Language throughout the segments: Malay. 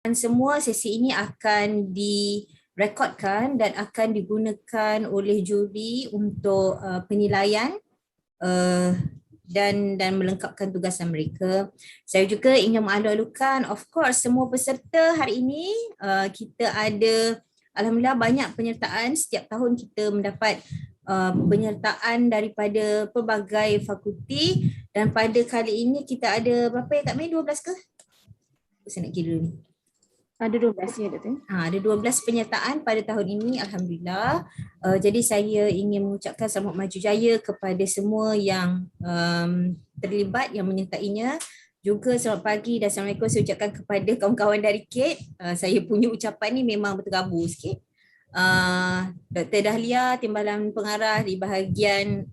Semua sesi ini akan direkodkan dan akan digunakan oleh juri untuk penilaian dan melengkapkan tugasan mereka. Saya juga ingin mengalu-alukan, of course, semua peserta hari ini kita ada, alhamdulillah, banyak penyertaan. Setiap tahun kita mendapat penyertaan daripada pelbagai fakulti, dan pada kali ini kita ada berapa ya Kak Mei? 12 ke? Saya nak kira ni. Ada 12 ya, Doktor. Ada 12 penyertaan pada tahun ini, alhamdulillah. Jadi saya ingin mengucapkan selamat maju jaya kepada semua yang terlibat, yang menyertainya. Juga selamat pagi dan Assalamualaikum saya ucapkan kepada kawan-kawan dari CADe. Saya punya ucapan ni memang berterabur sikit. Dr. Dahlia, Timbalan Pengarah di bahagian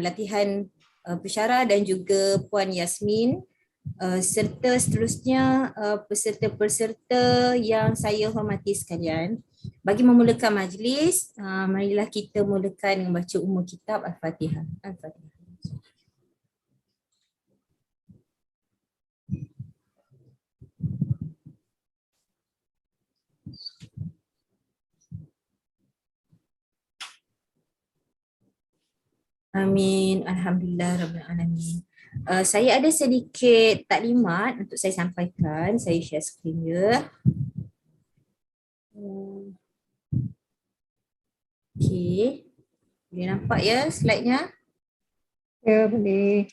latihan pensyarah, dan juga Puan Yasmin, serta seterusnya peserta-peserta yang saya hormati sekalian. Bagi memulakan majlis, marilah kita mulakan dengan baca umum kitab Al-Fatihah. Al-Fatihah. Amin. Alhamdulillah Rabbil Alamin. Saya ada sedikit taklimat untuk saya sampaikan. Saya share skrin je. Okey. Boleh nampak ya slide-nya? Ya, boleh.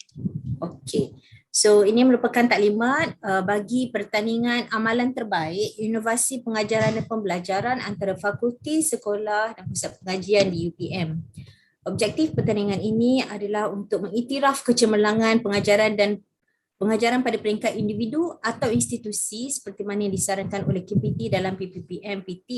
Okey. So ini merupakan taklimat bagi pertandingan Amalan Terbaik Inovasi Pengajaran dan Pembelajaran antara Fakulti, Sekolah dan Pusat Pengajian di UPM. Objektif pertandingan ini adalah untuk mengiktiraf kecemerlangan pengajaran pada peringkat individu atau institusi seperti mana yang disarankan oleh KPT dalam PPPM-PT,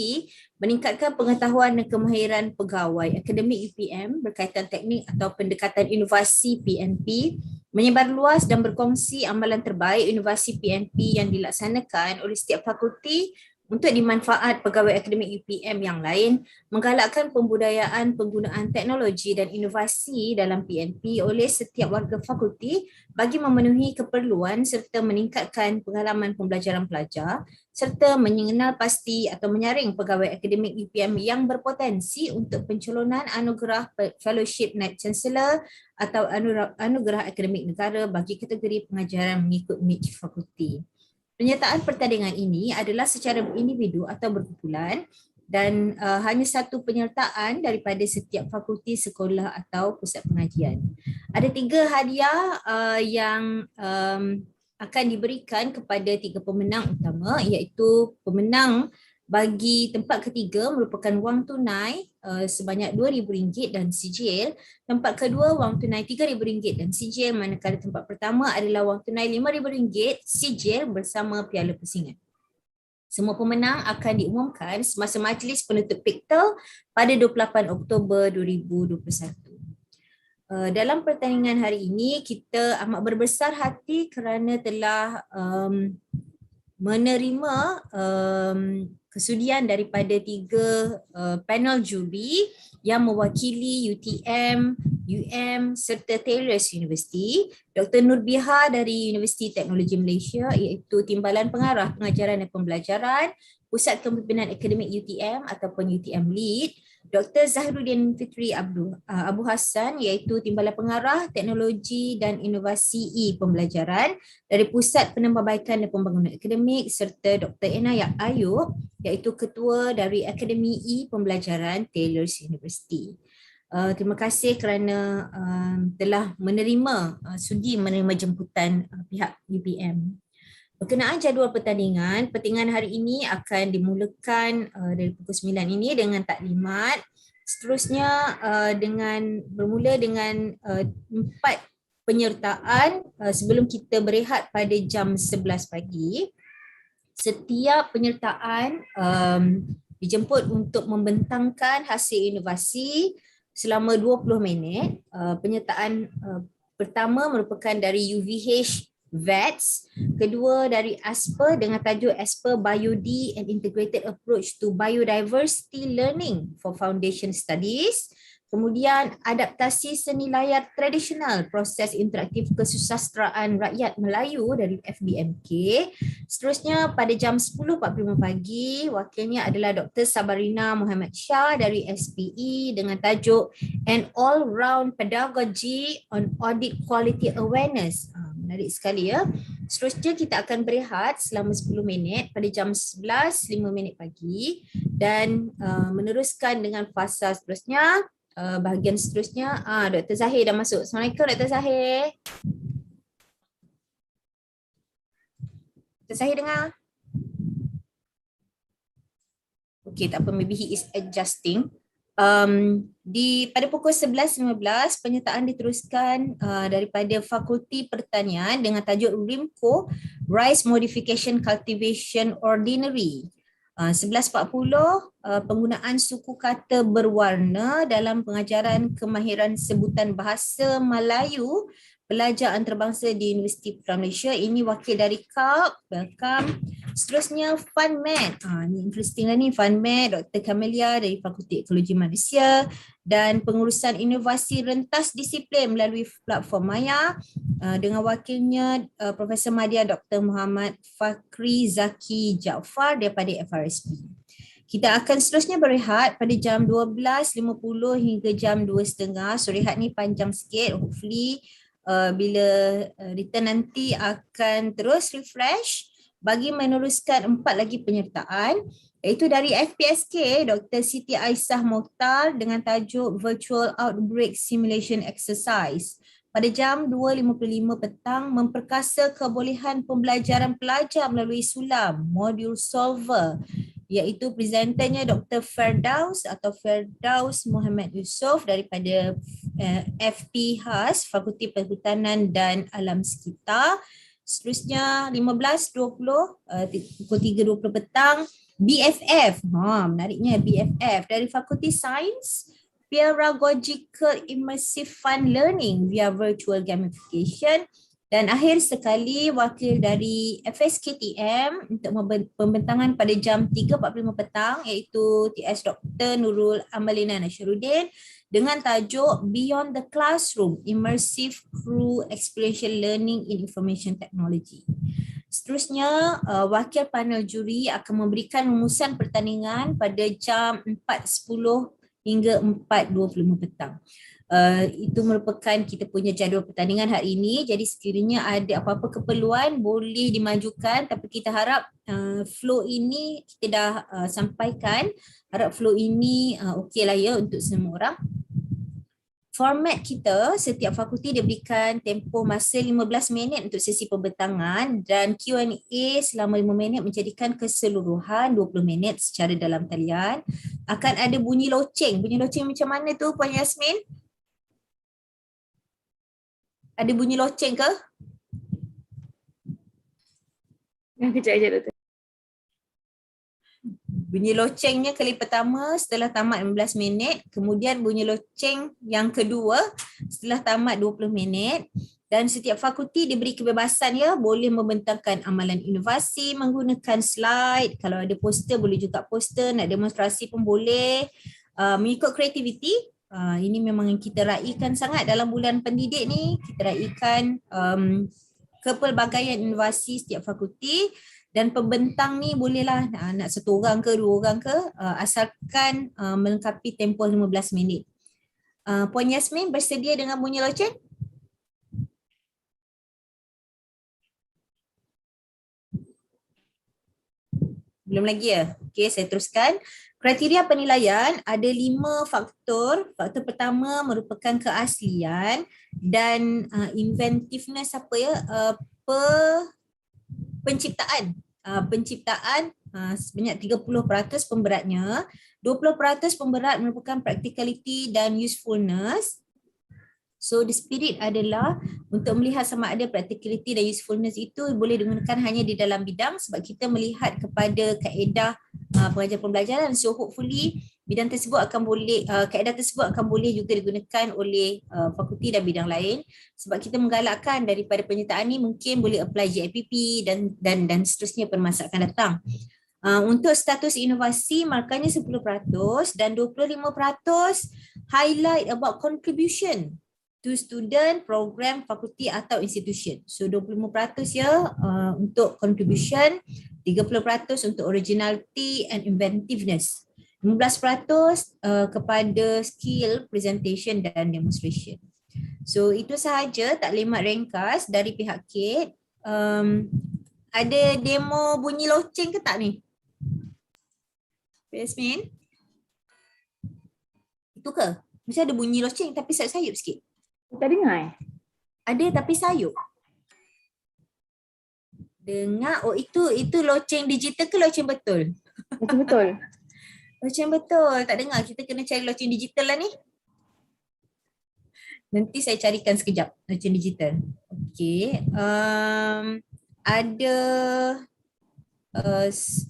meningkatkan pengetahuan dan kemahiran pegawai akademik UPM berkaitan teknik atau pendekatan inovasi PNP, menyebar luas dan berkongsi amalan terbaik inovasi PNP yang dilaksanakan oleh setiap fakulti untuk dimanfaat pegawai akademik UPM yang lain, menggalakkan pembudayaan penggunaan teknologi dan inovasi dalam PNP oleh setiap warga fakulti bagi memenuhi keperluan serta meningkatkan pengalaman pembelajaran pelajar, serta mengenal pasti atau menyaring pegawai akademik UPM yang berpotensi untuk pencalonan anugerah Fellowship Knight Chancellor atau anugerah akademik negara bagi kategori pengajaran mengikut niche fakulti. Penyertaan pertandingan ini adalah secara individu atau berkumpulan dan hanya satu penyertaan daripada setiap fakulti, sekolah atau pusat pengajian. Ada 3 hadiah yang akan diberikan kepada 3 pemenang utama, iaitu pemenang bagi tempat ketiga merupakan wang tunai sebanyak RM2,000 dan sijil. Tempat kedua wang tunai RM3,000 dan sijil, manakala tempat pertama adalah wang tunai RM5,000 sijil bersama piala pusingan. Semua pemenang akan diumumkan semasa majlis penutup piktel pada 28 Oktober 2021. Dalam pertandingan hari ini, kita amat berbesar hati kerana telah menerima kesudian daripada 3 panel juri yang mewakili UTM, UM serta Taylor's University. Dr. Nurbiha dari Universiti Teknologi Malaysia, iaitu Timbalan Pengarah Pengajaran dan Pembelajaran Pusat Kepimpinan Akademik UTM ataupun UTM-Lead. Dr. Zahruddin Fitri Abu Hassan, iaitu Timbalan Pengarah Teknologi dan Inovasi Pembelajaran dari Pusat Penambahbaikan dan Pembangunan Akademik, serta Dr. Enayat Ayub, iaitu Ketua dari Akademi Pembelajaran Taylor's University. Terima kasih kerana telah sudi menerima jemputan pihak UPM. Berkenaan jadual pertandingan hari ini akan dimulakan dari pukul 9 ini dengan taklimat. Seterusnya bermula dengan 4 penyertaan sebelum kita berehat pada jam 11 pagi. Setiap penyertaan dijemput untuk membentangkan hasil inovasi selama 20 minit. Penyertaan pertama merupakan dari UVH VETS, kedua dari ASPER dengan tajuk ASPER BioD and Integrated Approach to Biodiversity Learning for Foundation Studies, Kemudian adaptasi seni layar tradisional, proses interaktif kesusasteraan rakyat Melayu dari FBMK. Seterusnya pada jam 10.45 pagi, wakilnya adalah Dr. Sabarina Muhammad Shah dari SPE dengan tajuk An All-Round Pedagogy on Audit Quality Awareness. Menarik sekali ya. Seterusnya kita akan berehat selama 10 minit pada jam 11.05 pagi dan meneruskan dengan fasa seterusnya. Bahagian seterusnya, Dr. Zahir dah masuk. Assalamualaikum Dr. Zahir. Dr. Zahir dengar? Okay, tak apa, maybe he is adjusting. Pada pukul 11.15 penyertaan diteruskan daripada Fakulti Pertanian dengan tajuk RIMCO Rice Modification Cultivation Ordinary. 11.40 penggunaan suku kata berwarna dalam pengajaran kemahiran sebutan bahasa Melayu pelajar antarabangsa di Universiti Putra Malaysia. Ini wakil dari KAP, welcome. Seterusnya FunMed, ini interesting lah ni, FunMed Dr. Kamelia dari Fakulti Ekologi Manusia dan pengurusan inovasi rentas disiplin melalui platform Maya dengan wakilnya Profesor Madya Dr. Muhammad Fakri Zaki Jaafar daripada FRSP. Kita akan seterusnya berehat pada jam 12.50 hingga jam 2.30. So rehat ni panjang sikit, hopefully bila return nanti akan terus refresh bagi meneruskan 4 lagi penyertaan, iaitu dari FPSK Dr. Siti Aisyah Mokhtar dengan tajuk Virtual Outbreak Simulation Exercise. Pada jam 2.55 petang, memperkasa kebolehan pembelajaran pelajar melalui sulam, modul solver, iaitu presenternya Dr. Firdaus atau Firdaus Muhammad Yusof daripada FP HAS, Fakulti Perhutanan dan Alam Sekitar. Seterusnya 15.20 pukul 3.20 petang BFF, menariknya BFF dari Fakulti Sains, Pedagogical Immersive Fun Learning via Virtual Gamification. Dan akhir sekali wakil dari FSKTM untuk pembentangan pada jam 3.45 petang iaitu TS Dr. Nurul Amalina Nasruddin dengan tajuk Beyond the Classroom, Immersive Crew Experiential Learning in Information Technology. Seterusnya, wakil panel juri akan memberikan rumusan pertandingan pada jam 4.10 hingga 4.25 petang. Itu merupakan kita punya jadual pertandingan hari ini. Jadi sekiranya ada apa-apa keperluan boleh dimajukan, tapi kita harap flow ini kita dah sampaikan. Harap flow ini okey lah ya untuk semua orang. Format kita, setiap fakulti diberikan tempoh masa 15 minit untuk sesi pembentangan dan Q&A selama 5 minit menjadikan keseluruhan 20 minit secara dalam talian. Akan ada bunyi loceng. Bunyi loceng macam mana tu Puan Yasmin? Ada bunyi loceng ke? Kejap je Doktor. Bunyi locengnya kali pertama setelah tamat 15 minit, kemudian bunyi loceng yang kedua setelah tamat 20 minit dan setiap fakulti diberi kebebasan ya, boleh membentangkan amalan inovasi menggunakan slide, kalau ada poster boleh juga poster, nak demonstrasi pun boleh, mengikut kreativiti. Ini memang yang kita raikan sangat dalam bulan pendidik ni, kita raikan kepelbagaian inovasi setiap fakulti. Dan pembentang ni bolehlah nak satu orang ke dua orang ke asalkan melengkapi tempoh 15 minit. Puan Yasmin bersedia dengan bunyi loceng? Belum lagi ya? Okey, saya teruskan. Kriteria penilaian ada 5 faktor. Faktor pertama merupakan keaslian dan inventiveness apa ya? Penciptaan sebanyak 30% pemberatnya, 20% pemberat merupakan practicality dan usefulness. So the spirit adalah untuk melihat sama ada practicality dan usefulness itu boleh digunakan hanya di dalam bidang sebab kita melihat kepada kaedah pengajaran pembelajaran. So hopefully bidang tersebut akan boleh, kaedah tersebut akan boleh juga digunakan oleh fakulti dan bidang lain sebab kita menggalakkan daripada penyertaan ni mungkin boleh apply JIPP dan seterusnya pada masa akan datang. Untuk status inovasi markahnya 10% dan 25% highlight about contribution to student, program, fakulti atau institution. So 25% ya untuk contribution, 30% untuk originality and inventiveness. 15% kepada skill, presentation dan demonstration. So itu sahaja taklimat ringkas dari pihak CADe. Ada demo bunyi loceng ke tak ni? Yasmin? Itu ke? Mesti ada bunyi loceng tapi sayup-sayup sikit. Tak dengar Ada tapi sayup. Dengar, oh itu loceng digital ke loceng betul? Betul-betul. Loceng betul, tak dengar. Kita kena cari loceng digital lah ni. Nanti saya carikan sekejap loceng digital. Okey.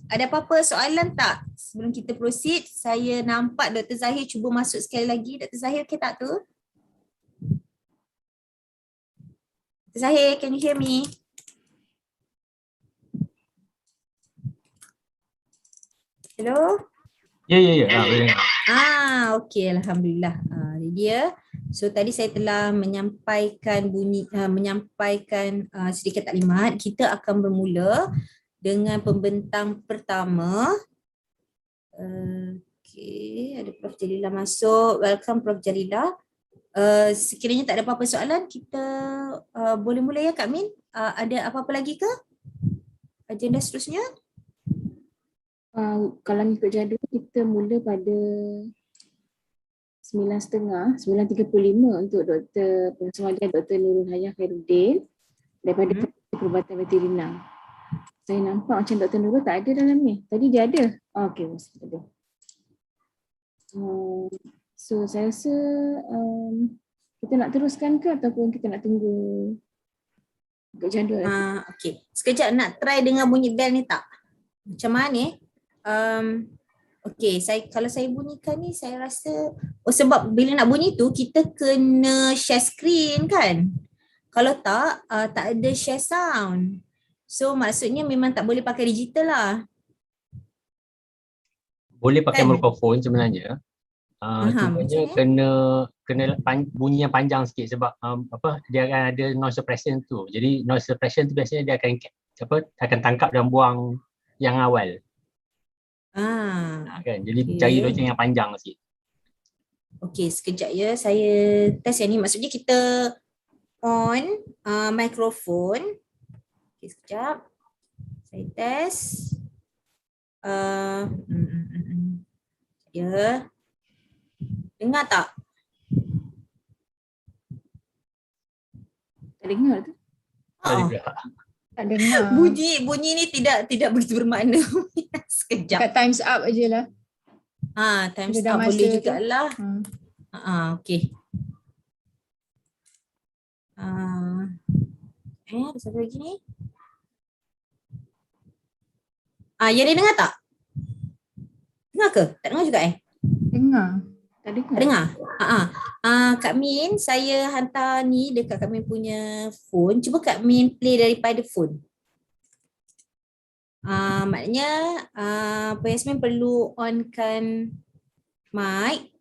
Ada apa-apa soalan tak? Sebelum kita proceed, saya nampak Dr. Zahir cuba masuk sekali lagi. Dr. Zahir, okey tak tu? Dr. Zahir, can you hear me? Hello? Ya. Boleh dengar. Okey, alhamdulillah. Ini dia. So tadi saya telah menyampaikan sedikit taklimat. Kita akan bermula dengan pembentang pertama. Okey, ada Prof Jalila masuk. Welcome Prof Jalila. Sekiranya tak ada apa-apa soalan, kita boleh mula ya Kak Min? Ada apa-apa lagi ke? Agenda seterusnya? Kalau ikut jadual kita mula pada 9.30, 9.35 untuk Dr. Pengajian Dr. Nurul Hayah Khairuddin daripada Fakulti Perubatan Veterina. Saya nampak macam Dr. Nurul tak ada dalam ni. Tadi dia ada. Okey, mesti ada. So saya rasa kita nak teruskan ke ataupun kita nak tunggu ikut jadual? Okey, sekejap nak try dengan bunyi bell ni tak? Macam mana ni? Okey, kalau saya bunyikan ni saya rasa sebab bila nak bunyi tu kita kena share screen kan? Kalau tak ada share sound. So maksudnya memang tak boleh pakai digital lah. Boleh pakai Kan? mikrofon sebenarnya. Cumanya kena bunyi yang panjang sikit sebab dia akan ada noise suppression tu. Jadi noise suppression tu biasanya dia akan tangkap dan buang yang awal. Kan? Jadi cari loceng yang panjang sikit. Okey, sekejap ya. Saya test yang ni. Maksudnya kita on mikrofon. Okey, sekejap. Saya test. Ya. Dengar tak? Tak dengar tu. Tak dengar. Bunyi ni tidak begitu bermakna. Sekejap. Dekat times up je lah. Times up boleh jugalah. Okey. Ada satu lagi ni. Yang dia dengar tak? Dengar ke? Tak dengar juga Dengar. Tak dengar. Dengar? Kak Min, saya hantar ni dekat Kak Min punya phone. Cuba Kak Min play daripada phone. Maknanya Yasmin perlu onkan mic.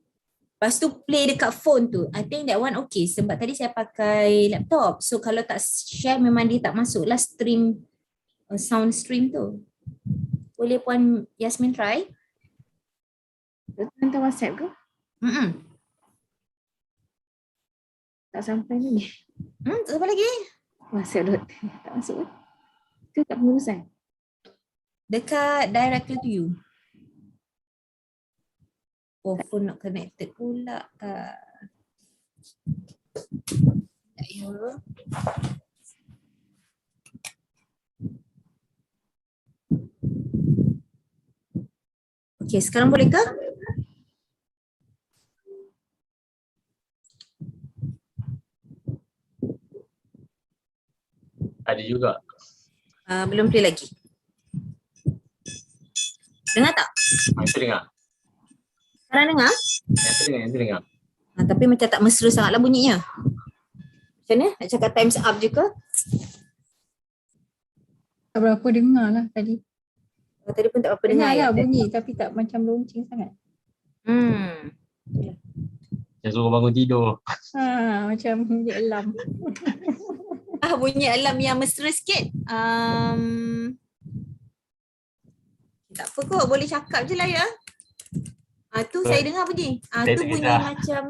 Lepas tu play dekat phone tu. I think that one okay sebab tadi saya pakai laptop. So kalau tak share memang dia tak masuk lah stream, sound stream tu. Boleh Puan Yasmin try? Hantar WhatsApp ke? Tak sampai lagi. Tak sampai lagi? WhatsApp doktor tak masuk ke? Ke kat pengurusan? Dekat directly to you. Oh, phone not connected pula. Ya. Okey, sekarang boleh ke? Ada juga. Belum play lagi. Dengar tak? Itu dengar. Sekarang dengar? Yang tu dengar. Tapi macam tak mesra sangatlah bunyinya. Macam mana? Nak cakap times up je ke? Berapa dengar lah tadi. Oh, tadi pun tak apa dengar Dengar ya? lah bunyi tapi tak macam lonceng sangat. Saya suruh bangun tidur. Macam bunyi alarm. Bunyi alarm yang mesra sikit. Tak apa kot, boleh cakap je lah ya. Tu saya dengar bunyi. Saya Tu tak bunyi kisah. macam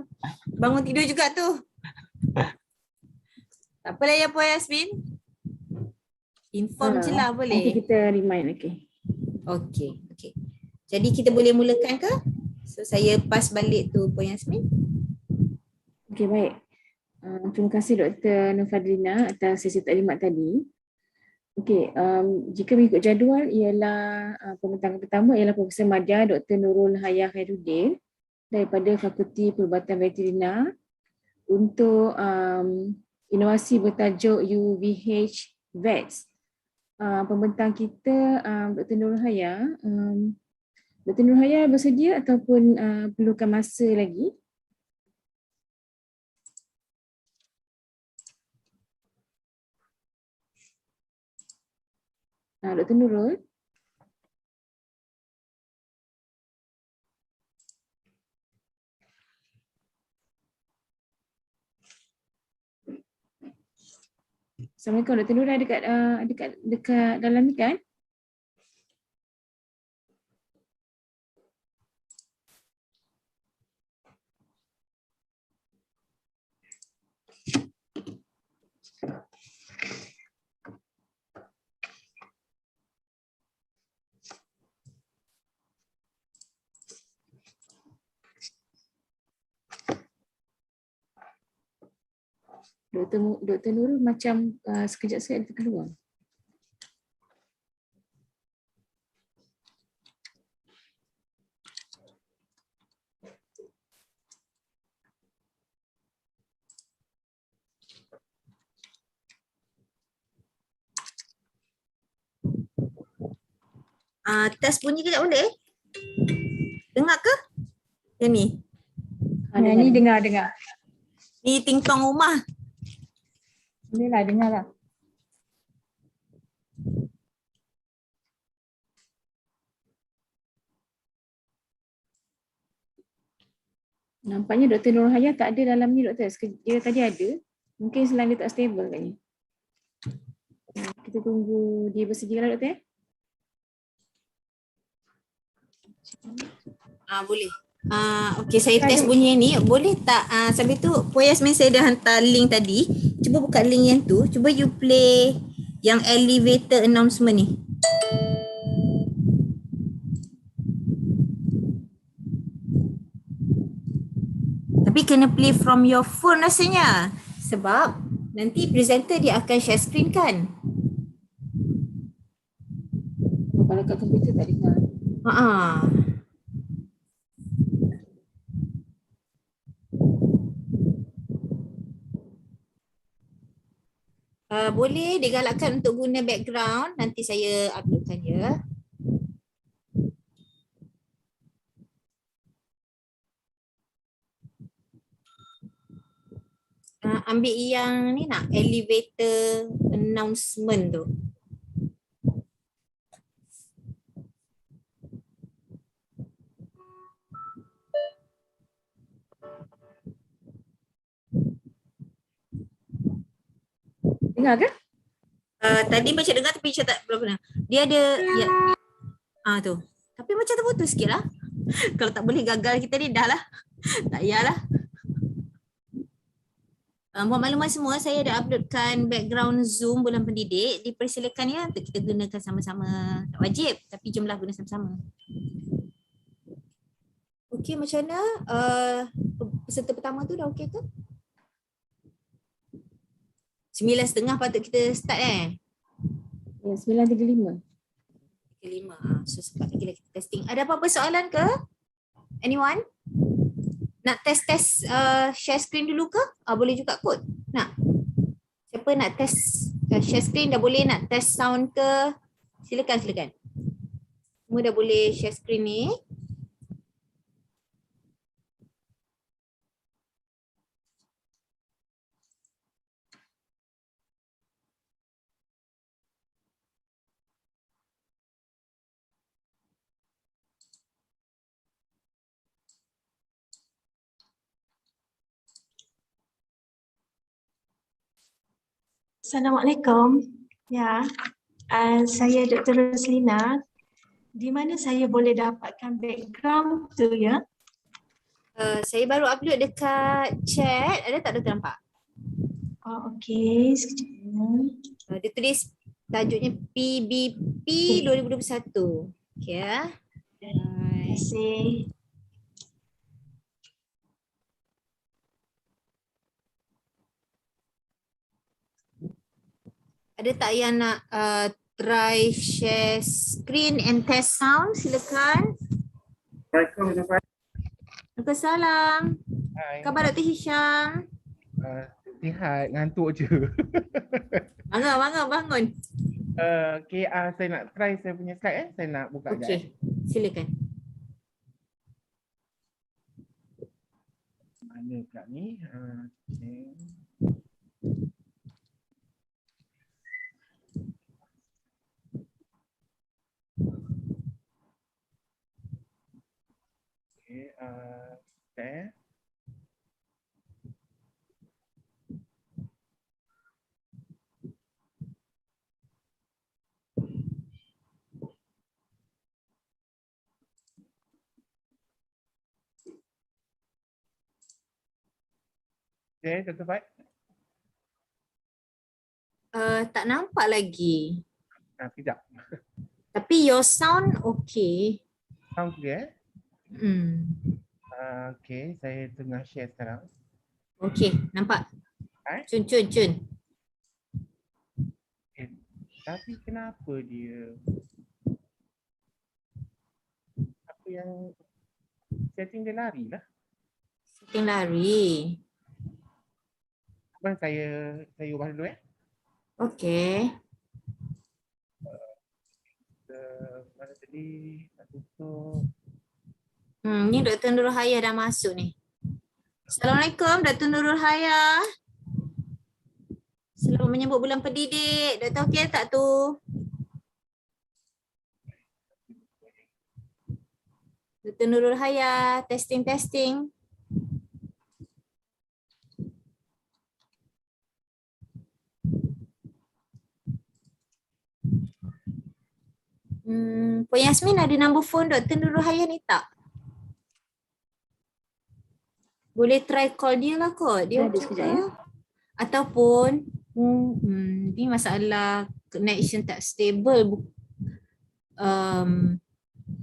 bangun tidur juga tu. Tak apalah ya Puan Yasmin. Inform je lah Nanti boleh. kita remind, okay. Okey. Jadi kita boleh mulakan ke? So saya pass balik tu Puan Yasmin. Okay, baik. Terima kasih Dr. Nurfadlina atas sesi taklimat tadi. Okey, jika mengikut jadual ialah pembentangan pertama ialah Profesor Madya Dr. Nurul Hayah Khairuddin daripada Fakulti Perubatan Veterina untuk inovasi bertajuk UVH VETS. Pembentang kita Dr. Nurul Hayah. Dr. Nurul Hayah bersedia ataupun perlukan masa lagi? Dr. Nurul. Assalamualaikum Dr. Nurul, dekat dalam ni kan? Dr. Nurul macam sekejap saya ada keluar. Test bunyi kejap boleh? Dengar ke? Yang ni? Yang ni dengar. Ni tingtong rumah. Boleh lah, dengar lah. Nampaknya Dr. Nurul Hayah tak ada dalam ni doktor. Dia tadi ada. Mungkin selang dia tak stable katnya. Kita tunggu dia bersedia lah doktor. Boleh. Okey, saya test bunyi ni. Boleh tak sambil tu Puan Yasmin saya dah hantar link tadi. Cuba buka link yang tu. Cuba you play yang elevator announcement ni. Tapi kena play from your phone rasanya. Sebab nanti presenter dia akan share screen kan? Kalau kat komputer tak dengar. Boleh digalakkan untuk guna background. Nanti saya uploadkan je. Ambil yang ni nak, elevator announcement tu. Dengar ke? Tadi macam dengar tapi macam tak berapa dengar. Dia ada tu. Tapi macam terputus sikit lah. Kalau tak boleh gagal kita ni dah lah. Tak payahlah. Buat maklumat semua, saya dah uploadkan background Zoom bulan pendidik. Dipersilakan ya untuk kita gunakan sama-sama. Tak wajib tapi jumlah guna sama-sama. Okey, macam mana? Peserta pertama tu dah okey ke? 9.30 patut kita start Ya, 9.35. 9.35. So sempat lagi kita testing. Ada apa-apa soalan ke? Anyone? Nak test share screen dulu ke? Boleh juga kot. Nak? Siapa nak test share screen dah boleh, nak test sound ke? Silakan. Semua dah boleh share screen ni. Assalamualaikum. Ya, saya Dr. Roslina. Di mana saya boleh dapatkan background tu ya? Saya baru upload dekat chat. Ada tak Doktor nampak? Oh, okey. Sekejap. Dia tulis tajuknya PBP 2021. Okey ya. Terima kasih. Ada tak yang nak try share screen and test sound? Silakan. Waalaikumsalam. Hai. Khabar Dr. Hisham? Sihat, ngantuk je. Bangun. Okay, saya nak try saya punya slide Saya nak buka sekejap. Okey, silakan. Mana pula ni? Okay. Okay, Dr. Fad? Tak nampak lagi. Sekejap. Tapi your sound okay. Sound clear? Okay, saya tengah share sekarang. Okay, nampak? Hai? Cun. Tapi kenapa dia apa yang setting dia lari lah. Setting lari. Abang saya ubah dulu Okay. Mana tadi nak tutup. Ni Dr. Nurul Hayah dah masuk ni. Assalamualaikum Dr. Nurul Hayah. Selamat menyambut bulan pendidik. Doktor okey tak tu? Dr. Nurul Hayah, testing. Puan Yasmin ada nombor phone Dr. Nurul Hayah ni tak? Boleh try call dia lah kot. Dia Ada sekejap ya. Ataupun ni masalah connection tak stable.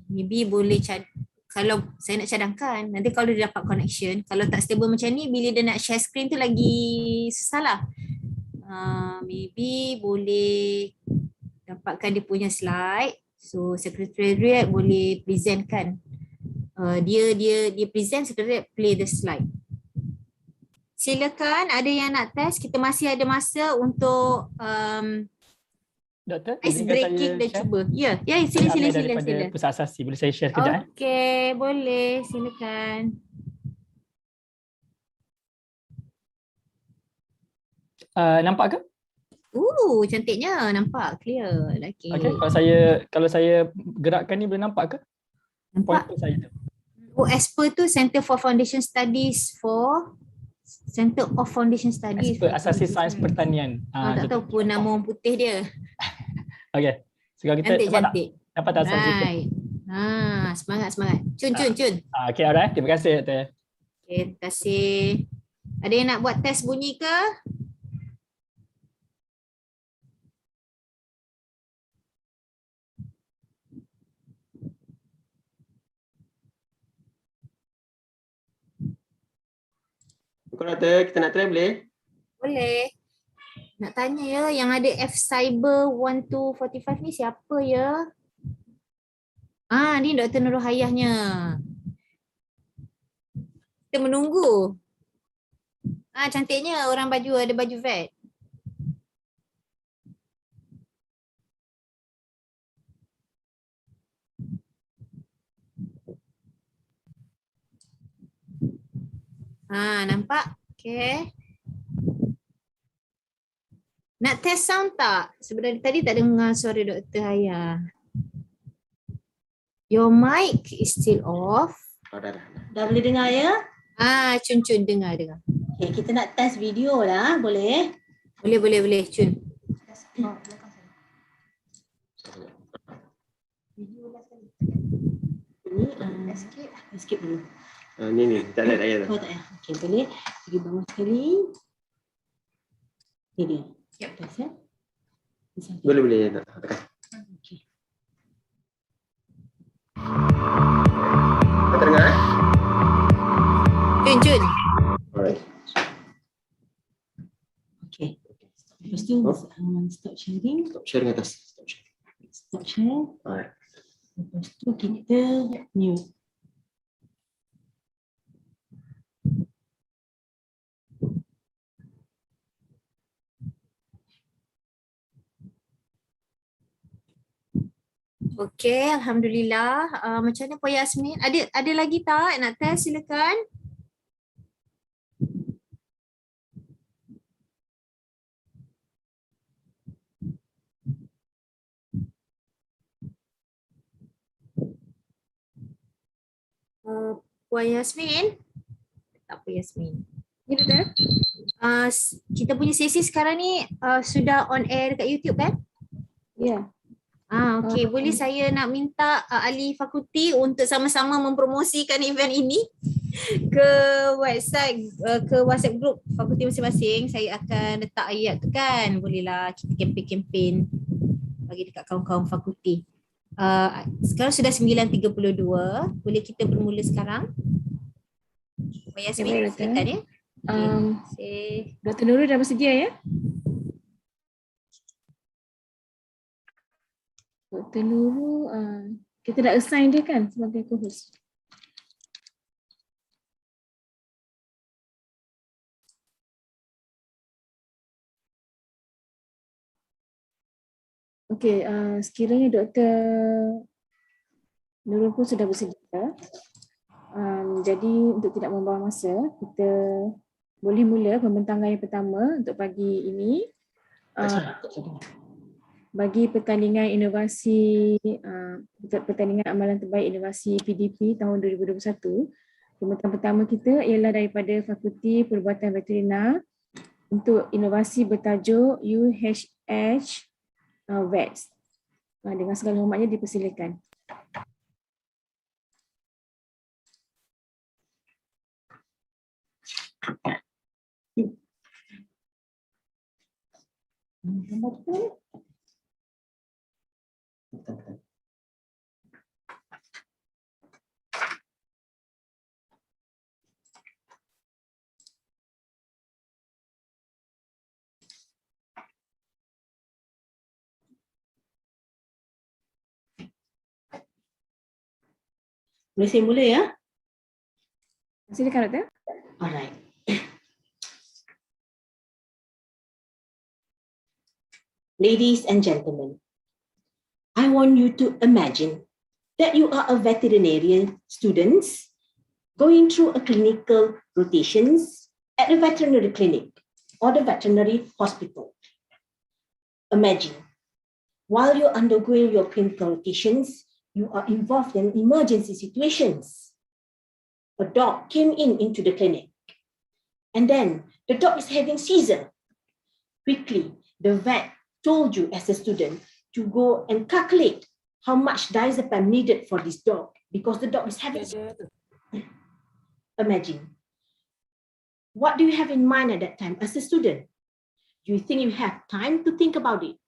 Maybe boleh kalau saya nak cadangkan, nanti kalau dia dapat connection, kalau tak stable macam ni, bila dia nak share screen tu lagi susah lah. Maybe boleh dapatkan dia punya slide. So Secretariat boleh presentkan. Dia present, Secretariat play the slide. Silakan, ada yang nak test, kita masih ada masa untuk Doktor, ice breaking dan cuba. Ya, sila. Daripada Pusat Asasi, boleh saya share sekejap? Okey, boleh, silakan. Nampak ke? Cantiknya, nampak clear. Okay. Okey, kalau saya gerakkan ni boleh nampak ke? Nampak. Pointer saya tu. As per tu Center of Foundation Studies. Asasi Sains Pertanian. Tak tahu pun nama orang putih dia. Okey. Sekarang kita Cantik. Dapat tak asasi? Right. Semangat. Cun. Okey, alright. Terima kasih, Doktor. Okay, terima kasih. Ada yang nak buat test bunyi ke? Doktor, kita nak try boleh? Boleh. Nak tanya ya, yang ada F Cyber 1245 ni siapa ya? Ni Dr. Nurul Hayahnya. Kita menunggu. Cantiknya orang ada baju vet. Nampak? Okay. Nak test sound tak? Sebenarnya tadi tak dengar suara Dr. Hayah. Your mic is still off. Dah boleh dengar ya? Cun dengar. Okay, kita nak test video lah, boleh? Boleh, Cun. Ini escape dulu. Ni tak ada ayat. Oh tak ya. Okey, boleh. Pergi bawah sekali. Ni dia. Yep. Dah siap? Boleh ya, tak tekan. Okey. Tak dengar Cun. Alright. Okey. Lepas tu stop sharing. Stop sharing atas. Stop share. Alright. Lepas tu kita mute. Okey, alhamdulillah. Macam mana Puan Yasmin? Ada lagi tak nak test? Silakan. Puan Yasmin? Tak Puan Yasmin. Ya, Doktor. Kita punya sesi sekarang ni sudah on air dekat YouTube kan? Ya. Okey, boleh saya nak minta ahli fakulti untuk sama-sama mempromosikan event ini ke website, ke WhatsApp group fakulti masing-masing. Saya akan letak ayat tu kan. Bolehlah kita kempen-kempen bagi dekat kawan-kawan fakulti. Sekarang sudah 9.32. Boleh kita bermula sekarang? Puan Yasmin, silakan ya. Dr. Nurul dah bersedia ya? Dr. Nurul, kita dah assign dia kan sebagai co-host. Okey, sekiranya Dr. Nurul pun sudah bersedia. Jadi untuk tidak membuang masa, kita boleh mula pembentangan yang pertama untuk pagi ini. Bagi Pertandingan Inovasi Pertandingan Amalan Terbaik Inovasi PdP tahun 2021, pembentangan pertama kita ialah daripada Fakulti Perubatan Veterina untuk inovasi bertajuk UHH VETS. Dengan segala hormatnya dipersilakan. Boleh saya mula ya? Silakan Doktor. Alright. Ladies and gentlemen, I want you to imagine that you are a veterinarian students going through a clinical rotations at a veterinary clinic or the veterinary hospital. Imagine, while you're undergoing your clinical rotations, you are involved in emergency situations. A dog came into the clinic, and then the dog is having seizure. Quickly, the vet told you as a student to go and calculate how much diazepam needed for this dog because the dog is having seizure. Imagine, what do you have in mind at that time as a student? Do you think you have time to think about it?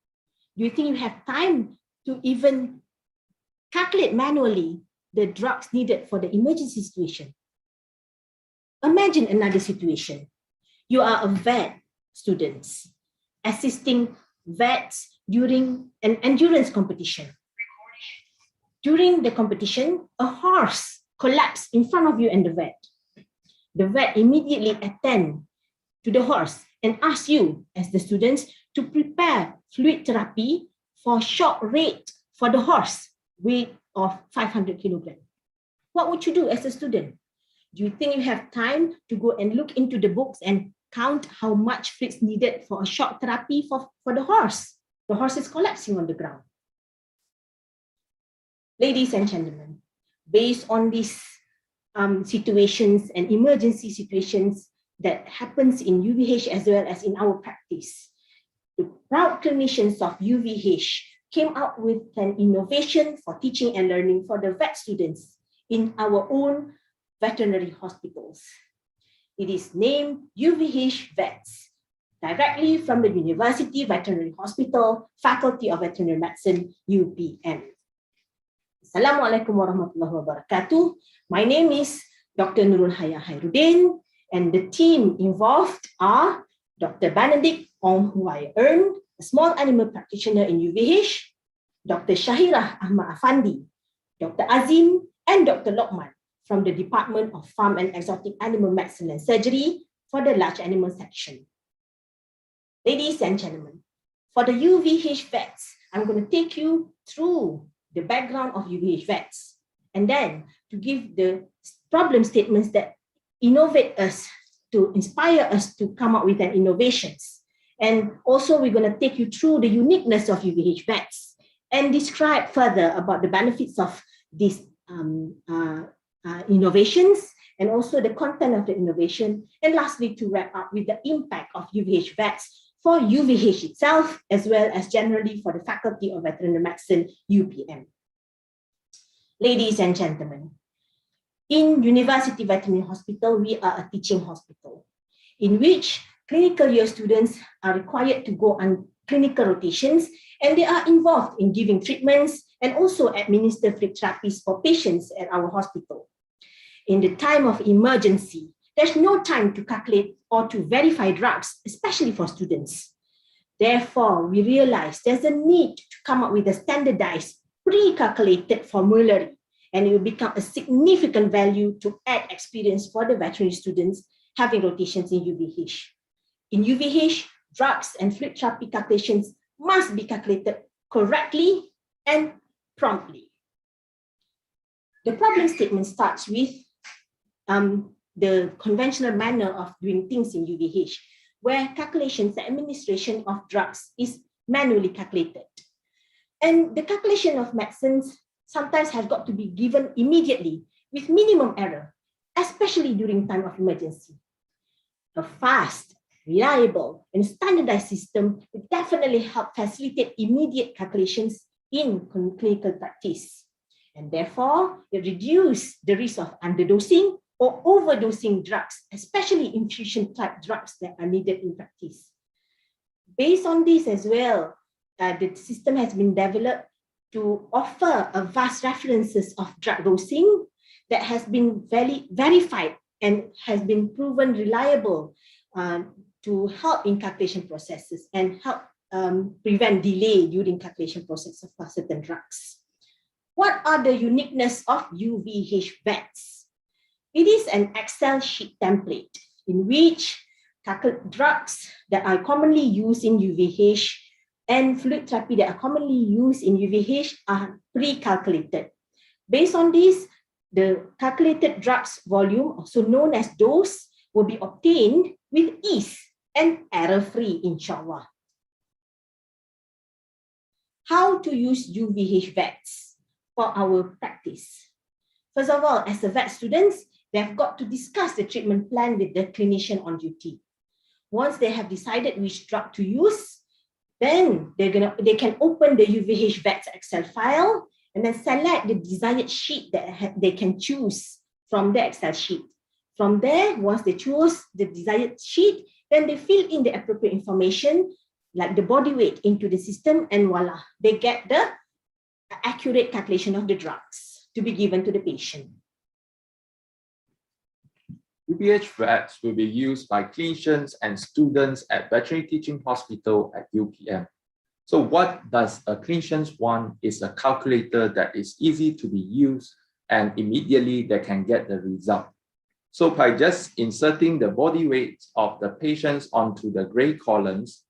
Do you think you have time to even calculate manually the drugs needed for the emergency situation? Imagine another situation. You are a vet students assisting vets during an endurance competition. During the competition, a horse collapsed in front of you and the vet. The vet immediately attend to the horse and ask you as the students to prepare fluid therapy for shock rate for the horse, weight of 500 kilograms. What would you do as a student? Do you think you have time to go and look into the books and count how much fluids needed for a shock therapy for the horse? The horse is collapsing on the ground. Ladies and gentlemen, based on these situations and emergency situations that happens in UVH as well as in our practice, the proud clinicians of UVH came out with an innovation for teaching and learning for the vet students in our own veterinary hospitals. It is named UVH Vets, directly from the University Veterinary Hospital, Faculty of Veterinary Medicine, UPM. Assalamualaikum warahmatullahi wabarakatuh. My name is Dr. Nurul Haya Khairuddin, and the team involved are Dr. Benedict Ong Huai Earn, a small animal practitioner in UVH, Dr. Shahirah Ahmad Afandi, Dr. Azim, and Dr. Lokman from the Department of Farm and Exotic Animal Medicine and Surgery for the large animal section. Ladies and gentlemen, for the UVH vets, I'm going to take you through the background of UVH vets, and then to give the problem statements that innovate us, to inspire us to come up with an innovations. And also we're going to take you through the uniqueness of UVH vets and describe further about the benefits of these innovations and also the content of the innovation. And lastly, to wrap up with the impact of UVH vets for UVH itself, as well as generally for the Faculty of Veterinary Medicine, UPM. Ladies and gentlemen, in University Veterinary Hospital, we are a teaching hospital in which clinical year students are required to go on clinical rotations, and they are involved in giving treatments and also administer fluid therapies for patients at our hospital. In the time of emergency, there's no time to calculate or to verify drugs, especially for students. Therefore, we realize there's a need to come up with a standardized, pre-calculated formulary, and it will become a significant value to add experience for the veterinary students having rotations in UVH. In UVH, drugs and fluid therapy calculations must be calculated correctly and promptly. The problem statement starts with the conventional manner of doing things in UVH, where calculations and administration of drugs is manually calculated. And the calculation of medicines sometimes has got to be given immediately with minimum error, especially during time of emergency. A fast, reliable, and standardized system will definitely help facilitate immediate calculations in clinical practice. And therefore, it reduces the risk of underdosing or overdosing drugs, especially infusion type drugs that are needed in practice. Based on this as well, the system has been developed to offer a vast references of drug dosing that has been verified and has been proven reliable to help in calculation processes and help prevent delay during calculation process of certain drugs. What are the uniqueness of UVH vets? It is an Excel sheet template in which drugs that are commonly used in UVH and fluid therapy that are commonly used in UVH are pre-calculated. Based on this, the calculated drugs volume, also known as dose, will be obtained with ease and error-free, inshallah. How to use UVH vets for our practice? First of all, as a vet students, they have got to discuss the treatment plan with the clinician on duty. Once they have decided which drug to use, then they can open the UVH vets Excel file and then select the desired sheet that they can choose from the Excel sheet. From there, once they choose the desired sheet, then they fill in the appropriate information like the body weight into the system, and voila, they get the accurate calculation of the drugs to be given to the patient. UVH vets will be used by clinicians and students at Veterinary Teaching Hospital at UPM. So what does a clinician want is a calculator that is easy to be used and immediately they can get the result. So by just inserting the body weight of the patients onto the gray columns,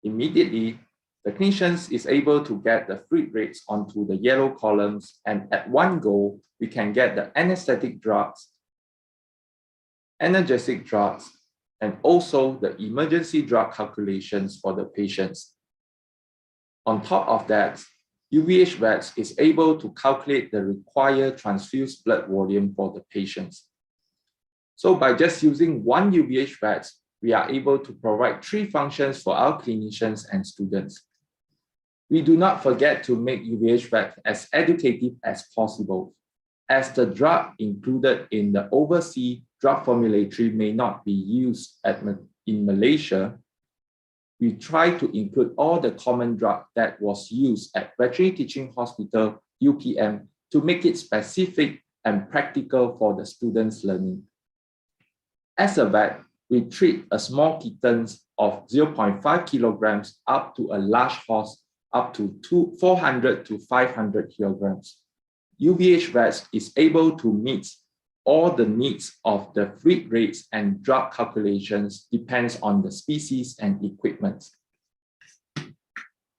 immediately the clinician is able to get the fluid rates onto the yellow columns, and at one go, we can get the anesthetic drugs, analgesic drugs, and also the emergency drug calculations for the patients. On top of that, UVH vets is able to calculate the required transfused blood volume for the patients. So by just using one UVH vet, we are able to provide 3 functions for our clinicians and students. We do not forget to make UVHVAC as educative as possible, as the drug included in the overseas drug formulary may not be used in Malaysia. We try to include all the common drug that was used at Veterinary Teaching Hospital, UPM, to make it specific and practical for the students' learning. As a vet, we treat a small kittens of 0.5 kilograms up to a large horse up to 400 to 500 kilograms. UVHVAC is able to meet all the needs of the feed rates and drug calculations depends on the species and equipment.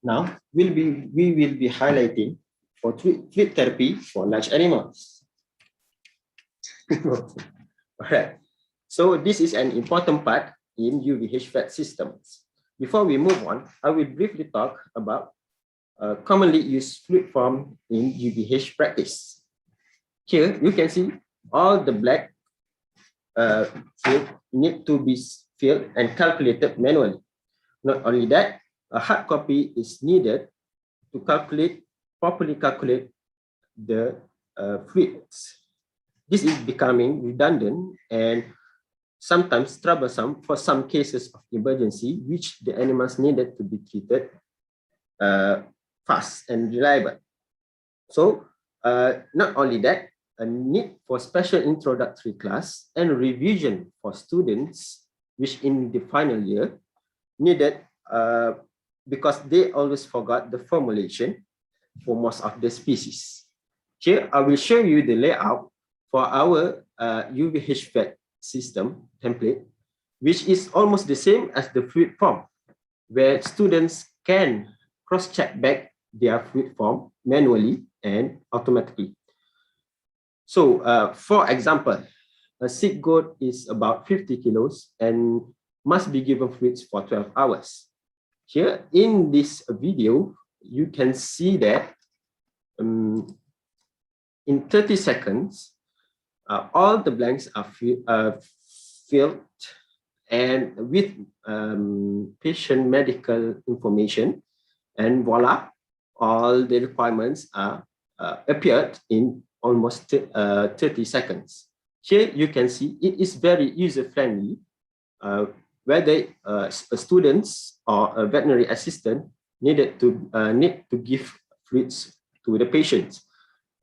Now, we will be highlighting for feed therapy for large animals. All right. So this is an important part in UVHVAC systems. Before we move on, I will briefly talk about commonly used fluid form in UVH practice. Here you can see all the black field need to be filled and calculated manually. Not only that, a hard copy is needed to properly calculate the fluids. This is becoming redundant and sometimes troublesome for some cases of emergency, which the animals needed to be treated fast and reliable. So not only that, a need for special introductory class and revision for students, which in the final year needed because they always forgot the formulation for most of the species. Here, I will show you the layout for our UVHVAC system template, which is almost the same as the fluid form, where students can cross-check back their fluid form manually and automatically. So, for example, a sick goat is about 50 kilos and must be given fluids for 12 hours. Here in this video, you can see that in 30 seconds, all the blanks are filled and with patient medical information, and voila, all the requirements are appeared in almost 30 seconds. Here you can see it is very user-friendly, whether students or a veterinary assistant need to give fluids to the patients.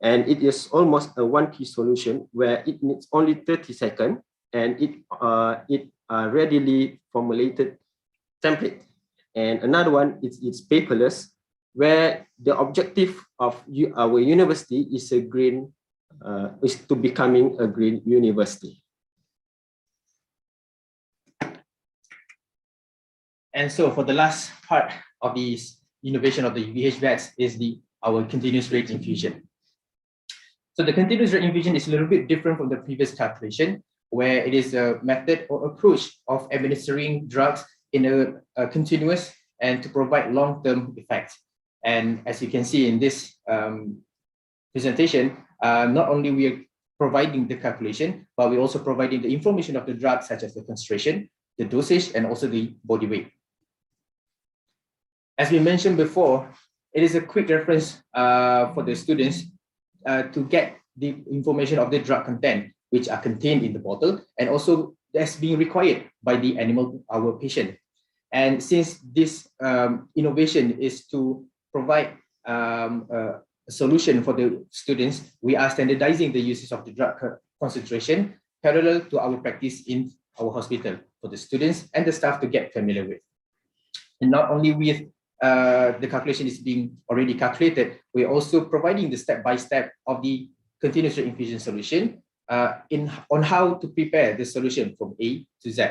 And it is almost a one-key solution where it needs only 30 seconds and it readily formulated template. And another one is it's paperless, where the objective of our university is is to becoming a green university. And so for the last part of this innovation of the UVHVAC is our continuous rate infusion. So the continuous rate infusion is a little bit different from the previous calculation, where it is a method or approach of administering drugs in a continuous and to provide long-term effects. And as you can see in this presentation, not only we are providing the calculation, but we're also providing the information of the drug, such as the concentration, the dosage, and also the body weight. As we mentioned before, it is a quick reference for the students to get the information of the drug content, which are contained in the bottle, and also that's being required by the animal, our patient. And since this innovation is to provide a solution for the students, we are standardizing the uses of the drug concentration parallel to our practice in our hospital for the students and the staff to get familiar with. And not only with the calculation is being already calculated, we're also providing the step-by-step of the continuous rate infusion solution on how to prepare the solution from A to Z.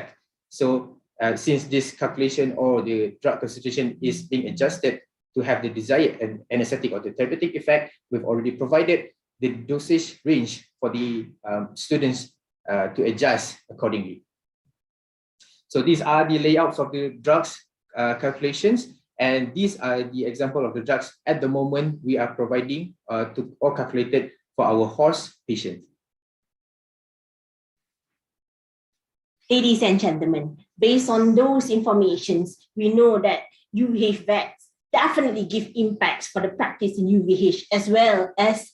So since this calculation or the drug concentration is being adjusted to have the desired anesthetic or the therapeutic effect, we've already provided the dosage range for the students to adjust accordingly. So these are the layouts of the drugs calculations, and these are the example of the drugs at the moment we are providing or calculated for our horse patient. Ladies and gentlemen, based on those informations, we know that UVH vets definitely give impacts for the practice in UVH as well as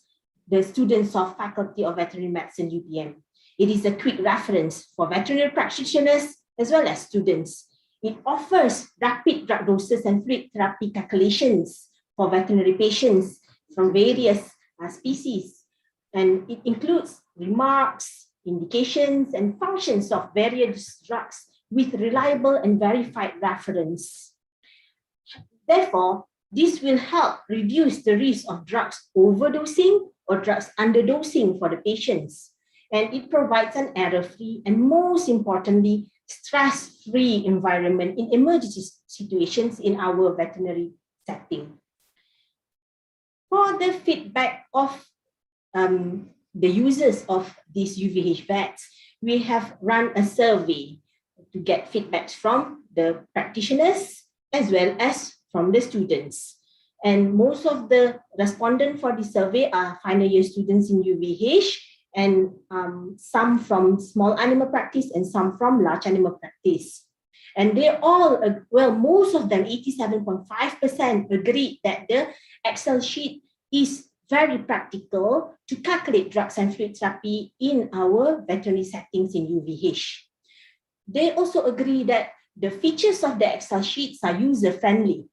the students of Faculty of Veterinary Medicine UPM. It is a quick reference for veterinary practitioners as well as students. It offers rapid drug doses and fluid therapy calculations for veterinary patients from various species. And it includes remarks, indications, and functions of various drugs with reliable and verified reference. Therefore, this will help reduce the risk of drugs overdosing or drugs underdosing for the patients. And it provides an error-free and, most importantly, stress-free environment in emergency situations in our veterinary setting. For the feedback of the users of these UVH vets, we have run a survey to get feedback from the practitioners as well as from the students. And most of the respondents for the survey are final year students in UVH, and some from small animal practice and some from large animal practice. And they all, well, most of them, 87.5% agreed that the Excel sheet is very practical to calculate drugs and fluid therapy in our veterinary settings in UVH. They also agree that the features of the Excel sheets are user-friendly,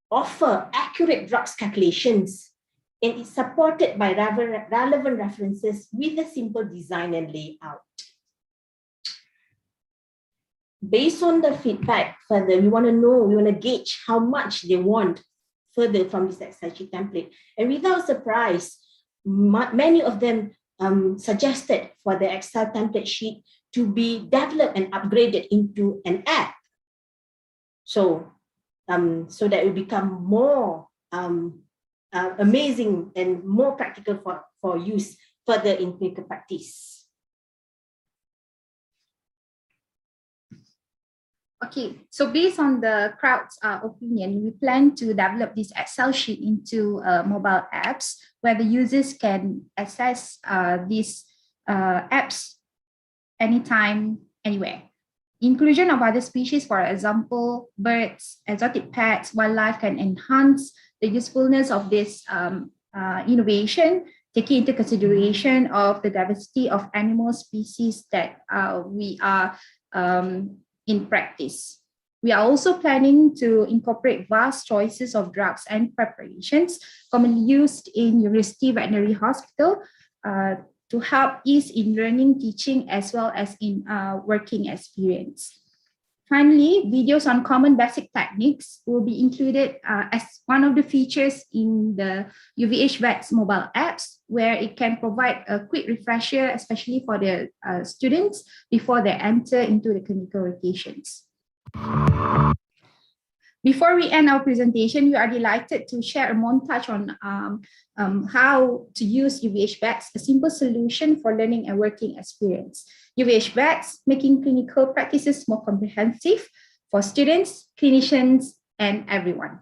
offer accurate drugs calculations, and it's supported by relevant references with a simple design and layout. Based on the feedback further, we want to gauge how much they want further from this Excel sheet template. And without surprise, many of them suggested for the Excel template sheet to be developed and upgraded into an app. So that it will become more amazing and more practical for use further in clinical practice. Okay, so based on the crowd's opinion, we plan to develop this Excel sheet into mobile apps where the users can access these apps anytime, anywhere. Inclusion of other species, for example, birds, exotic pets, wildlife, can enhance the usefulness of this innovation, taking into consideration of the diversity of animal species that we are in practice. We are also planning to incorporate vast choices of drugs and preparations commonly used in university veterinary hospital to help ease in learning, teaching, as well as in working experience. Finally, videos on common basic techniques will be included as one of the features in the UVH Vets mobile apps, where it can provide a quick refresher, especially for the students before they enter into the clinical rotations. Before we end our presentation, we are delighted to share a montage on how to use UVH Vets, a simple solution for learning and working experience. UVH Vets, making clinical practices more comprehensive for students, clinicians, and everyone.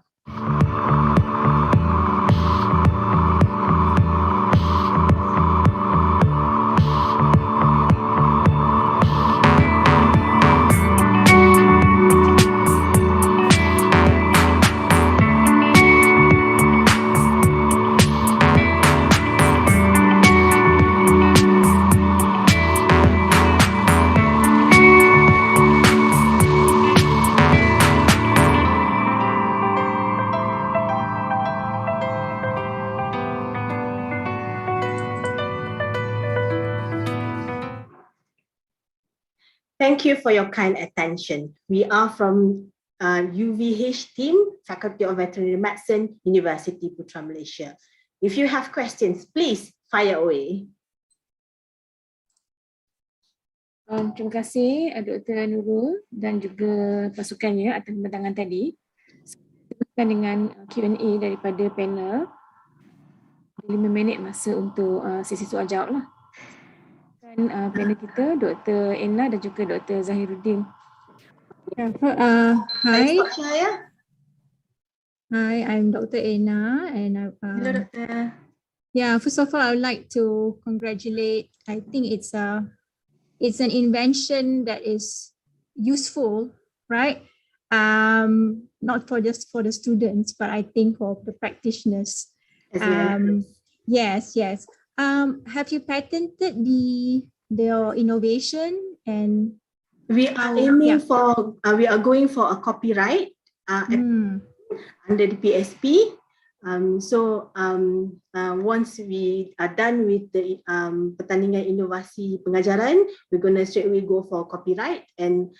Thank you for your kind attention. We are from UVH team, Faculty of Veterinary Medicine, University Putra Malaysia. If you have questions, please fire away. Terima kasih Dr. Nurul dan juga pasukannya atas pembentangan tadi. Teruskan dengan Q&A daripada panel. 5 minit masa untuk sesi soal jawab lah. Panel kita Dr. Ena dan juga Dr. Zahiruddin. Hi. Hi, I'm Dr. Ena and Hello, Doctor. Yeah, first of all, I would like to congratulate. I think it's it's an invention that is useful, right? Not for just for the students, but I think for the practitioners. Yes. Have you patented the innovation, and we are aiming for we are going for a copyright under the PSP. Once we are done with the Pertandingan Inovasi Pengajaran, we're going to straight away go for copyright, and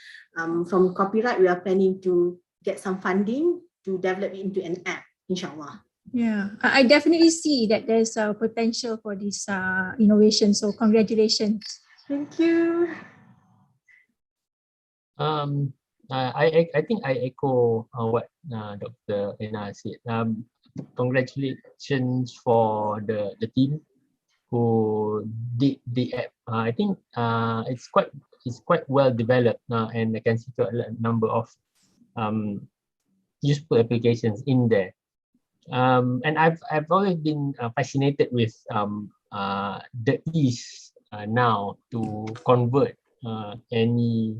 from copyright we are planning to get some funding to develop it into an app, inshallah. Yeah, I definitely see that there's a potential for this innovation. So congratulations. Thank you. I think I echo what Dr. Ena said. Congratulations for the team who did the app. I think it's quite well developed, and I can see a number of useful applications in there. And I've always been fascinated with the ease now to convert any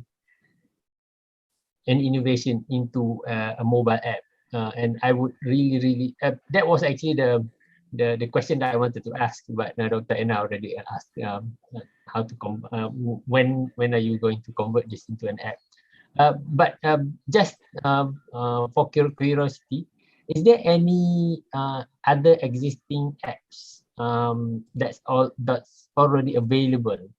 innovation into a mobile app, and I would really that was actually the question that I wanted to ask, but Dr. Ena already asked how to when are you going to convert this into an app? But just for curiosity, is there any other existing apps that's already available,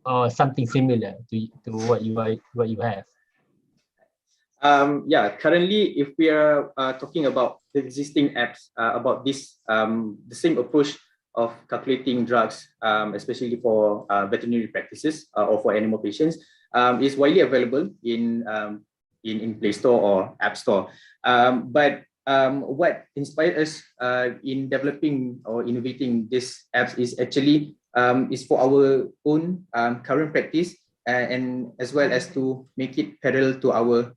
or something similar to what you have? Currently, if we are talking about the existing apps about this, the same approach of calculating drugs, especially for veterinary practices or for animal patients, is widely available in Play Store or App Store. But what inspired us in developing or innovating these apps is actually is for our own current practice, and as well as to make it parallel to our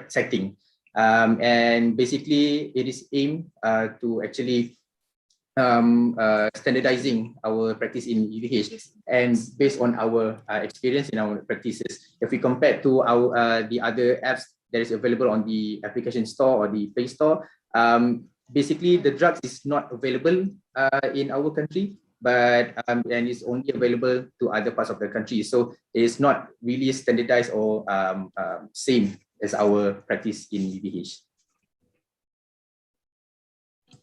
setting. And basically, it is aimed to actually standardizing our practice in UVH, and based on our experience in our practices, if we compare to our the other apps that is available on the application store or the Play Store, basically the drugs is not available in our country, but and is only available to other parts of the country. So it's not really standardized or same as our practice in UVH.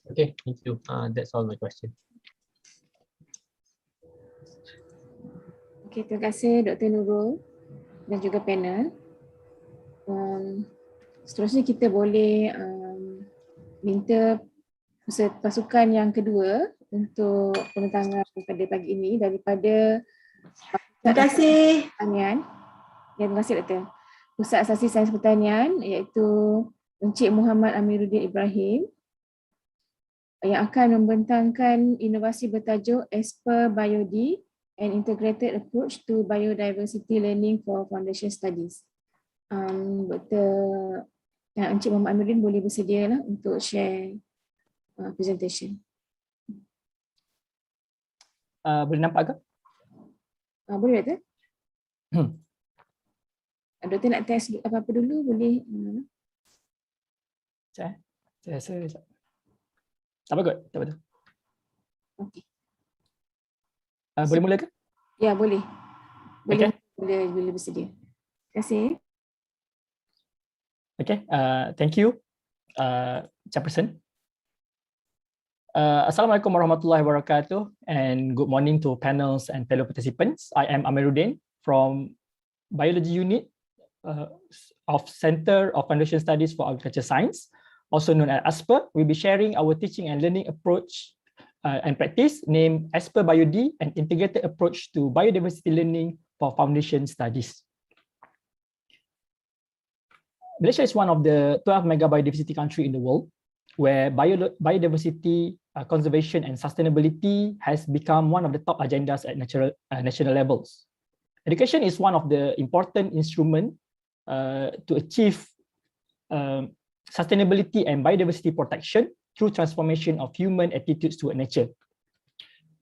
Okay, thank you. That's all my question. Okay, terima kasih Dr. Nurul dan juga panel. Seterusnya kita boleh minta pasukan yang kedua untuk pembentangan pada pagi ini daripada Terima kasih. Pertanian. Ya, terima kasih Dr. Pusat Asasi Sains Pertanian, iaitu Encik Muhammad Amiruddin Ibrahim, yang akan membentangkan inovasi bertajuk As per BioD, an integrated approach to biodiversity learning for foundation studies. Dr. Encik Muhammad Amiruddin boleh bersedia lah untuk share presentation. Boleh nampak ke? Boleh Dr. Dr. nak test apa-apa dulu boleh? Saya rasa tak apa kot, tak apa tu. Okey. Boleh mula ke? Ya, boleh. Boleh, Okay. boleh bersedia. Terima kasih. Okay, thank you, Chairperson. Assalamualaikum warahmatullahi wabarakatuh, and good morning to panels and fellow participants. I am Amiruddin from Biology Unit of Center of Foundation Studies for Agriculture Science, also known as ASPER. We'll be sharing our teaching and learning approach and practice named As per BioD, an integrated approach to biodiversity learning for foundation studies. Malaysia is one of the 12 mega biodiversity country in the world, where biodiversity conservation and sustainability has become one of the top agendas at national levels. Education is one of the important instruments to achieve sustainability and biodiversity protection through transformation of human attitudes toward nature.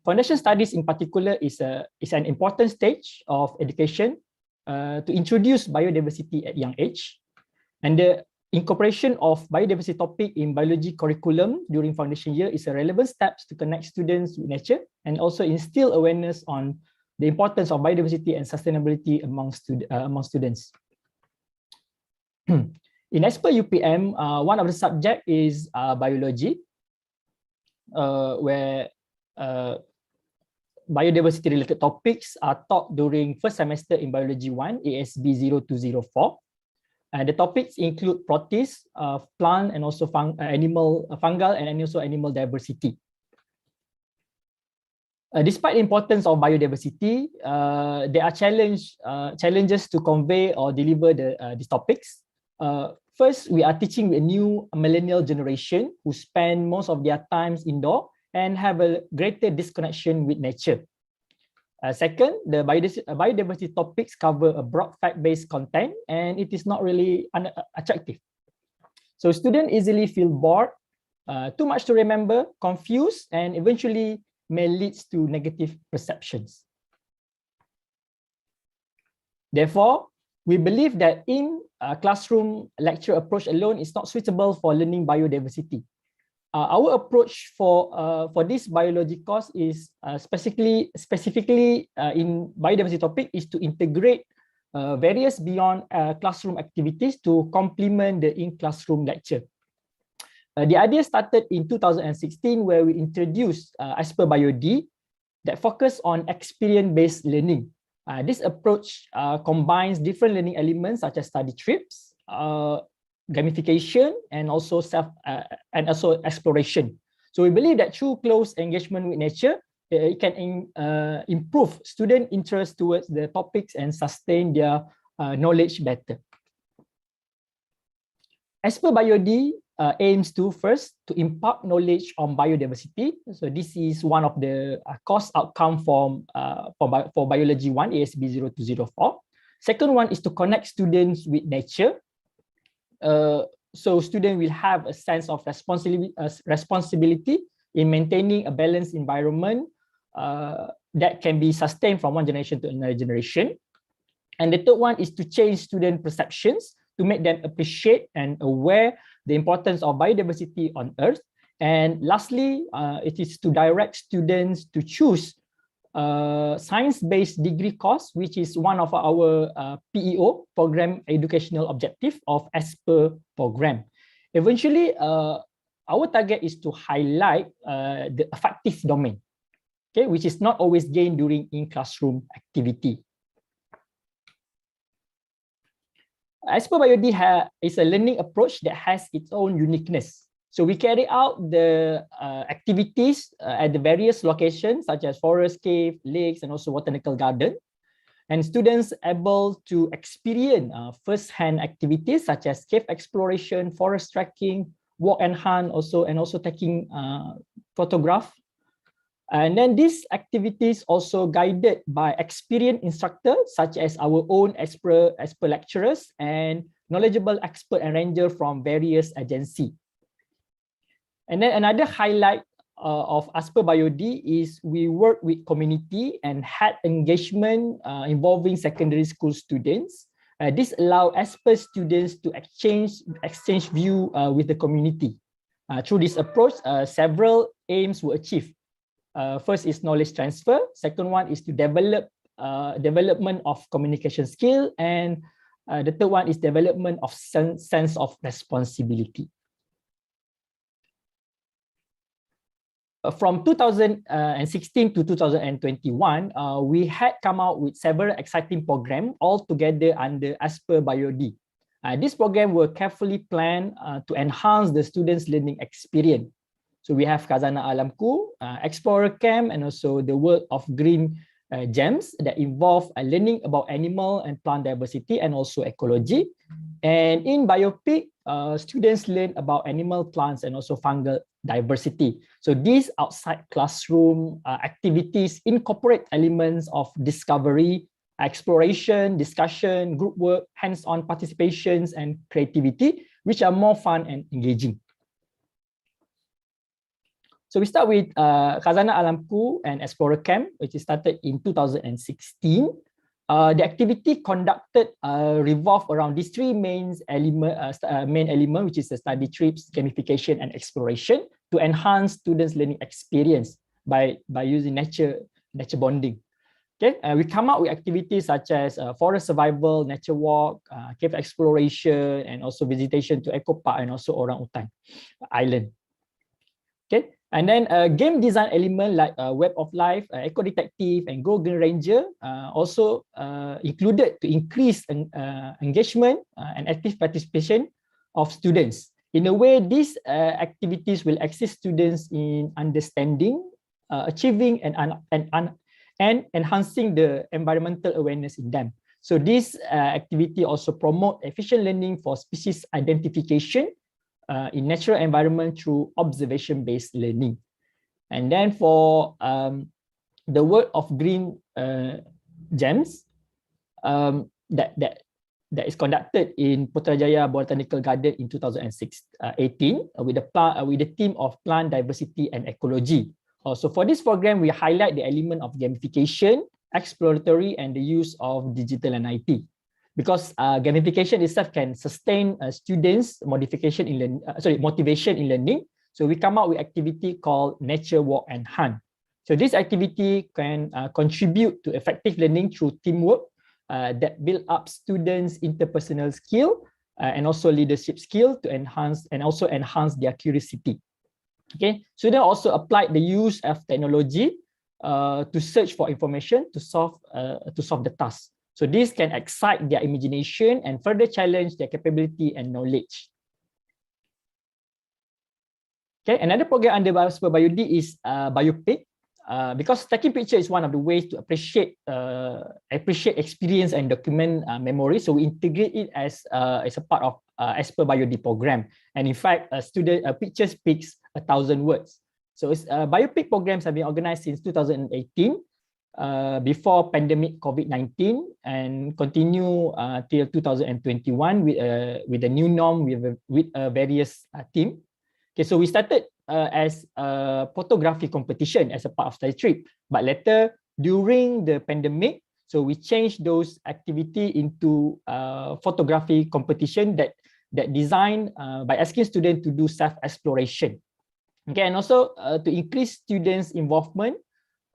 Foundation studies in particular is an important stage of education to introduce biodiversity at young age. And the incorporation of biodiversity topic in biology curriculum during foundation year is a relevant step to connect students with nature and also instill awareness on the importance of biodiversity and sustainability among students. In as per UPM, one of the subject is biology, where biodiversity related topics are taught during first semester in Biology 1, ASB 0204. The topics include protists, plant and also fungal and also animal diversity. Despite the importance of biodiversity, there are challenges to convey or deliver these topics. First, we are teaching a new millennial generation who spend most of their times indoor and have a greater disconnection with nature. Second, the biodiversity topics cover a broad fact-based content and it is not really attractive. So students easily feel bored, too much to remember, confused, and eventually may lead to negative perceptions. Therefore, we believe that in classroom lecture approach alone is not suitable for learning biodiversity. Our approach for this biology course is specifically in biodiversity topic is to integrate various beyond classroom activities to complement the in-classroom lecture. The idea started in 2016 where we introduced as per BioD that focus on experience-based learning. This approach combines different learning elements such as study trips, gamification, and also exploration. So we believe that through close engagement with nature, it can improve student interest towards the topics and sustain their knowledge better. As per BioD, aims to first to impart knowledge on biodiversity. So this is one of the course outcome for Biology 1, ASB 0204. Second one is to connect students with nature. So students will have a sense of responsibility in maintaining a balanced environment that can be sustained from one generation to another generation. And the third one is to change student perceptions to make them appreciate and aware the importance of biodiversity on Earth. And lastly, it is to direct students to choose science-based degree course, which is one of our PEO, program educational objective of as per program. Eventually, our target is to highlight the effective domain, okay, which is not always gained during in-classroom activity. As per BioD is a learning approach that has its own uniqueness. So we carry out the activities at the various locations such as forest, cave, lakes, and also botanical garden. And students able to experience first-hand activities such as cave exploration, forest trekking, walk and hunt, and also taking photograph. And then these activities also guided by experienced instructors such as our own expert lecturers and knowledgeable expert and ranger from various agencies. And then another highlight of as per BioD is we work with community and had engagement involving secondary school students. This allow as per students to exchange view with the community. Through this approach, several aims were achieved. First is knowledge transfer. Second one is to develop development of communication skill, and the third one is development of sense of responsibility. From 2016 to 2021, we had come out with several exciting programs all together under as per BioD. This program were carefully planned to enhance the students' learning experience. So we have Khazanah Alamku, Explorer Camp, and also the World of Green Gems that involve learning about animal and plant diversity and also ecology. And in Biopic, students learn about animal, plants, and also fungal diversity. So these outside classroom activities incorporate elements of discovery, exploration, discussion, group work, hands-on participations, and creativity, which are more fun and engaging. So we start with Khazanah Alamku and Explorer Camp, which is started in 2016. The activity conducted revolved around these three main elements, which is the study trips, gamification, and exploration, to enhance students' learning experience by using nature bonding. Okay, we come up with activities such as forest survival, nature walk, cave exploration, and also visitation to Eco Park and also Orang Utan Island. Okay, and then game design element like Web of Life, Eco Detective, and Go Green Ranger also included to increase engagement and active participation of students. In a way, these activities will assist students in understanding, achieving, and enhancing the environmental awareness in them. So this activity also promote efficient learning for species identification in natural environment through observation-based learning. And then for the work of green gems that is conducted in Putrajaya Botanical Garden in 2018 with the theme of plant diversity and ecology. So for this program, we highlight the element of gamification, exploratory, and the use of digital and IT. Because gamification itself can sustain students' motivation in learning. So we come up with activity called Nature Walk and Hunt. So this activity can contribute to effective learning through teamwork that build up students' interpersonal skill and also leadership skill to enhance their curiosity. Okay, students also applied the use of technology to search for information to solve the task. So this can excite their imagination and further challenge their capability and knowledge. Okay, another program under Super Biodi is Biopic. Because taking picture is one of the ways to appreciate experience and document memory. So we integrate it as a part of as per Biodi program. And in fact, a picture speaks 1,000 words. So biopic programs have been organized since 2018, before pandemic COVID-19, and continue till 2021 with a new norm with various team. Okay, so we started as a photography competition as a part of study trip, but later during the pandemic, so we changed those activity into photography competition that designed by asking students to do self-exploration. Okay, and also to increase students' involvement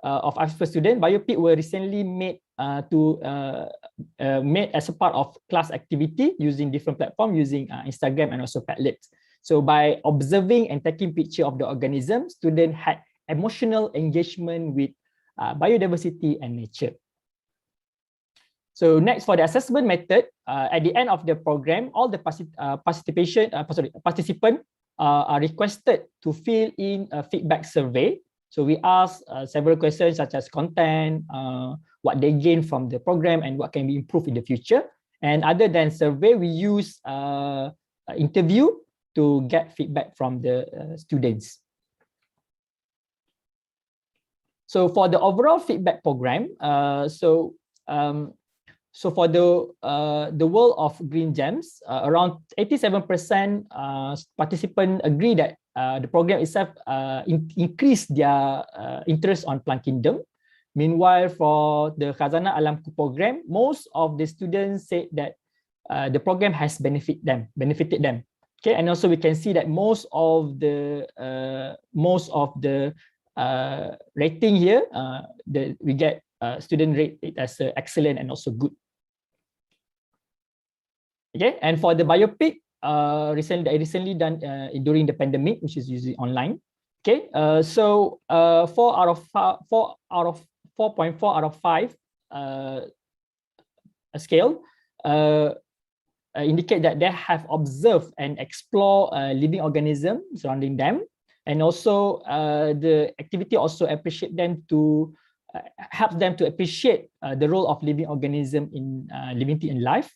of our students, biopic were recently made made as a part of class activity using different platforms, using Instagram and also Padlet. So by observing and taking picture of the organism, students had emotional engagement with biodiversity and nature. So next, for the assessment method, at the end of the program, all the participants are requested to fill in a feedback survey. So we ask several questions such as content, what they gain from the program, and what can be improved in the future. And other than survey, we use interview to get feedback from the students. So for the overall feedback program, so for the world of green gems, around 87% participants agree that the program itself increased their interest on plant kingdom. Meanwhile, for the Khazanah Alamku program, most of the students said that the program has benefited them. Okay, and also we can see that most of the rating here, we get student rate it as excellent and also good. Okay, and for the biopic, recently done during the pandemic, which is usually online. Okay, so 4.4 out of 5 scale indicate that they have observed and explored living organisms surrounding them, and also the activity also appreciate them to help them to appreciate the role of living organism in living in life.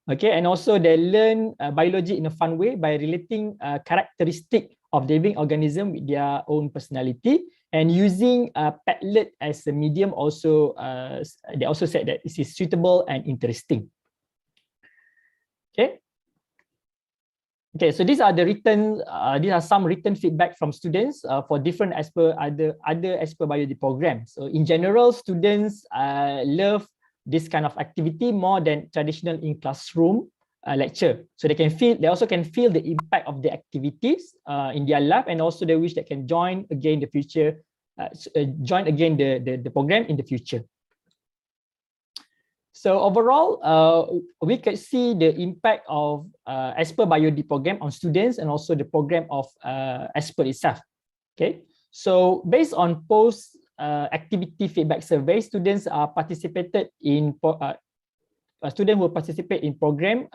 Okay, and also they learn biology in a fun way by relating characteristic of living organism with their own personality, and using Padlet as a medium also they also said that this is suitable and interesting. Okay. Okay, so these are some written feedback from students for different other as per biology programs. So in general, students love this kind of activity more than traditional in classroom lecture. So they also can feel the impact of the activities in their life, and also they wish they can join again the future, the program in the future. So overall, we can see the impact of as per biology program on students and also the program of as per itself. Okay, so based on post activity feedback survey, students are participated in students who participate in program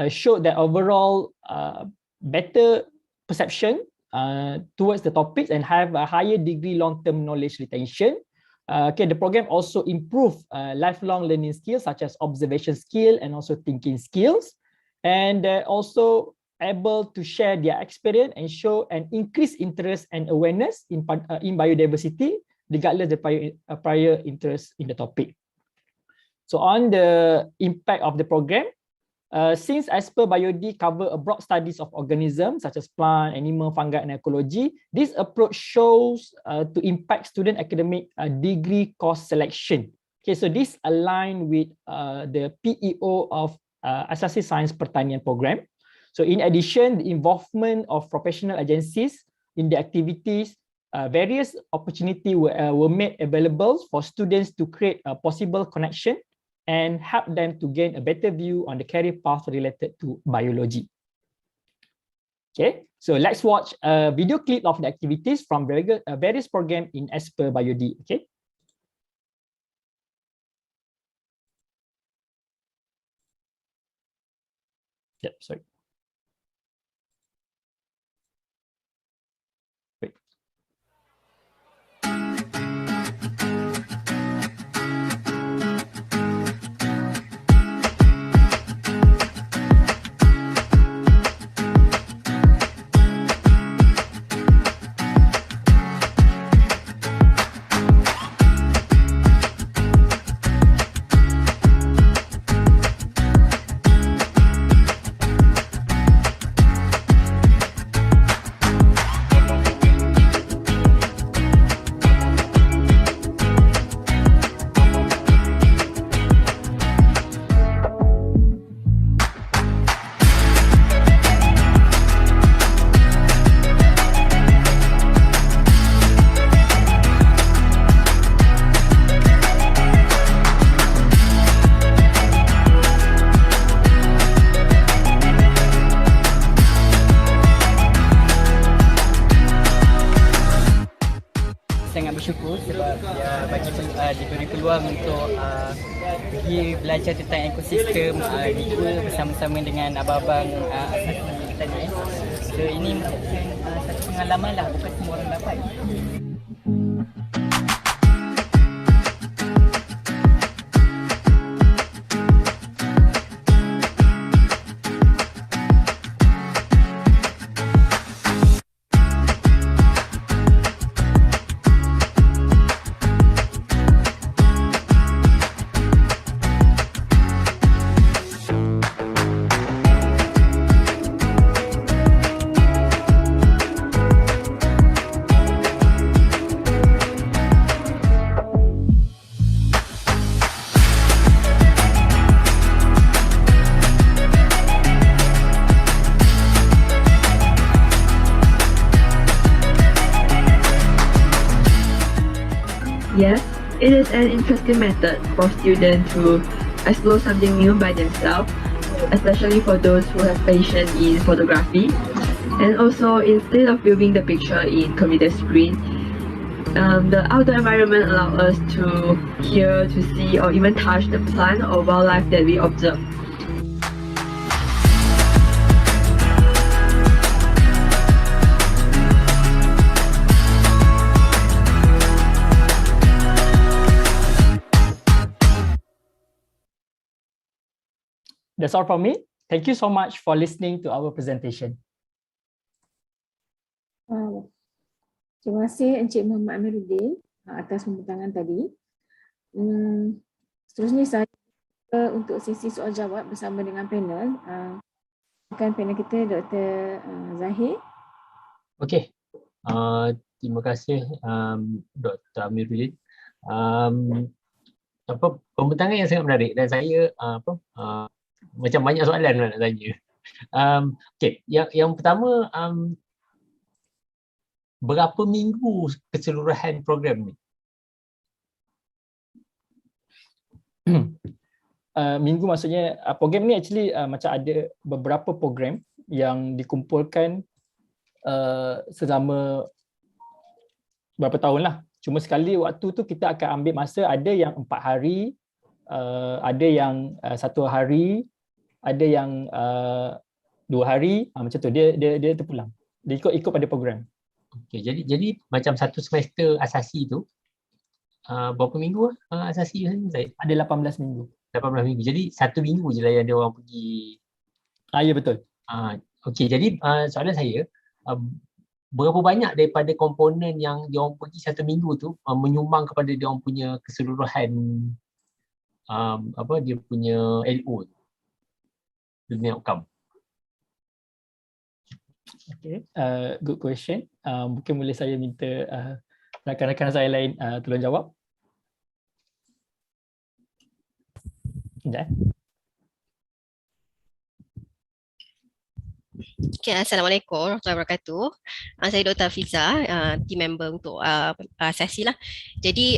showed that overall better perception towards the topics and have a higher degree long-term knowledge retention. Okay, the program also improve lifelong learning skills such as observation skill and also thinking skills, and they're also able to share their experience and show an increased interest and awareness in biodiversity regardless of the prior interest in the topic. So on the impact of the program, since as per biology cover a broad studies of organisms such as plant, animal, fungi, and ecology, this approach shows to impact student academic degree course selection. Okay, so this align with the PEO of Asasi Science Pertandingan program. So in addition, the involvement of professional agencies in the activities, various opportunities were made available for students to create a possible connection and help them to gain a better view on the career path related to biology. Okay, so let's watch a video clip of the activities from various programs in as per biology. Okay. Yep, sorry. Wait. bersyukur sebab diberi peluang untuk pergi belajar tentang ekosistem di gua bersama-sama dengan abang-abang asasi pertanian. So ini merupakan satu pengalaman lah, bukan semua orang dapat. Yes, it is an interesting method for students to explore something new by themselves, especially for those who have passion in photography. And also, instead of viewing the picture in computer screen, the outdoor environment allows us to hear, to see, or even touch the plant or wildlife that we observe. That's all from me. Thank you so much for listening to our presentation. Terima kasih Encik Muhammad Amiruddin atas pembentangan tadi. Seterusnya saya untuk sesi soal jawab bersama dengan panel. Panel kita Dr. Zahir. Okey. Terima kasih Dr. Amirulin. Pembentangan yang sangat menarik dan saya macam banyak soalan nak tanya. Okey, yang pertama, berapa minggu keseluruhan program ni? Minggu maksudnya program ni actually macam ada beberapa program yang dikumpulkan selama berapa tahun lah. Cuma sekali waktu tu kita akan ambil masa, ada yang 4 hari, ada yang 1 hari, ada yang 2 hari, macam tu dia terpulang. Dia ikut pada program. Okey, jadi macam satu semester asasi tu berapa minggu asasi saya? Ada 18 minggu. 18 minggu. Jadi 1 minggu je lah yang dia orang pergi. Ya betul. Okey, jadi soalan saya, berapa banyak daripada komponen yang dia orang pergi 1 minggu tu menyumbang kepada dia orang punya keseluruhan dia punya LO tu, learning outcome? Okay, good question. Mungkin boleh saya minta rakan-rakan saya lain tolong jawab. Sekejap. Okay, Assalamualaikum warahmatullahi wabarakatuh. Saya Dr. Fiza, team member untuk Sesi lah. Jadi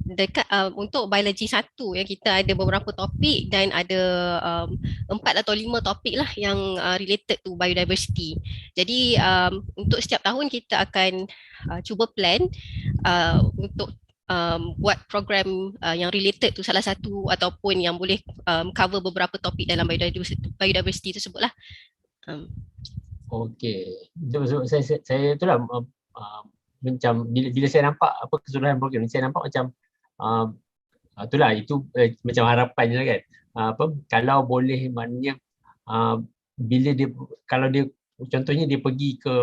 dekat untuk biologi 1 yang kita ada beberapa topik dan ada 4 atau 5 topik lah yang related to biodiversity. Jadi untuk setiap tahun kita akan cuba plan untuk buat program yang related tu salah satu ataupun yang boleh cover beberapa topik dalam biodiversity tersebut lah. Okey, saya tu lah macam bila saya nampak keseluruhan program ni, saya nampak macam itulah itu macam harapan je lah kan. Kalau boleh, maknanya bila dia, kalau dia contohnya dia pergi ke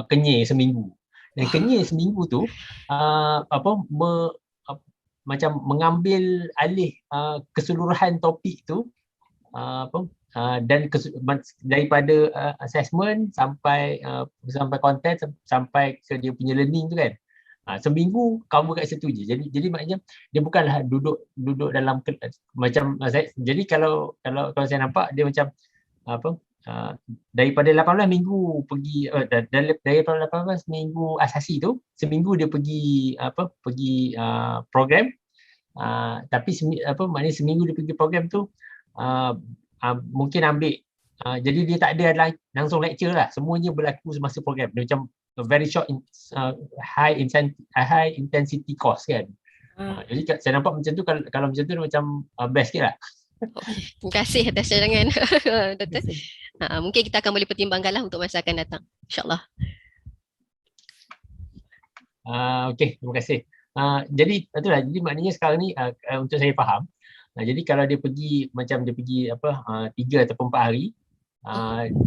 Kenyir seminggu, dan Kenyir seminggu tu macam mengambil alih keseluruhan topik tu dan daripada assessment sampai content sampai ke dia punya learning tu kan, seminggu cover kat situ je. Jadi maknanya dia bukanlah duduk dalam macam saya, jadi kalau saya nampak dia macam daripada 18 minggu pergi daripada 18 minggu asasi tu, seminggu dia pergi program, tapi maknanya seminggu dia pergi program tu mungkin ambil jadi dia tak ada langsung lecture lah, semuanya berlaku semasa program. Dia macam very short high intensity course kan. Jadi saya nampak macam tu, kalau macam tu macam best sikit lah. Terima kasih atas cadangan Doktor. Mungkin kita akan boleh pertimbangkanlah untuk masa akan datang, InsyaAllah. Okey, terima kasih. Jadi itulah, jadi maknanya sekarang ni untuk saya faham, jadi kalau dia pergi 3 ataupun 4 hari,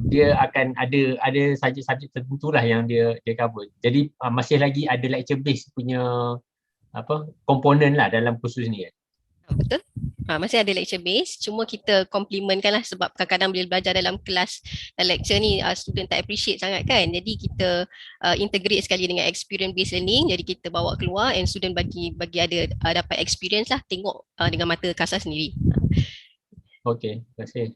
dia akan ada subjek tertentu lah yang dia cover. Jadi masih lagi ada lecture base punya komponen lah dalam kursus ni kan. Betul. Masih ada lecture base, cuma kita complementkan lah, sebab kadang-kadang bila belajar dalam kelas dan lecture ni student tak appreciate sangat kan. Jadi kita integrate sekali dengan experience based learning. Jadi kita bawa keluar and student bagi ada dapat experience lah, tengok dengan mata kasar sendiri. Okey, terima kasih.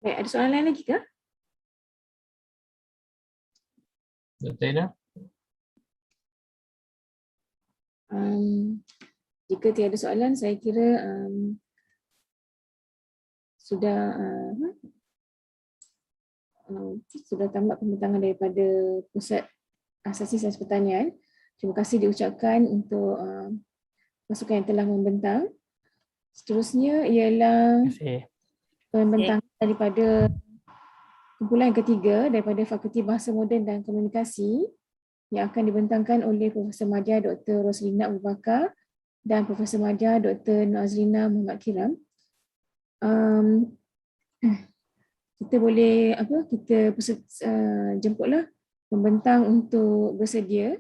Baik, ada soalan lain lagi ke? Dr. Ina? Jika tiada soalan, saya kira sudah tamat pembentangan daripada Pusat Asasi Sains Pertanian. Terima kasih diucapkan untuk pasukan yang telah membentang. Seterusnya ialah pembentangan daripada kumpulan ketiga daripada Fakulti Bahasa Moden dan Komunikasi yang akan dibentangkan oleh Profesor Majar Dr. Roslina Abu Bakar dan Profesor Majar Dr. Nazrina Muhammad Kiram. Kita boleh kita jemputlah pembentang untuk bersedia.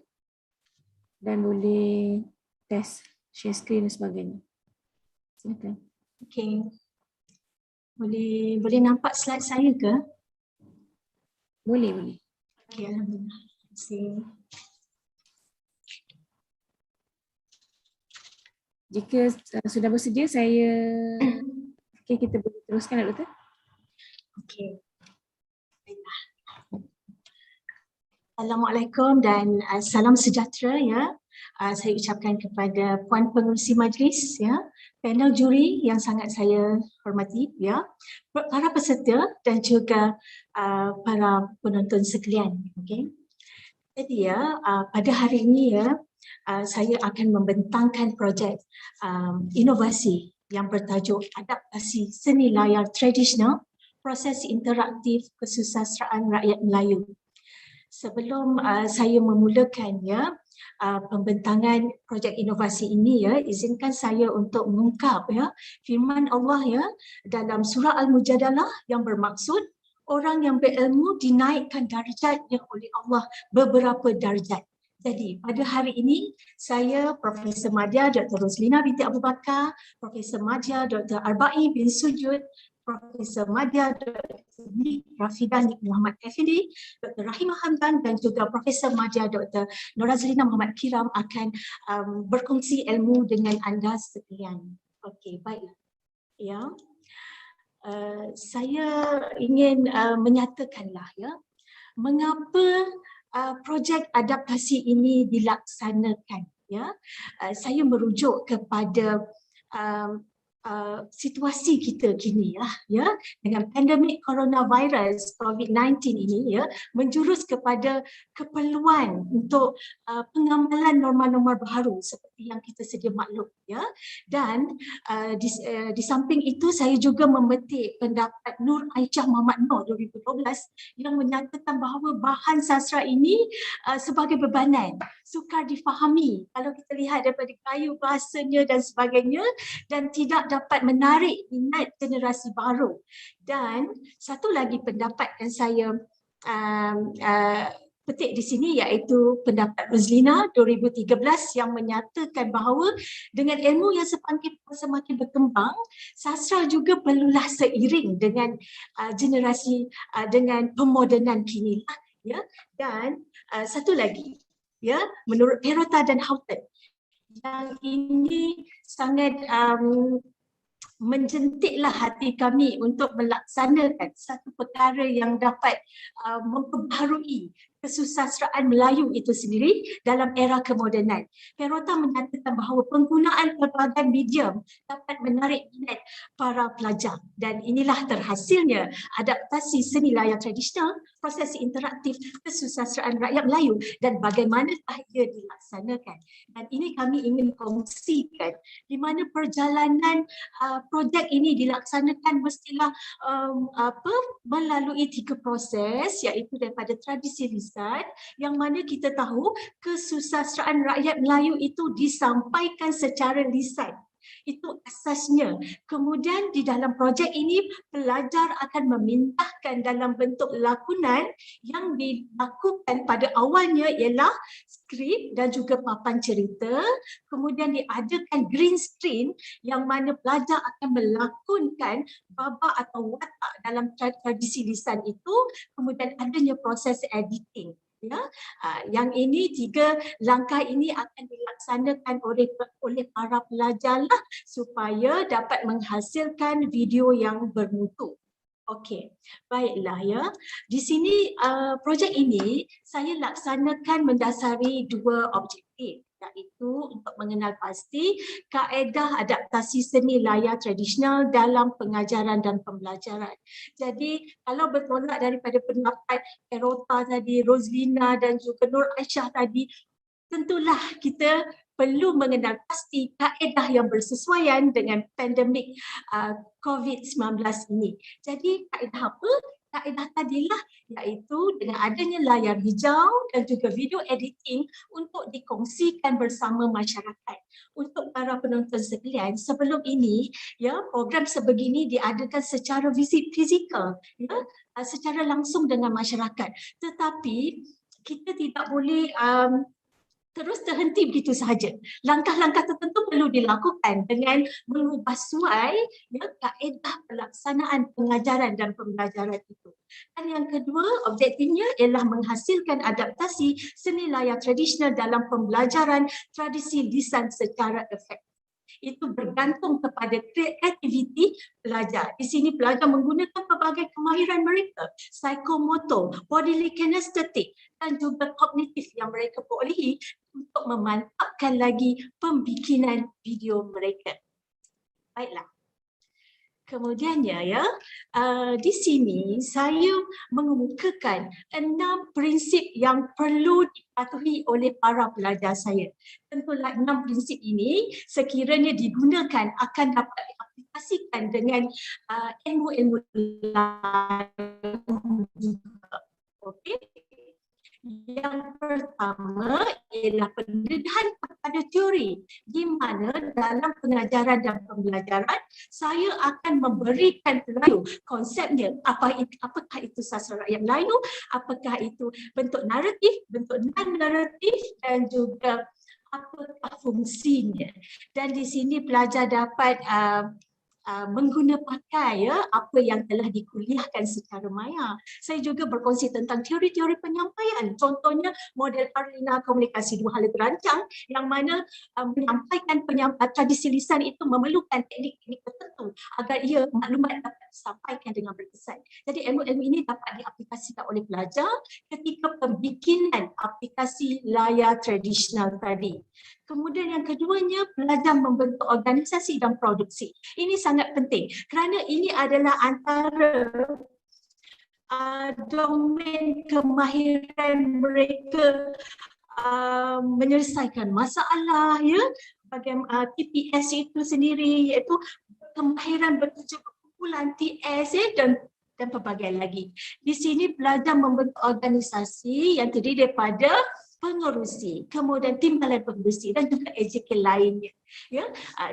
dan boleh test share screen dan sebagainya. Silakan. Okey. Boleh nampak slide saya ke? Boleh. Okey, alhamdulillah. Terima kasih. Jika sudah bersedia, kita boleh teruskan, Doktor. Okey. Assalamualaikum dan salam sejahtera ya. Saya ucapkan kepada puan pengerusi majlis ya, panel juri yang sangat saya hormati ya, para peserta dan juga para penonton sekalian. Okey. Jadi ya, pada hari ini ya, saya akan membentangkan projek inovasi yang bertajuk adaptasi seni layar tradisional, proses interaktif kesusasteraan rakyat Melayu. Sebelum saya memulakan ya pembentangan projek inovasi ini ya, izinkan saya untuk mengungkap ya firman Allah ya dalam surah Al-Mujadalah yang bermaksud orang yang berilmu dinaikkan darjatnya oleh Allah beberapa darjat. Jadi pada hari ini saya Profesor Madya Dr. Roslina binti Abu Bakar, Profesor Madya Dr. Arba'i bin Sujud, Profesor Madya Dr. Rafidah Nik Muhammad Effendi, Dr. Rahimah Hamdan dan juga Profesor Madya Dr. Norazlina Muhammad Kiram akan berkongsi ilmu dengan anda sekalian. Okey, baiklah. Ya. Saya ingin menyatakanlah ya, mengapa projek adaptasi ini dilaksanakan ya. Saya merujuk kepada situasi kita kini ya dengan pandemik coronavirus COVID-19 ini ya menjurus kepada keperluan untuk pengamalan norma-norma baru seperti yang kita sedia maklum ya. Dan di samping itu saya juga memetik pendapat Nur Aisyah Muhammad Nur 2012 yang menyatakan bahawa bahan sastra ini sebagai bebanan, sukar difahami kalau kita lihat daripada kayu bahasanya dan sebagainya, dan tidak dapat menarik minat generasi baru. Dan satu lagi pendapat yang saya petik di sini iaitu pendapat Roslina 2013 yang menyatakan bahawa dengan ilmu yang semakin berkembang, sastra juga perlulah seiring dengan generasi dengan pemodenan kini ya. Dan satu lagi ya, menurut Perota dan Houghton, yang ini sangat menjentiklah hati kami untuk melaksanakan satu perkara yang dapat memperbaharui kesusasteraan Melayu itu sendiri dalam era kemodenan. Perota menyatakan bahawa penggunaan pelbagai medium dapat menarik minat para pelajar, dan inilah terhasilnya adaptasi seni layar tradisional, proses interaktif kesusasteraan rakyat Melayu dan bagaimanakah ia dilaksanakan. Dan ini kami ingin kongsikan di mana perjalanan projek ini dilaksanakan mestilah melalui 3 proses, iaitu daripada tradisi lisan, yang mana kita tahu kesusasteraan rakyat Melayu itu disampaikan secara lisan. Itu asasnya. Kemudian di dalam projek ini pelajar akan memintahkan dalam bentuk lakonan yang dilakukan pada awalnya ialah skrip dan juga papan cerita. Kemudian diadakan green screen yang mana pelajar akan melakonkan babak atau watak dalam tradisi lisan itu. Kemudian adanya proses editing. Ya, yang ini 3 langkah ini akan dilaksanakan oleh para pelajar supaya dapat menghasilkan video yang bermutu. Okey, baiklah ya. Di sini projek ini saya laksanakan mendasari 2 objektif, iaitu untuk mengenal pasti kaedah adaptasi seni layar tradisional dalam pengajaran dan pembelajaran. Jadi kalau bertolak daripada pendapat Perota tadi, Roslina dan juga Nur Aisyah tadi, tentulah kita perlu mengenal pasti kaedah yang bersesuaian dengan pandemik COVID-19 ini. Jadi kaedah apa? Kaedah tadilah iaitu dengan adanya layar hijau dan juga video editing untuk dikongsikan bersama masyarakat. Untuk para penonton sekalian, sebelum ini ya program sebegini diadakan secara fizikal ya, secara langsung dengan masyarakat. Tetapi kita tidak boleh terus terhenti begitu sahaja. Langkah-langkah tertentu perlu dilakukan dengan mengubah suai kaedah pelaksanaan pengajaran dan pembelajaran itu. Dan yang kedua, objektifnya ialah menghasilkan adaptasi seni layar tradisional dalam pembelajaran tradisi lisan secara efektif. Itu bergantung kepada kreativiti pelajar. Di sini pelajar menggunakan pelbagai kemahiran mereka, psikomotor, bodily kinesthetic dan juga kognitif yang mereka perolehi untuk memantapkan lagi pembikinan video mereka. Baiklah. Kemudiannya di sini saya mengemukakan 6 prinsip yang perlu dipatuhi oleh para pelajar saya. Tentulah 6 prinsip ini sekiranya digunakan akan dapat diaplikasikan dengan ilmu-ilmu lain juga. Okey. Yang pertama ialah pendedahan kepada teori, di mana dalam pengajaran dan pembelajaran saya akan memberikan Melayu konsepnya, apakah itu sastra rakyat Melayu, apakah itu bentuk naratif, bentuk non-naratif dan juga apakah fungsinya. Dan di sini pelajar dapat mengguna pakai apa yang telah dikuliahkan secara maya. Saya juga berkongsi tentang teori-teori penyampaian. Contohnya model arena komunikasi dua hala terancang yang mana menyampaikan tradisi lisan itu memerlukan teknik-teknik tertentu agar ia maklumat dapat disampaikan dengan berkesan. Jadi ilmu-ilmu ini dapat diaplikasikan oleh pelajar ketika pembikinan aplikasi layar tradisional tadi. Kemudian yang keduanya, pelajar membentuk organisasi dan produksi. Ini sangat penting kerana ini adalah antara domain kemahiran mereka menyelesaikan masalah, bagaimana TPS itu sendiri, iaitu kemahiran bekerja berkumpulan, TS dan pelbagai lagi. Di sini pelajar membentuk organisasi yang terdiri daripada pengerusi, kemudian timbalan pengerusi dan juga AJK lainnya.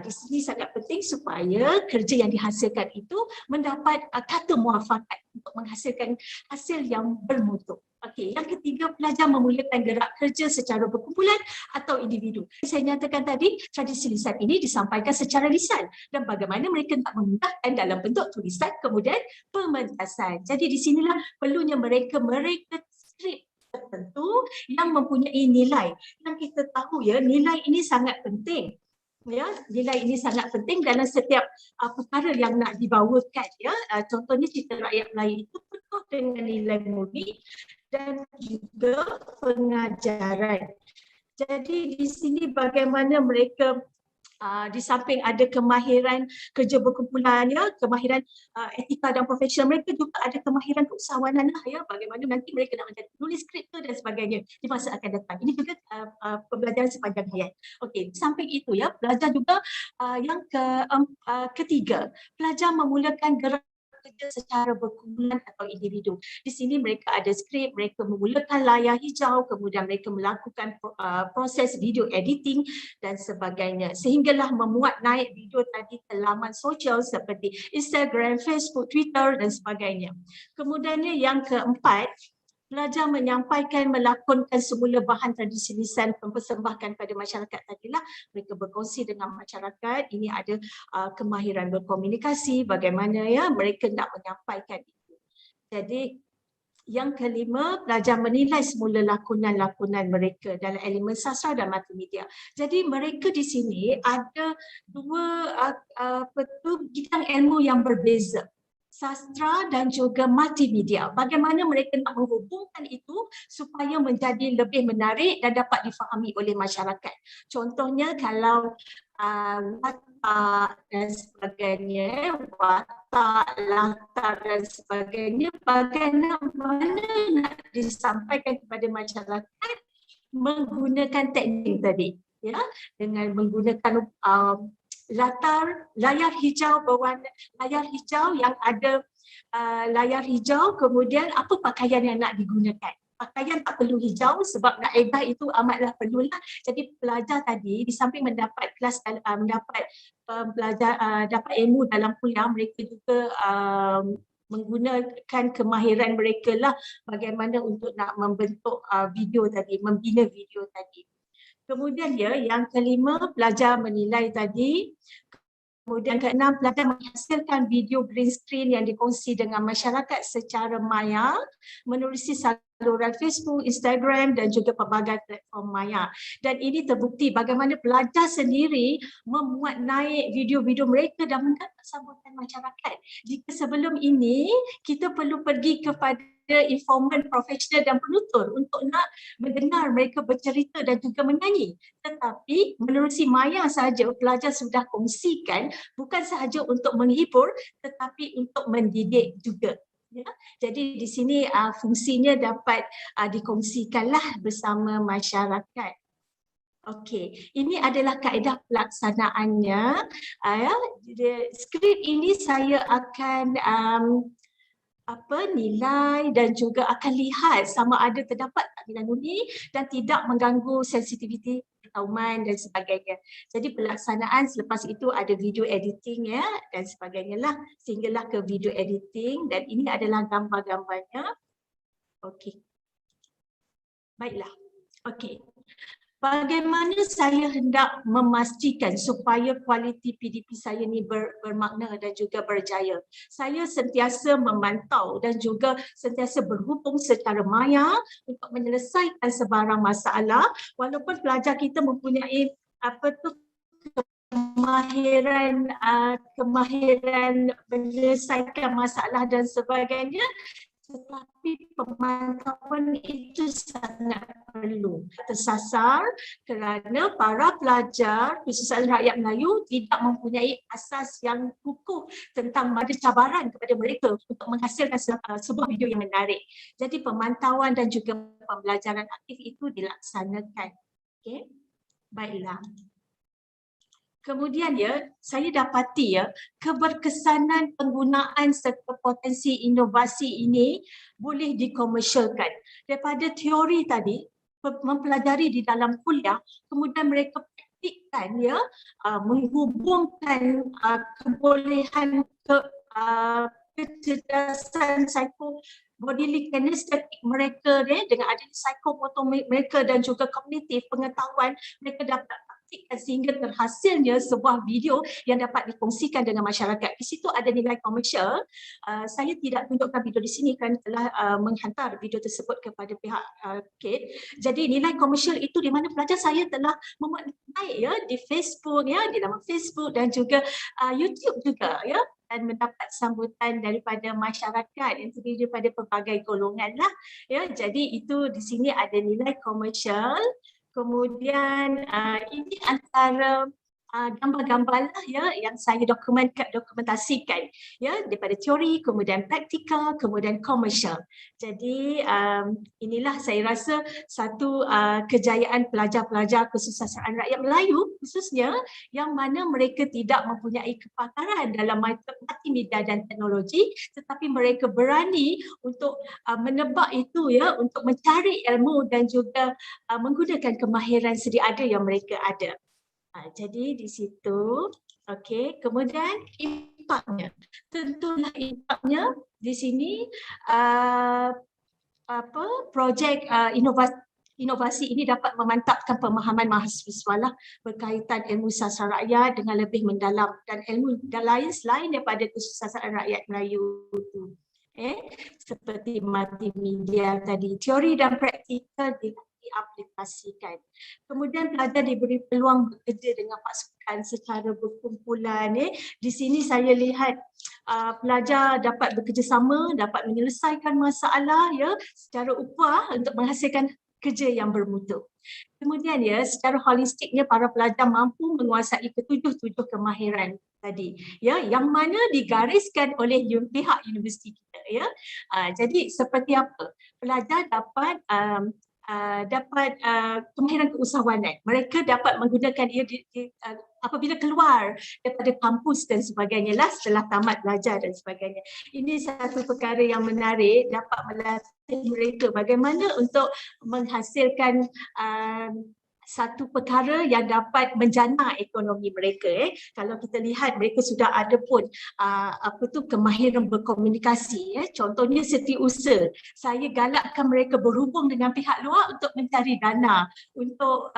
Di sini sangat penting supaya kerja yang dihasilkan itu mendapat kata muafakat untuk menghasilkan hasil yang bermutu. Okey, yang ketiga, pelajar memulakan gerak kerja secara berkumpulan atau individu. Saya nyatakan tadi, tradisi lisan ini disampaikan secara lisan dan bagaimana mereka nak memudahkan dalam bentuk tulisan kemudian pementasan. Jadi di sinilah perlunya mereka skrip tertentu yang mempunyai nilai. Yang kita tahu nilai ini sangat penting. Nilai ini sangat penting dalam setiap perkara yang nak dibawakan. Contohnya cerita rakyat Melayu itu penuh dengan nilai murni dan juga pengajaran. Jadi di sini bagaimana mereka di samping ada kemahiran kerja berkumpulan, kemahiran etika dan profesional, mereka juga ada kemahiran keusahawanan bagaimana nanti mereka nak menjadi penulis skrip dan sebagainya di masa akan datang. Ini juga pembelajaran sepanjang hayat. Okey, di samping itu pelajar juga yang ketiga, pelajar memulakan gerak kerja secara berkumpulan atau individu. Di sini mereka ada skrip, mereka memulakan layar hijau, kemudian mereka melakukan proses video editing dan sebagainya. Sehinggalah memuat naik video tadi ke laman sosial seperti Instagram, Facebook, Twitter dan sebagainya. Kemudiannya yang keempat, pelajar menyampaikan, melakonkan semula bahan tradisi lisan mempersembahkan pada masyarakat tadilah. Mereka berkongsi dengan masyarakat, ini ada kemahiran berkomunikasi, bagaimana mereka nak menyampaikan itu. Jadi yang kelima, pelajar menilai semula lakonan-lakonan mereka dalam elemen sastra dan multimedia. Jadi mereka di sini ada dua bidang ilmu yang berbeza. Sastra dan juga multimedia. Bagaimana mereka nak menghubungkan itu supaya menjadi lebih menarik dan dapat difahami oleh masyarakat. Contohnya kalau watak dan sebagainya, watak, latar dan sebagainya, bagaimana nak disampaikan kepada masyarakat menggunakan teknik tadi. Dengan menggunakan latar, layar hijau berwarna, layar hijau yang ada layar hijau, kemudian apa pakaian yang nak digunakan. Pakaian tak perlu hijau sebab kaedah itu amatlah perlulah. Jadi pelajar tadi di samping mendapat kelas, mendapat dapat ilmu dalam kuliah, mereka juga menggunakan kemahiran mereka lah bagaimana untuk nak membentuk video tadi, membina video tadi. Kemudian ya, yang kelima, pelajar menilai tadi. Kemudian keenam, pelajar menghasilkan video green screen yang dikongsi dengan masyarakat secara maya menerusi saluran Facebook, Instagram dan juga pelbagai platform maya. Dan ini terbukti bagaimana pelajar sendiri memuat naik video-video mereka dan mendapat sambutan masyarakat. Jika sebelum ini kita perlu pergi kepada informan profesional dan penutur untuk nak mendengar mereka bercerita dan juga menyanyi. Tetapi menerusi maya sahaja pelajar sudah kongsikan bukan sahaja untuk menghibur tetapi untuk mendidik juga. Ya. Jadi di sini fungsinya dapat dikongsikanlah bersama masyarakat. Okey, ini adalah kaedah pelaksanaannya. Skrip ini saya akan nilai dan juga akan lihat sama ada terdapat tak nilai murni dan tidak mengganggu sensitiviti perkauman dan sebagainya. Jadi pelaksanaan selepas itu ada video editing ya dan sebagainya lah sehinggalah ke video editing dan ini adalah gambar-gambarnya. Okey. Baiklah. Okey. Bagaimana saya hendak memastikan supaya kualiti PDP saya ni bermakna dan juga berjaya? Saya sentiasa memantau dan juga sentiasa berhubung secara maya untuk menyelesaikan sebarang masalah walaupun pelajar kita mempunyai kemahiran menyelesaikan masalah dan sebagainya. Tetapi pemantauan itu sangat perlu tersasar kerana para pelajar khususnya rakyat Melayu tidak mempunyai asas yang kukuh tentang ada cabaran kepada mereka untuk menghasilkan sebuah video yang menarik. Jadi pemantauan dan juga pembelajaran aktif itu dilaksanakan. Okey, baiklah. Kemudian ya, saya dapati ya, keberkesanan penggunaan serta potensi inovasi ini boleh dikomersialkan. Daripada teori tadi, mempelajari di dalam kuliah, kemudian mereka praktikkan ya, menghubungkan kebolehan kecerdasan body kinestetik mereka dengan adanya psikomotor mereka dan juga kognitif pengetahuan mereka dapat praktikkan sehingga terhasilnya sebuah video yang dapat dikongsikan dengan masyarakat. Di situ ada nilai komersial. Saya tidak tunjukkan video di sini kerana telah menghantar video tersebut kepada pihak CADe. Jadi nilai komersial itu di mana pelajar saya telah memuat naik ya di Facebook ya, di dalam Facebook dan juga YouTube juga ya, dan mendapat sambutan daripada masyarakat yang terdiri daripada pelbagai golongan lah ya. Jadi itu di sini ada nilai komersial. Kemudian ini antara gambar-gambar lah ya yang saya dokumentasikan ya daripada teori, kemudian praktikal, kemudian komersial. Jadi inilah saya rasa satu kejayaan pelajar-pelajar kesusastraan rakyat Melayu khususnya yang mana mereka tidak mempunyai kepakaran dalam multimedia dan teknologi tetapi mereka berani untuk menebak itu ya, untuk mencari ilmu dan juga menggunakan kemahiran sedia ada yang mereka ada. Jadi di situ, okey. Kemudian impaknya, tentulah impaknya di sini projek inovasi ini dapat memantapkan pemahaman mahasiswa lah berkaitan ilmu sastra rakyat dengan lebih mendalam dan ilmu lain selain daripada kesusastraan rakyat Melayu itu. Seperti multimedia tadi, teori dan praktikal diaplikasikan. Kemudian pelajar diberi peluang bekerja dengan pasukan secara berkumpulan. Di sini saya lihat pelajar dapat bekerjasama, dapat menyelesaikan masalah ya secara upah untuk menghasilkan kerja yang bermutu. Kemudian ya, secara holistiknya para pelajar mampu menguasai ketujuh kemahiran tadi ya yang mana digariskan oleh pihak universiti kita ya. Jadi seperti apa? Pelajar dapat kemahiran keusahawanan. Mereka dapat menggunakan ia apabila keluar daripada kampus dan sebagainya lah setelah tamat belajar dan sebagainya. Ini satu perkara yang menarik, dapat melatih mereka bagaimana untuk menghasilkan satu perkara yang dapat menjana ekonomi mereka. Kalau kita lihat mereka sudah ada pun kemahiran berkomunikasi. Contohnya setiausaha. Saya galakkan mereka berhubung dengan pihak luar untuk mencari dana untuk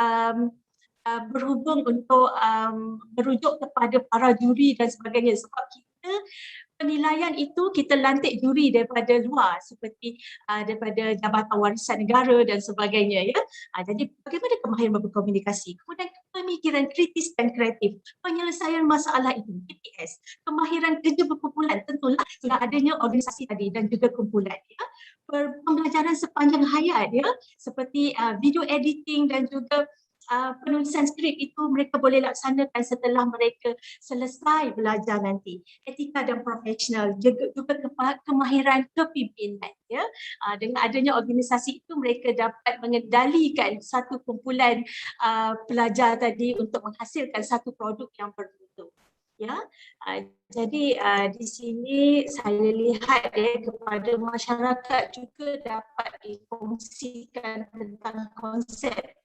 berhubung untuk merujuk kepada para juri dan sebagainya, sebab kita penilaian itu kita lantik juri daripada luar seperti daripada Jabatan Warisan Negara dan sebagainya, ya. Jadi bagaimana kemahiran berkomunikasi, kemudian pemikiran kritis dan kreatif, penyelesaian masalah itu, PPS, kemahiran kerja berkumpulan, tentulah sudah adanya organisasi tadi dan juga kumpulan, ya. Pembelajaran sepanjang hayat, ya, seperti video editing dan juga penulisan skrip itu mereka boleh laksanakan setelah mereka selesai belajar nanti. Etika dan profesional, juga kemahiran kepimpinan, ya. Dengan adanya organisasi itu mereka dapat mengendalikan satu kumpulan pelajar tadi untuk menghasilkan satu produk yang bermutu. Ya, jadi di sini saya lihat kepada masyarakat juga dapat dikongsikan tentang konsep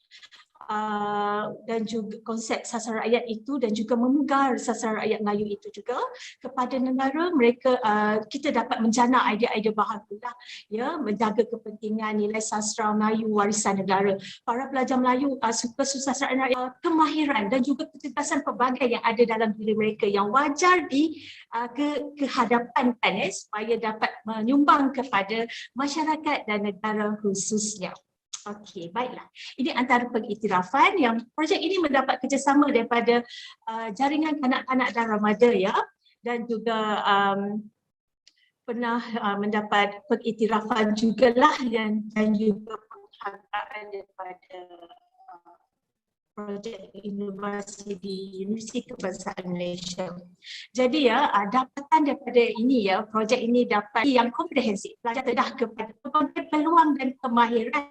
dan juga konsep sasaran rakyat itu dan juga memugar sasaran rakyat Melayu itu juga kepada negara. Mereka kita dapat menjana idea-idea bahan pula, ya, menjaga kepentingan nilai sastra Melayu warisan negara. Para pelajar Melayu suka sasaran rakyat, kemahiran dan juga kecerdasan pelbagai yang ada dalam diri mereka yang wajar di kehadapankan, supaya dapat menyumbang kepada masyarakat dan negara khususnya. Okey, baiklah. Ini antara pengiktirafan yang projek ini mendapat kerjasama daripada jaringan kanak-kanak dan remaja, ya, dan juga pernah mendapat pengiktirafan jugalah dan juga penghargaan daripada projek inovasi di Universiti Kebangsaan Malaysia. Jadi, ya, dapatan daripada ini, ya, projek ini dapat yang komprehensif, pelajar terdah kepada pelbagai peluang dan kemahiran.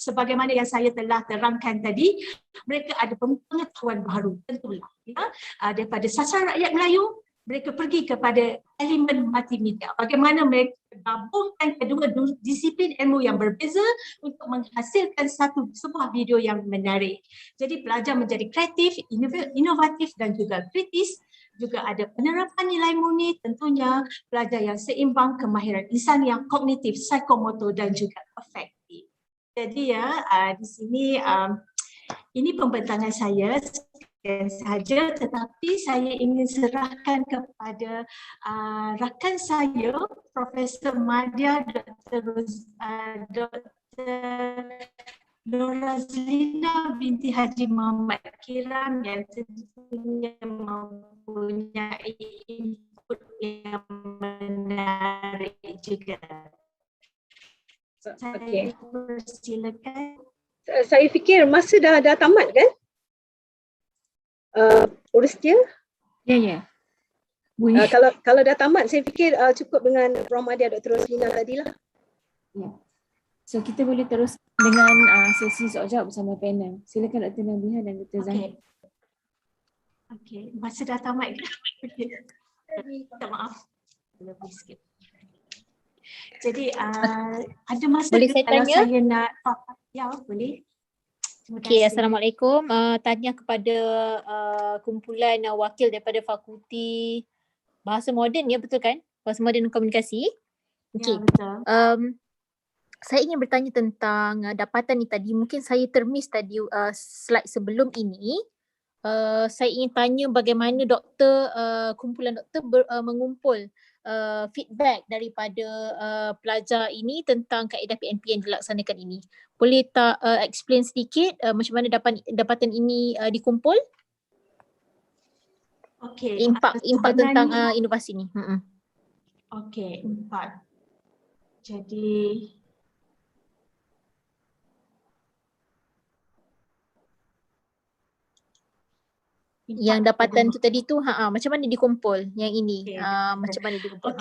Sebagaimana yang saya telah terangkan tadi, mereka ada pengetahuan baru, tentulah, ya, daripada sasaran rakyat Melayu, mereka pergi kepada elemen multimedia. Bagaimana mereka gabungkan kedua disiplin ilmu yang berbeza untuk menghasilkan sebuah video yang menarik. Jadi pelajar menjadi kreatif, inovatif dan juga kritis. Juga ada penerapan nilai murni, tentunya pelajar yang seimbang, kemahiran insan yang kognitif, psikomotor dan juga afektif. Jadi, ya, di sini ini pembentangan saya saja, tetapi saya ingin serahkan kepada rakan saya, Profesor Madya Dr. Norazlina binti Haji Muhammad Kiram yang tentunya mempunyai input yang menarik juga. Saya persilakan. Saya fikir masa dah tamat kan? Urus dia? Ya. Kalau dah tamat, saya fikir cukup dengan Prof. Madya Dr. Roslina tadilah. Ya. So kita boleh terus dengan sesi soal jawab bersama panel. Silakan Dr. Nabiha dan Dr. Zahid. Okey, masa dah tamat. Minta maaf. Lebih sikit. Jadi ada masa boleh saya kalau tanya? Saya nak ya, boleh. Okey, Assalamualaikum. Tanya kepada kumpulan wakil daripada Fakulti Bahasa Moden, ya, betul kan? Bahasa Moden dan Komunikasi. Okey. Ya, betul. Saya ingin bertanya tentang dapatan ni tadi. Mungkin saya termiss tadi slide sebelum ini. Saya ingin tanya bagaimana kumpulan doktor mengumpul feedback daripada pelajar ini tentang kaedah PNP yang dilaksanakan ini. Boleh tak explain sedikit macam mana dapatan ini dikumpul? Okey. Impak tentang inovasi ni. Okey, impak. Jadi yang dapatan tu tadi tu macam mana dikumpul yang ini? Macam mana dikumpul?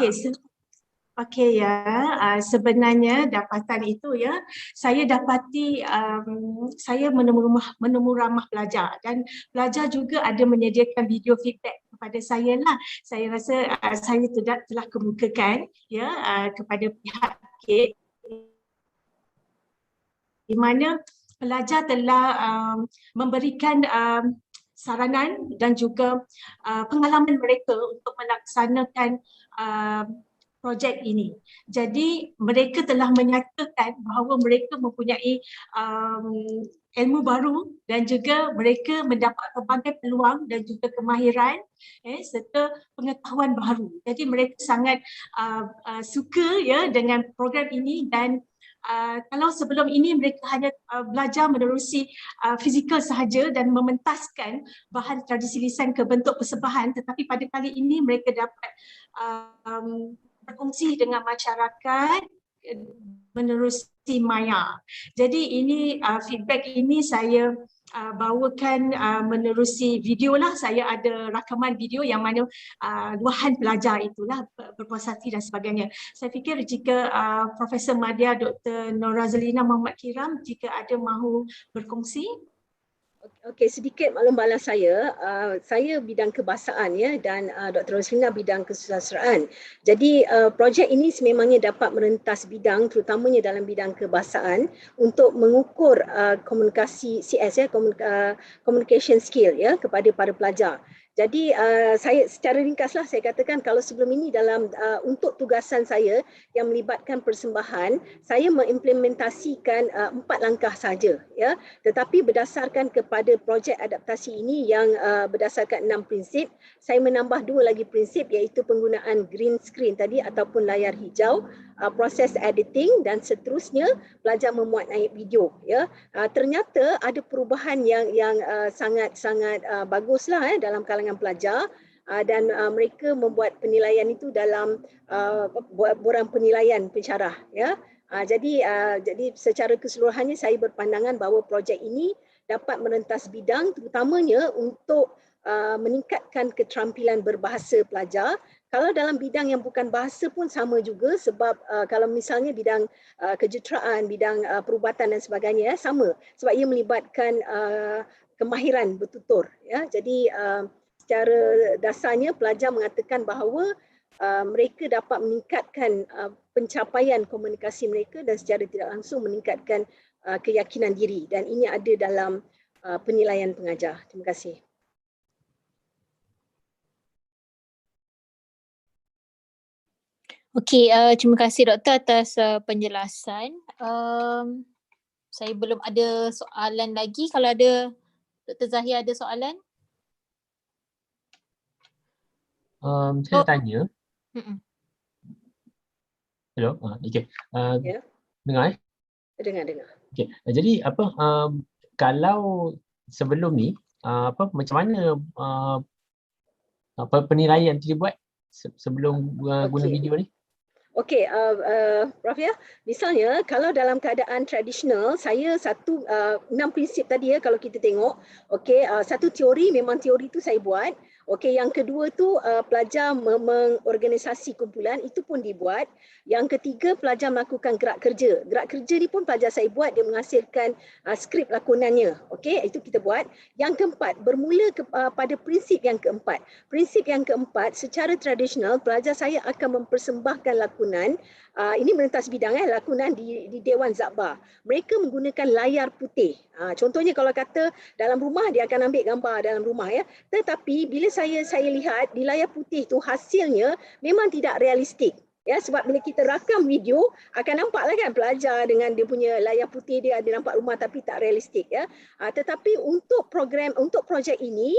Okey, ya, sebenarnya dapatan itu, ya, saya dapati saya menemu ramah pelajar dan pelajar juga ada menyediakan video feedback kepada saya lah. Saya rasa saya telah kemukakan, ya, kepada pihak CADe, di mana pelajar telah memberikan saranan dan juga pengalaman mereka untuk melaksanakan projek ini. Jadi mereka telah menyatakan bahawa mereka mempunyai ilmu baru dan juga mereka mendapat pelbagai peluang dan juga kemahiran serta pengetahuan baru. Jadi mereka sangat suka ya dengan program ini dan kalau sebelum ini mereka hanya belajar menerusi fizikal sahaja dan mementaskan bahan tradisi lisan ke bentuk persembahan, tetapi pada kali ini mereka dapat berkongsi dengan masyarakat menerusi maya. Jadi ini feedback ini saya bawakan menerusi video lah. Saya ada rakaman video yang mana luahan pelajar itulah berpuas hati dan sebagainya. Saya fikir jika Profesor Madya Dr. Norazalina Muhammad Kiram jika ada mahu berkongsi. Okey, sedikit maklum balas saya. Saya bidang kebahasaan ya dan Dr. Roslina bidang kesusastraan. Jadi projek ini sememangnya dapat merentas bidang terutamanya dalam bidang kebahasaan untuk mengukur komunikasi CS ya, communication skill ya kepada para pelajar. Jadi saya secara ringkaslah saya katakan kalau sebelum ini dalam untuk tugasan saya yang melibatkan persembahan, saya mengimplementasikan 4 langkah saja ya, tetapi berdasarkan kepada projek adaptasi ini yang berdasarkan 6 prinsip, saya menambah 2 lagi prinsip iaitu penggunaan green screen tadi ataupun layar hijau, proses editing dan seterusnya pelajar memuat naik video ya. Ternyata ada perubahan yang sangat baguslah dalam kalangan pelajar dan mereka membuat penilaian itu dalam borang penilaian pensyarah ya. Jadi secara keseluruhannya saya berpandangan bahawa projek ini dapat merentas bidang terutamanya untuk meningkatkan keterampilan berbahasa pelajar. Kalau dalam bidang yang bukan bahasa pun sama juga sebab kalau misalnya bidang kejuruteraan, bidang perubatan dan sebagainya sama sebab ia melibatkan kemahiran bertutur ya. Jadi secara dasarnya pelajar mengatakan bahawa mereka dapat meningkatkan pencapaian komunikasi mereka dan secara tidak langsung meningkatkan keyakinan diri dan ini ada dalam penilaian pengajar. Terima kasih. Okey, terima kasih Doktor atas penjelasan. Saya belum ada soalan lagi. Kalau ada, Dr. Zahir ada soalan? Saya tanya. Hello, okey. Dengar? Dengar. Okey. Jadi kalau sebelum ni macam mana penilaian tu dibuat sebelum guna video ni? Okey, Prof ya, misalnya kalau dalam keadaan tradisional, saya 6 prinsip tadi ya kalau kita tengok, okey, satu teori memang teori tu saya buat. Okey, yang kedua tu pelajar mengorganisasi kumpulan itu pun dibuat. Yang ketiga pelajar melakukan gerak kerja. Gerak kerja ni pun pelajar saya buat, dia menghasilkan skrip lakonannya. Okey, itu kita buat. Yang keempat bermula pada prinsip yang keempat. Prinsip yang keempat secara tradisional pelajar saya akan mempersembahkan lakonan. Ini merentas bidang lakonan di Dewan Zakbar. Mereka menggunakan layar putih. Contohnya kalau kata dalam rumah dia akan ambil gambar dalam rumah ya. Tetapi bila saya lihat di layar putih tu hasilnya memang tidak realistik. Ya, sebab bila kita rakam video akan nampaklah kan pelajar dengan dia punya layar putih dia ada nampak rumah tapi tak realistik ya. Tetapi untuk projek ini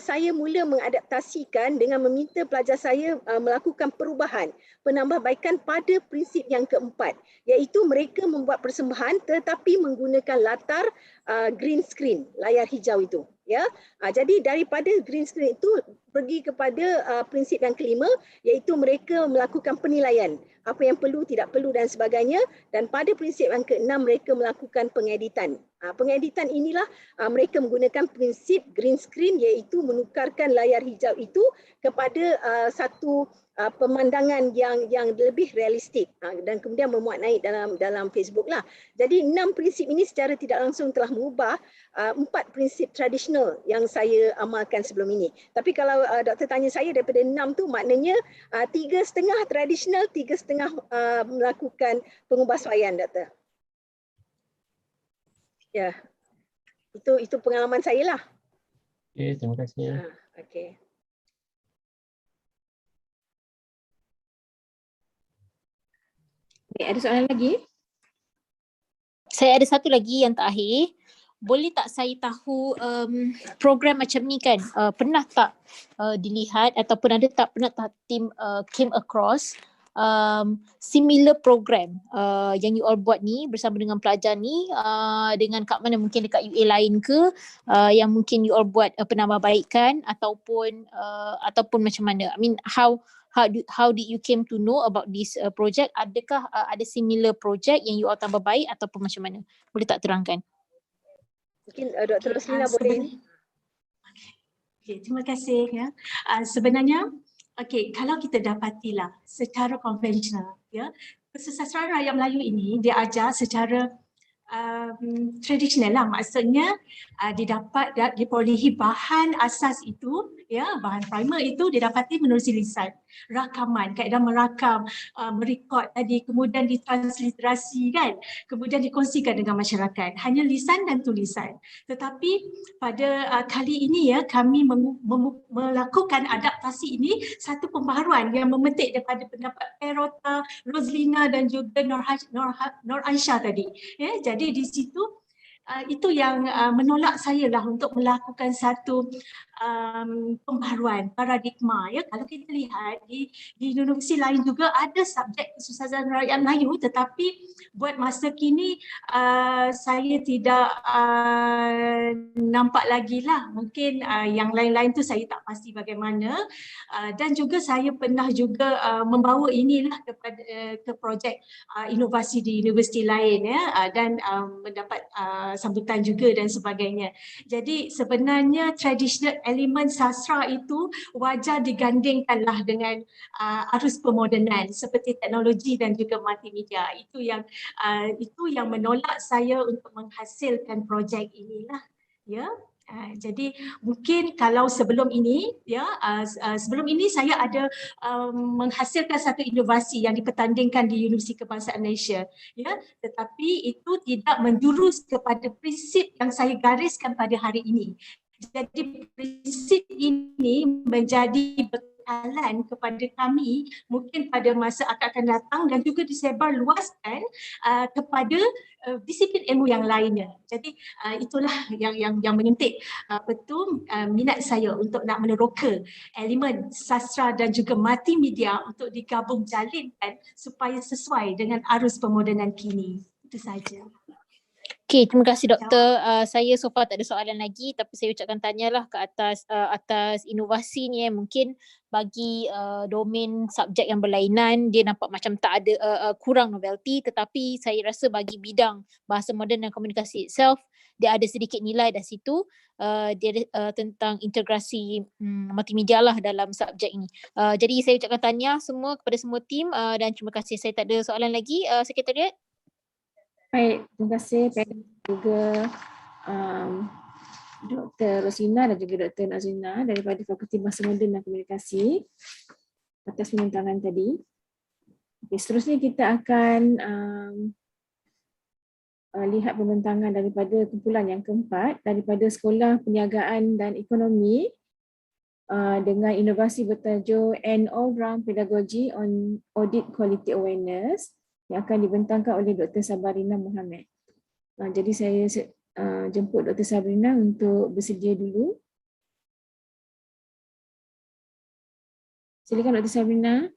saya mula mengadaptasikan dengan meminta pelajar saya melakukan perubahan, penambahbaikan pada prinsip yang keempat iaitu mereka membuat persembahan tetapi menggunakan latar green screen, layar hijau itu. Ya, jadi daripada green screen itu pergi kepada prinsip yang kelima iaitu mereka melakukan penilaian apa yang perlu, tidak perlu dan sebagainya dan pada prinsip yang keenam mereka melakukan pengeditan. Pengeditan inilah mereka menggunakan prinsip green screen iaitu menukarkan layar hijau itu kepada satu pemandangan yang lebih realistik dan kemudian memuat naik dalam Facebook lah. Jadi 6 prinsip ini secara tidak langsung telah mengubah 4 prinsip tradisional yang saya amalkan sebelum ini. Tapi kalau doktor tanya saya daripada 6 tu maknanya 3/2 tradisional, 3/2 melakukan pengubahsuaian doktor. Ya. Itu pengalaman saya lah. Okay, terima kasih. Okey. Okay, ada soalan lagi? Saya ada satu lagi yang terakhir. Boleh tak saya tahu program macam ni kan pernah tak dilihat ataupun ada tak pernah tak tim came across similar program yang you all buat ni bersama dengan pelajar ni dengan kat mana, mungkin dekat UA lain ke yang mungkin you all buat penambahbaikan ataupun macam mana? I mean how did you came to know about this project? Adakah ada similar project yang you all tambah baik ataupun macam mana? Boleh tak terangkan? Mungkin Dr. Roslina boleh. Okay, terima kasih ya. Sebenarnya kalau kita dapatilah secara konvensional ya, kesusastraan rakyat Melayu ini dia ajar secara tradisional lah, maksudnya diperolehi bahan asas itu ya, bahan primer itu didapati menerusi lisan, rakaman, kaedah merakam, merekod tadi, kemudian ditransliterasi kan, kemudian dikongsikan dengan masyarakat, hanya lisan dan tulisan. Tetapi pada kali ini ya, kami melakukan adaptasi ini satu pembaharuan yang memetik daripada pendapat Perota, Roslina dan juga Nur Aisyah tadi ya. Jadi di situ itu yang menolak saya lah untuk melakukan satu pembaharuan paradigma ya. Kalau kita lihat di universiti lain juga ada subjek kesusastraan rakyat Melayu, tetapi buat masa kini saya tidak nampak lagi lah. Mungkin yang lain-lain tu saya tak pasti bagaimana, dan juga saya pernah juga membawa inilah ke projek inovasi di universiti lain ya, dan mendapat sambutan juga dan sebagainya. Jadi sebenarnya traditional elemen sastra itu wajar digandingkanlah dengan arus pemodenan seperti teknologi dan juga multimedia. Itu yang menolak saya untuk menghasilkan projek inilah ya. Jadi mungkin kalau sebelum ini ya, sebelum ini saya ada menghasilkan satu inovasi yang dipertandingkan di Universiti Kebangsaan Malaysia ya, tetapi itu tidak menjurus kepada prinsip yang saya gariskan pada hari ini. Jadi prinsip ini menjadi bekalan kepada kami mungkin pada masa akan datang dan juga disebar luaskan kepada disiplin ilmu yang lainnya. Jadi itulah yang menyuntik betul minat saya untuk nak meneroka elemen sastra dan juga multimedia untuk digabung jalinkan supaya sesuai dengan arus pemodenan kini. Itu saja. Okay, terima kasih Doktor. Saya so far tak ada soalan lagi, tapi saya ucapkan tanyalah ke atas inovasi ni mungkin bagi domain subjek yang berlainan dia nampak macam tak ada kurang novelty, tetapi saya rasa bagi bidang bahasa moden dan komunikasi itself dia ada sedikit nilai dari situ. Dia tentang integrasi multimedia lah dalam subjek ini. Jadi saya ucapkan tahniah semua kepada semua tim dan terima kasih. Saya tak ada soalan lagi. Sekretariat. Baik, terima kasih juga Dr. Roslina dan juga Dr. Nazrina daripada Fakulti Bahasa Moden dan Komunikasi atas pembentangan tadi. Okay, seterusnya kita akan lihat pembentangan daripada kumpulan yang keempat daripada Sekolah Perniagaan dan Ekonomi dengan inovasi bertajuk An All-Round Pedagogy on Audit Quality Awareness yang akan dibentangkan oleh Dr. Sabarina Muhammad. Jadi saya jemput Dr. Sabarina untuk bersedia dulu. Silakan Dr. Sabarina.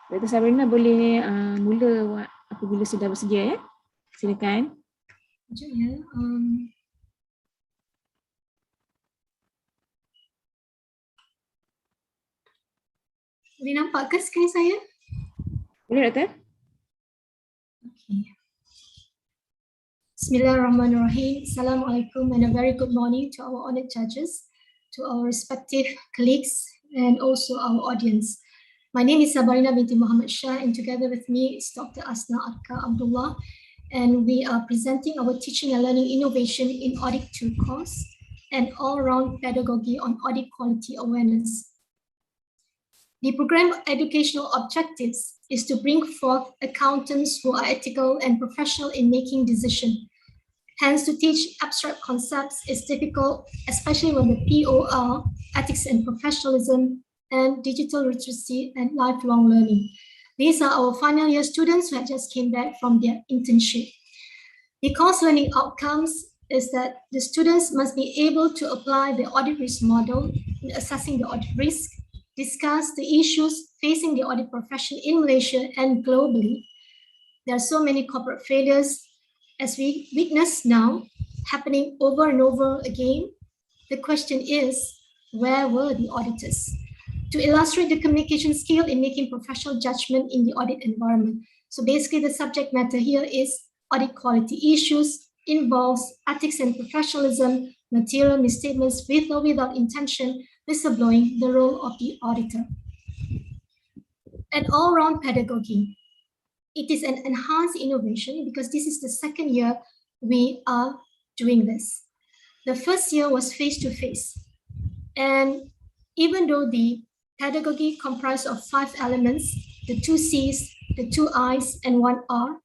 Dr. Sabarina boleh mula apabila sudah bersedia ya. Silakan. Sekejap ya. Boleh nampak ke skrin saya? Boleh Doktor? Okay. Bismillahirrahmanirrahim. Assalamualaikum and a very good morning to our honored judges, to our respective colleagues and also our audience. My name is Sabarina binti Muhammad Shah and together with me is Dr. Asna Arka Abdullah, and we are presenting our teaching and learning innovation in audit 2 course and all-round pedagogy on audit quality awareness. The program educational objectives is to bring forth accountants who are ethical and professional in making decisions. Hence, to teach abstract concepts is difficult, especially when the POR, ethics and professionalism, and digital literacy and lifelong learning. These are our final year students who have just came back from their internship. The course learning outcomes is that the students must be able to apply the audit risk model in assessing the audit risk, discuss the issues facing the audit profession in Malaysia and globally. There are so many corporate failures, as we witness now, happening over and over again. The question is, where were the auditors? To illustrate the communication skill in making professional judgment in the audit environment. So basically the subject matter here is audit quality issues, involves ethics and professionalism, material misstatements with or without intention, whistleblowing, the role of the auditor. An all-round pedagogy. It is an enhanced innovation because this is the second year we are doing this. The first year was face-to-face. And even though the pedagogy comprised of 5 elements, the 2 C's, the 2 I's, and 1 R,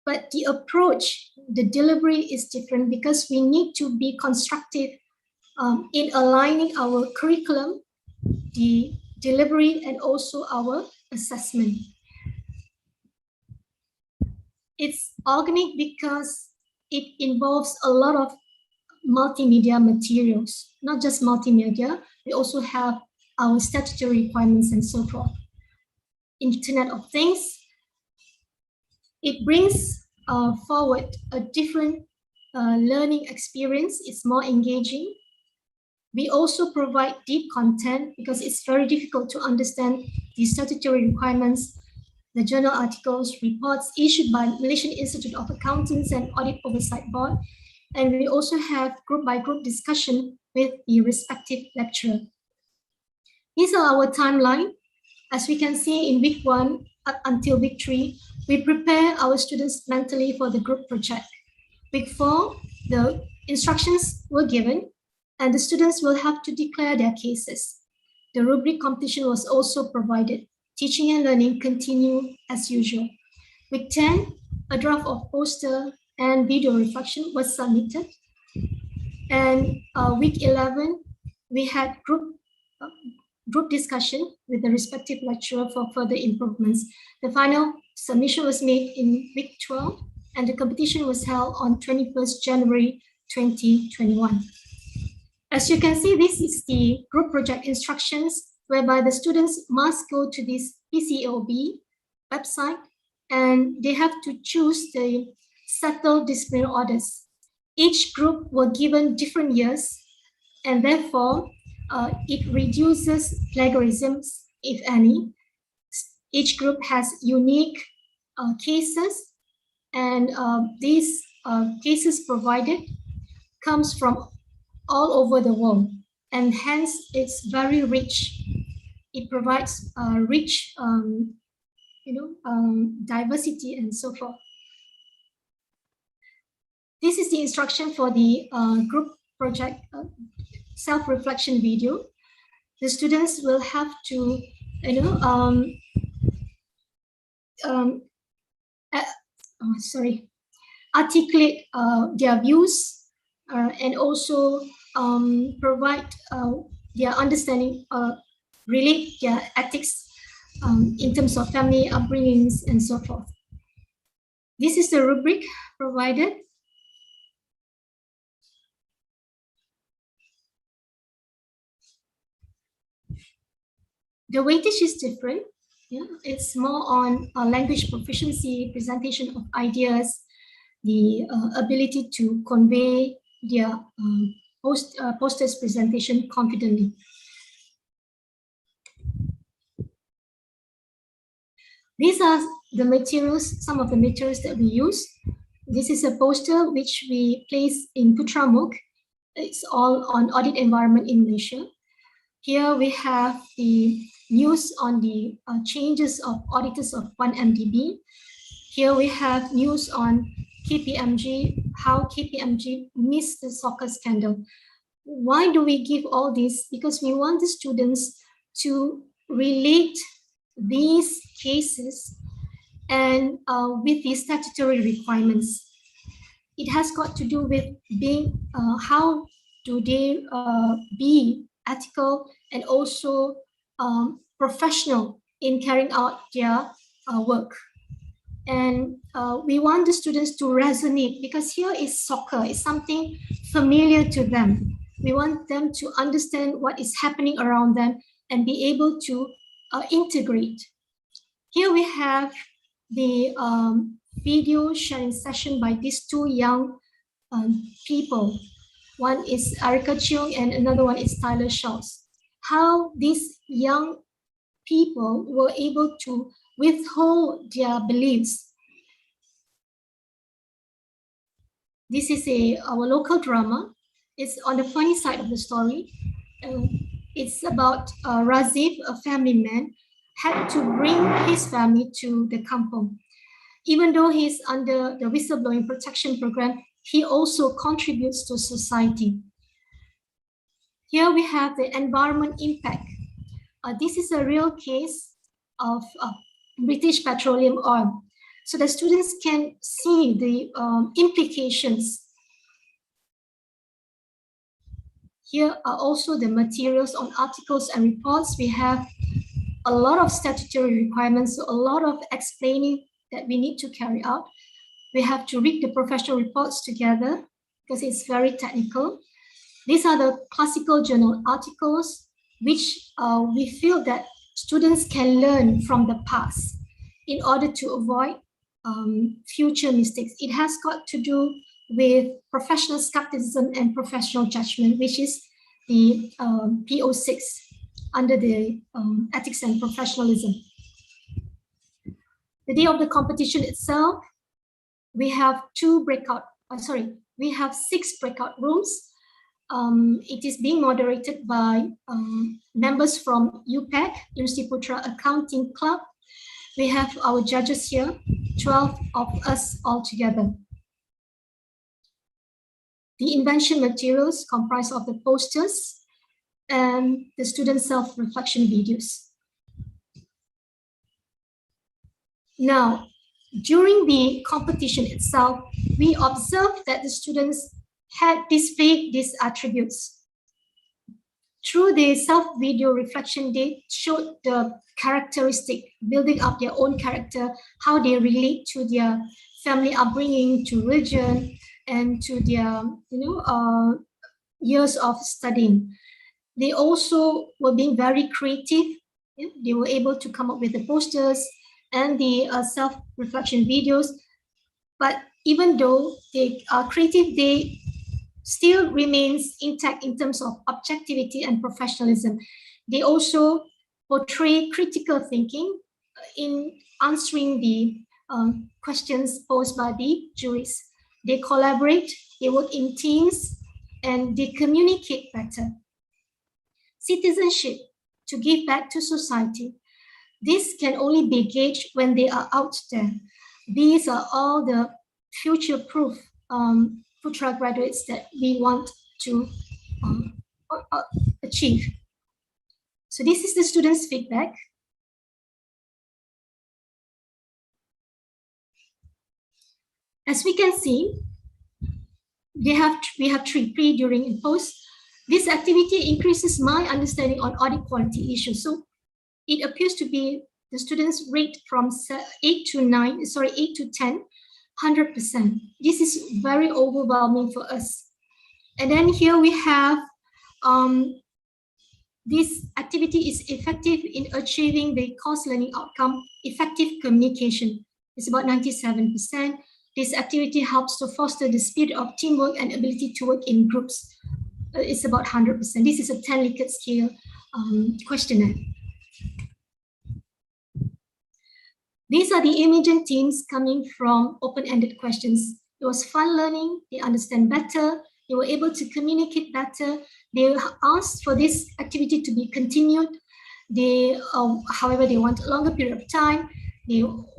but the approach, the delivery is different because we need to be constructive in aligning our curriculum, the delivery, and also our assessment. It's organic because it involves a lot of multimedia materials, not just multimedia, we also have our statutory requirements and so forth. Internet of Things, it brings forward a different learning experience. It's more engaging. We also provide deep content because it's very difficult to understand the statutory requirements, the journal articles, reports issued by Malaysian Institute of Accountants and Audit Oversight Board. And we also have group by group discussion with the respective lecturer. These are our timeline. As we can see in week 1 up until week 3, we prepare our students mentally for the group project. Week 4, the instructions were given and the students will have to declare their cases. The rubric competition was also provided. Teaching and learning continue as usual. Week 10, a draft of poster and video reflection was submitted. And week 11, we had group discussion with the respective lecturer for further improvements. The final submission was made in week 12 and the competition was held on 21st January 2021. As you can see, this is the group project instructions whereby the students must go to this PCOB website and they have to choose the settled disciplinary orders. Each group were given different years and therefore it reduces plagiarisms, if any. Each group has unique cases and these cases provided comes from all over the world and hence it's very rich. It provides rich diversity and so forth. This is the instruction for the group project self-reflection video. The students will have to, articulate their views and also provide their understanding, relate their ethics in terms of family upbringings and so forth. This is the rubric provided. The weightage is different. Yeah, it's more on language proficiency, presentation of ideas, the ability to convey their posters presentation confidently. These are the materials, some of the materials that we use. This is a poster which we place in Putra MOOC. It's all on audit environment in Malaysia. Here we have the news on the changes of auditors of 1MDB. Here we have news on KPMG, how KPMG missed the soccer scandal. Why do we give all this? Because we want the students to relate these cases and with the statutory requirements. It has got to do with being how do they be ethical and also professional in carrying out their work. And we want the students to resonate, because here is soccer, it's something familiar to them. We want them to understand what is happening around them and be able to integrate. Here we have the video sharing session by these two young people. One is Erica Cheung and another one is Tyler Schultz. How these young people were able to withhold their beliefs. This is our local drama. It's on the funny side of the story. It's about Razif, a family man, had to bring his family to the kampung. Even though he's under the whistleblowing protection program, he also contributes to society. Here we have the environment impact. This is a real case of British Petroleum Oil. So the students can see the implications. Here are also the materials on articles and reports. We have a lot of statutory requirements, so a lot of explaining that we need to carry out. We have to read the professional reports together because it's very technical. These are the classical journal articles which we feel that students can learn from the past in order to avoid future mistakes. It has got to do with professional skepticism and professional judgment, which is the PO6 under the ethics and professionalism. The day of the competition itself, we have we have 6 breakout rooms. It is being moderated by members from UPEC, University Putra Accounting Club. We have our judges here, 12 of us all together. The invention materials comprise of the posters and the student self-reflection videos. Now, during the competition itself, we observed that the students had displayed these attributes. Through the self-video reflection, they showed the characteristic, building up their own character, how they relate to their family upbringing, to religion, and to their years of studying. They also were being very creative. They were able to come up with the posters and the self-reflection videos. But even though they are creative, they still remains intact in terms of objectivity and professionalism. They also portray critical thinking in answering the questions posed by the juries. They collaborate, they work in teams, and they communicate better. Citizenship, to give back to society. This can only be gauged when they are out there. These are all the future-proof Putra graduates that we want to achieve. So this is the students' feedback. As we can see, we have 3 pre, during, and post. This activity increases my understanding on audit quality issues. So it appears to be the students rate from 8 to 10, 100%. This is very overwhelming for us. And then here we have this activity is effective in achieving the course learning outcome, effective communication. It's about 97%. This activity helps to foster the spirit of teamwork and ability to work in groups. It's about 100%. This is a 10 Likert scale questionnaire. These are the emergent themes coming from open-ended questions. It was fun learning, they understand better, they were able to communicate better, they asked for this activity to be continued. They, however, they want a longer period of time.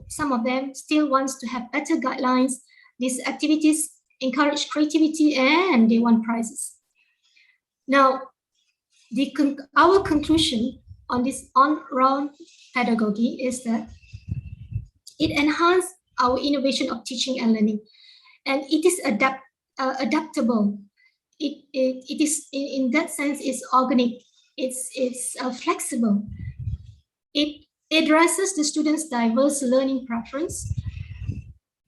Some of them still wants to have better guidelines. These activities encourage creativity and they want prizes. Now, our conclusion on this on-round pedagogy is that it enhances our innovation of teaching and learning, and it is adaptable. It is in that sense is organic. It's flexible. It addresses the students' diverse learning preference,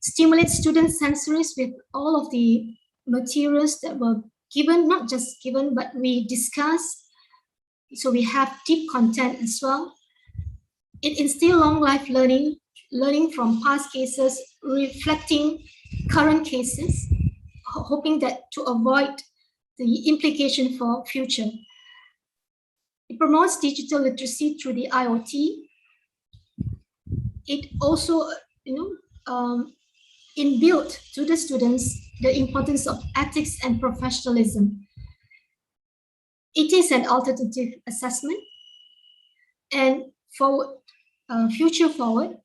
stimulates students' sensories with all of the materials that were given, not just given, but we discussed. So we have deep content as well. It instills long life learning from past cases, reflecting current cases, hoping that to avoid the implication for future. It promotes digital literacy through the IoT. It also, inbuilt to the students the importance of ethics and professionalism. It is an alternative assessment, and for future forward,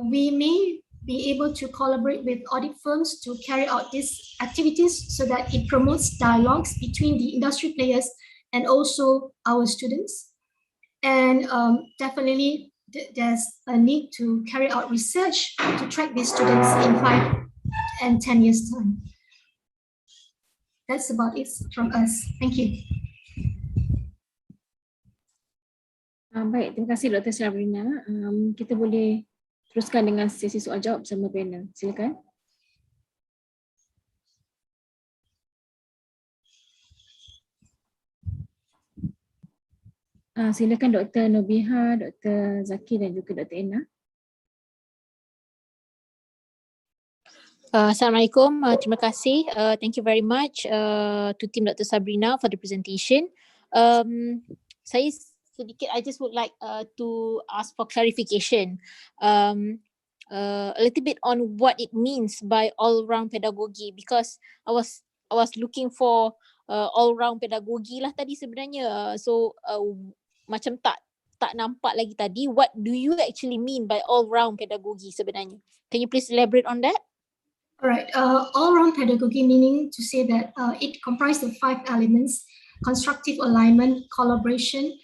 we may be able to collaborate with audit firms to carry out these activities so that it promotes dialogues between the industry players and also our students. And definitely there's a need to carry out research to track these students in 5 and 10 years time. That's about it from us. Thank you. Baik, terima kasih Dr. Sabrina. Kita boleh teruskan dengan sesi soal jawab bersama panel. Silakan. Silakan Dr. Nobiha, Dr. Zaki dan juga Dr. Ena. Assalamualaikum. Terima kasih. Thank you very much to team Dr. Sabrina for the presentation. Saya sedikit, I just would like to ask for clarification a little bit on what it means by all-round pedagogy, because I was looking for all-round pedagogy lah tadi sebenarnya. So macam tak nampak lagi tadi. What do you actually mean by all-round pedagogy sebenarnya? Can you please elaborate on that? Alright, all-round pedagogy meaning to say that it comprises of 5 elements: constructive alignment, collaboration,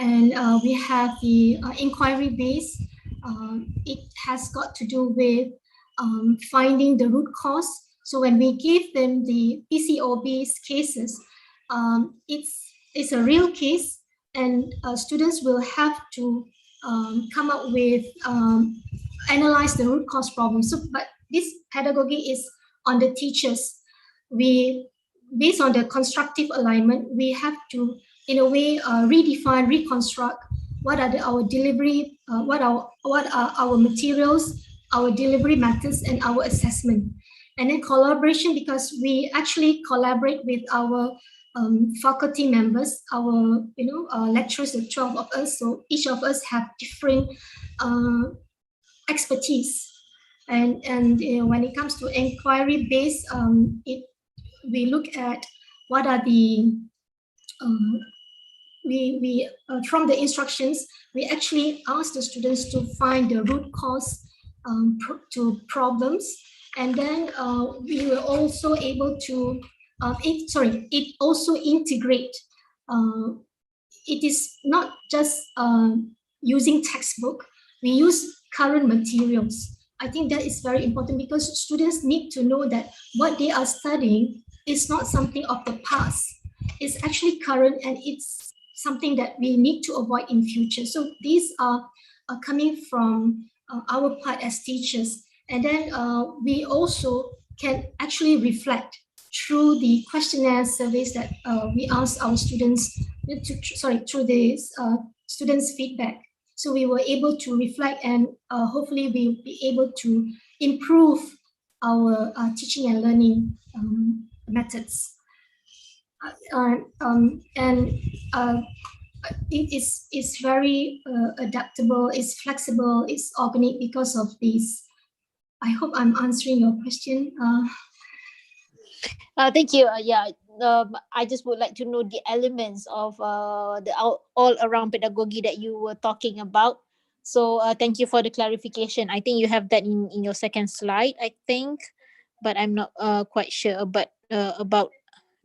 and we have the inquiry base. It has got to do with finding the root cause. So when we give them the PCO-based cases, it's a real case, and students will have to come up with, analyze the root cause problem. So, but this pedagogy is on the teachers. Based on the constructive alignment, we have to, in a way, redefine, reconstruct what are our delivery, what are our materials, our delivery methods, and our assessment. And then collaboration, because we actually collaborate with our faculty members, our lecturers, the 12 of us. So each of us have different expertise. And when it comes to inquiry based, we look at what are the from the instructions, we actually ask the students to find the root cause to problems, and then we were also able to it also integrate. It is not just using textbook. We use current materials. I think that is very important, because students need to know that what they are studying is not something of the past. It's actually current, and it's something that we need to avoid in future. So these are coming from our part as teachers. And then we also can actually reflect through the questionnaire surveys that we ask our students, through the students' feedback. So we were able to reflect, and hopefully we'll be able to improve our teaching and learning methods. It is very adaptable, it's flexible, it's organic because of these. I hope I'm answering your question. Thank you. I just would like to know the elements of the all-around pedagogy that you were talking about. So thank you for the clarification. I think you have that in your second slide, I think, but I'm not quite sure about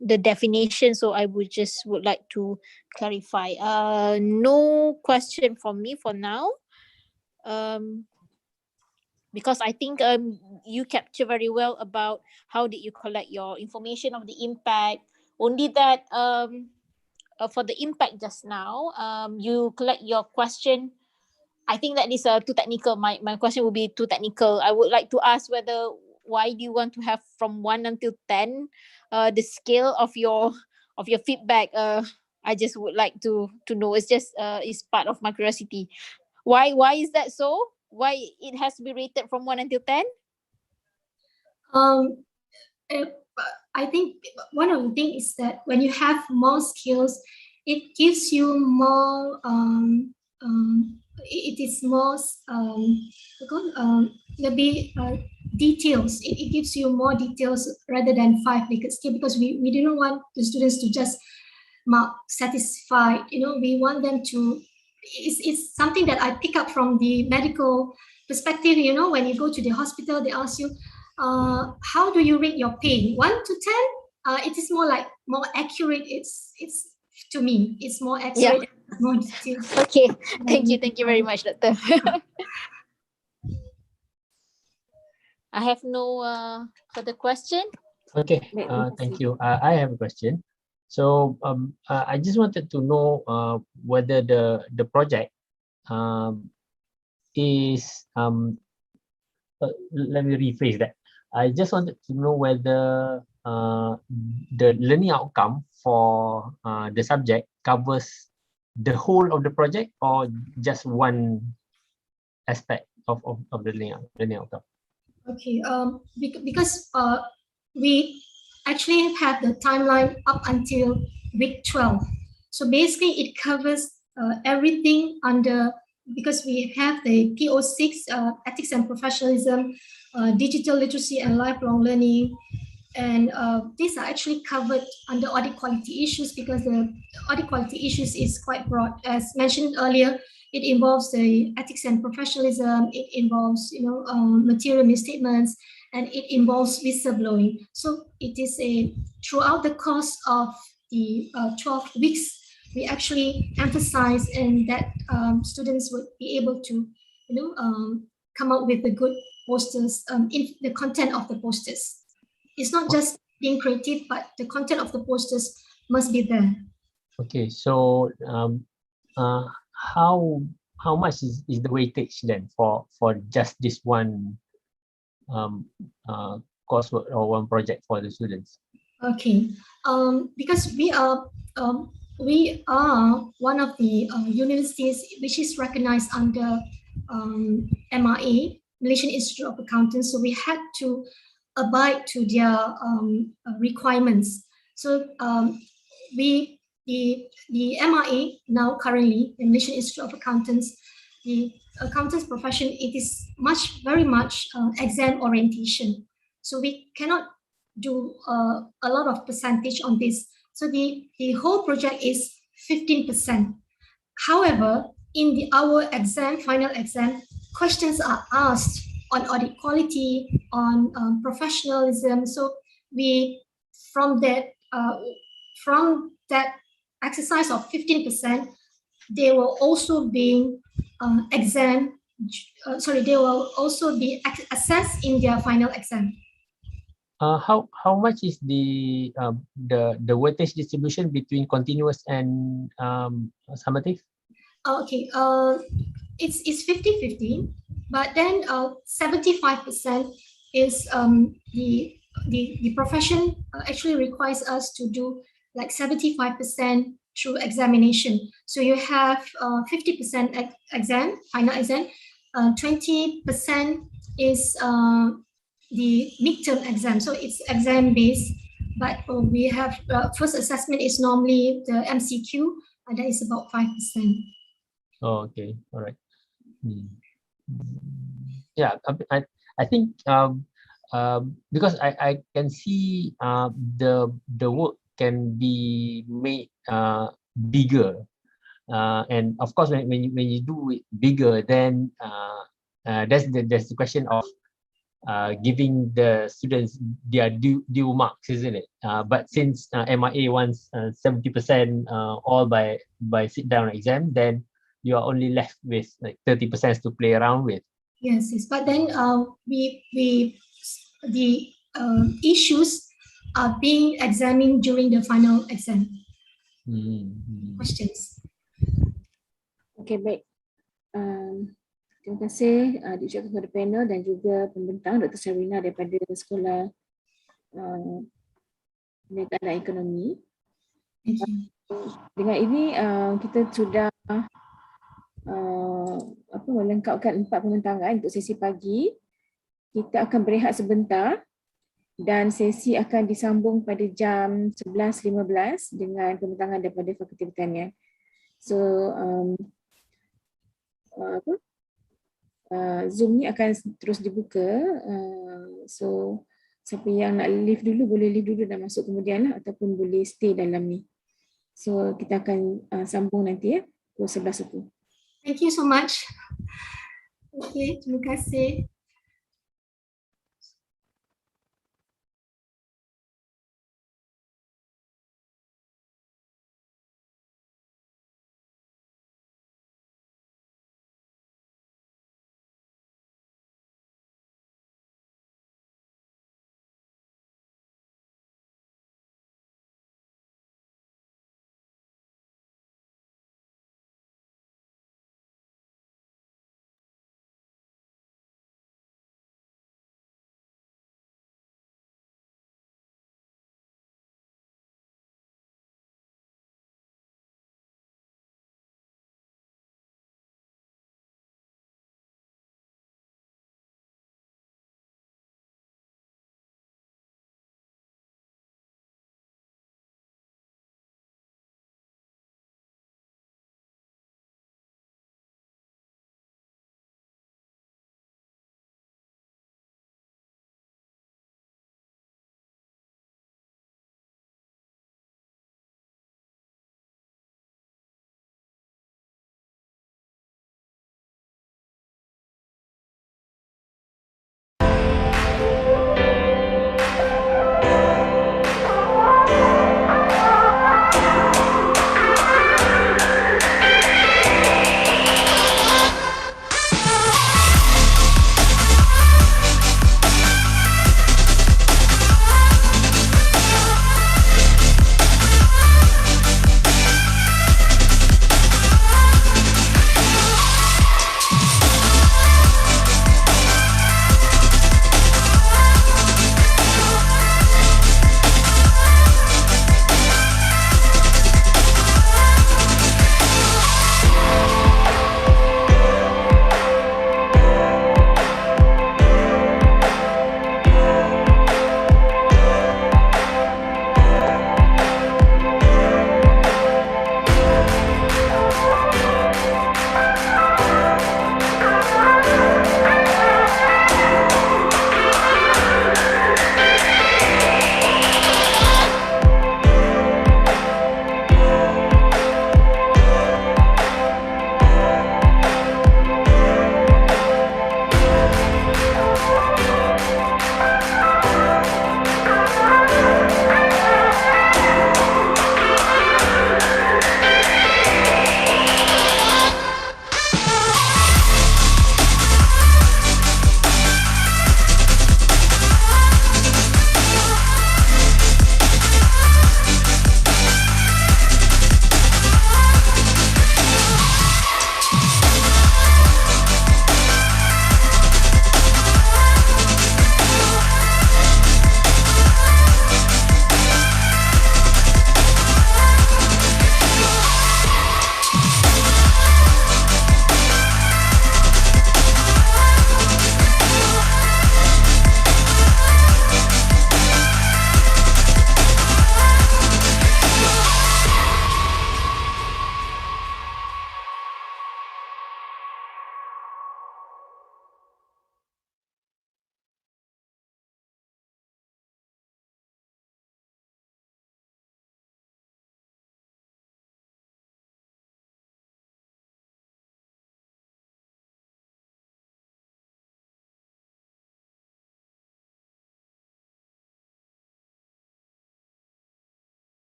the definition, so I would like to clarify. No question from me for now. Because I think you capture very well about how did you collect your information of the impact. Only that for the impact just now, you collect your question. I think that is too technical. My question would be too technical. I would like to ask why do you want to have from 1 until 10 the scale of your feedback. I just would like to know. It's just it's part of my curiosity. Why is that so? Why it has to be rated from 1 until 10? I think one of the things is that when you have more skills, it gives you more it is more details. It gives you more details rather than 5-legged scale, because we didn't want the students to just mark satisfied. We want them to, it's something that I pick up from the medical perspective. When you go to the hospital, they ask you, how do you rate your pain? 1 to 10? It is more accurate. It's to me, it's more accurate. Yeah. More detailed. Okay, thank you very much, Doctor. I have no further question. Okay, thank you. I have a question. So I just wanted to know whether the project is let me rephrase that. I just wanted to know whether the learning outcome for the subject covers the whole of the project or just one aspect of the learning outcome. Okay, because we actually have the timeline up until week 12. So basically it covers everything under, because we have the PO6, ethics and professionalism, digital literacy and lifelong learning. And these are actually covered under audit quality issues, because the audit quality issues is quite broad. As mentioned earlier, it involves the ethics and professionalism, it involves material misstatements, and it involves whistleblowing. So it is throughout the course of the 12 weeks, we actually emphasize and that students would be able to come up with the good posters, in the content of the posters. It's not just being creative, but the content of the posters must be there. Okay, so how much is the weightage then for just this one coursework or one project for the students? Okay, because we are one of the universities which is recognized under MRA, Malaysian Institute of Accountants. So we had to abide to their requirements. So the MRA now currently, the Malaysian Institute of Accountants, the accountants profession, it is very much exam orientation. So we cannot do a lot of percentage on this. So the whole project is 15%. However, in our exam, final exam, questions are asked on audit quality, on professionalism. So we, from that exercise of 15%, they will also be they will also be assessed in their final exam. How much is the weightage distribution between continuous and summative? Okay, it's 50-50, but then 75% is the profession actually requires us to do like 75% through examination. So you have 50% exam, final exam, 20% is the midterm exam. So it's exam based, but we have first assessment is normally the MCQ, and that is about 5%. Oh, okay, all right. Yeah, I think because I can see the work can be made bigger, and of course when you do it bigger, then there's the question of giving the students their due marks, isn't it? But since MIA wants 70% all by sit down exam, then you are only left with like 30% to play around with. Yes, yes. But then the issues are being examined during the final exam. Questions. Okay, baik. Terima kasih diucapkan kepada panel dan juga pembentang Dr. Sabrina daripada Sekolah Pendidikan dan Ekonomi. Dengan ini kita sudah melengkapkan 4 pembentangan untuk sesi pagi. Kita akan berehat sebentar dan sesi akan disambung pada jam 11.15 dengan pembentangan daripada Fakulti Pertanian. So Zoom ni akan terus dibuka. So siapa yang nak leave dulu boleh leave dulu dan masuk kemudian lah, ataupun boleh stay dalam ni. So kita akan sambung nanti ya, pukul 11 tu. Thank you so much. Okay, terima kasih.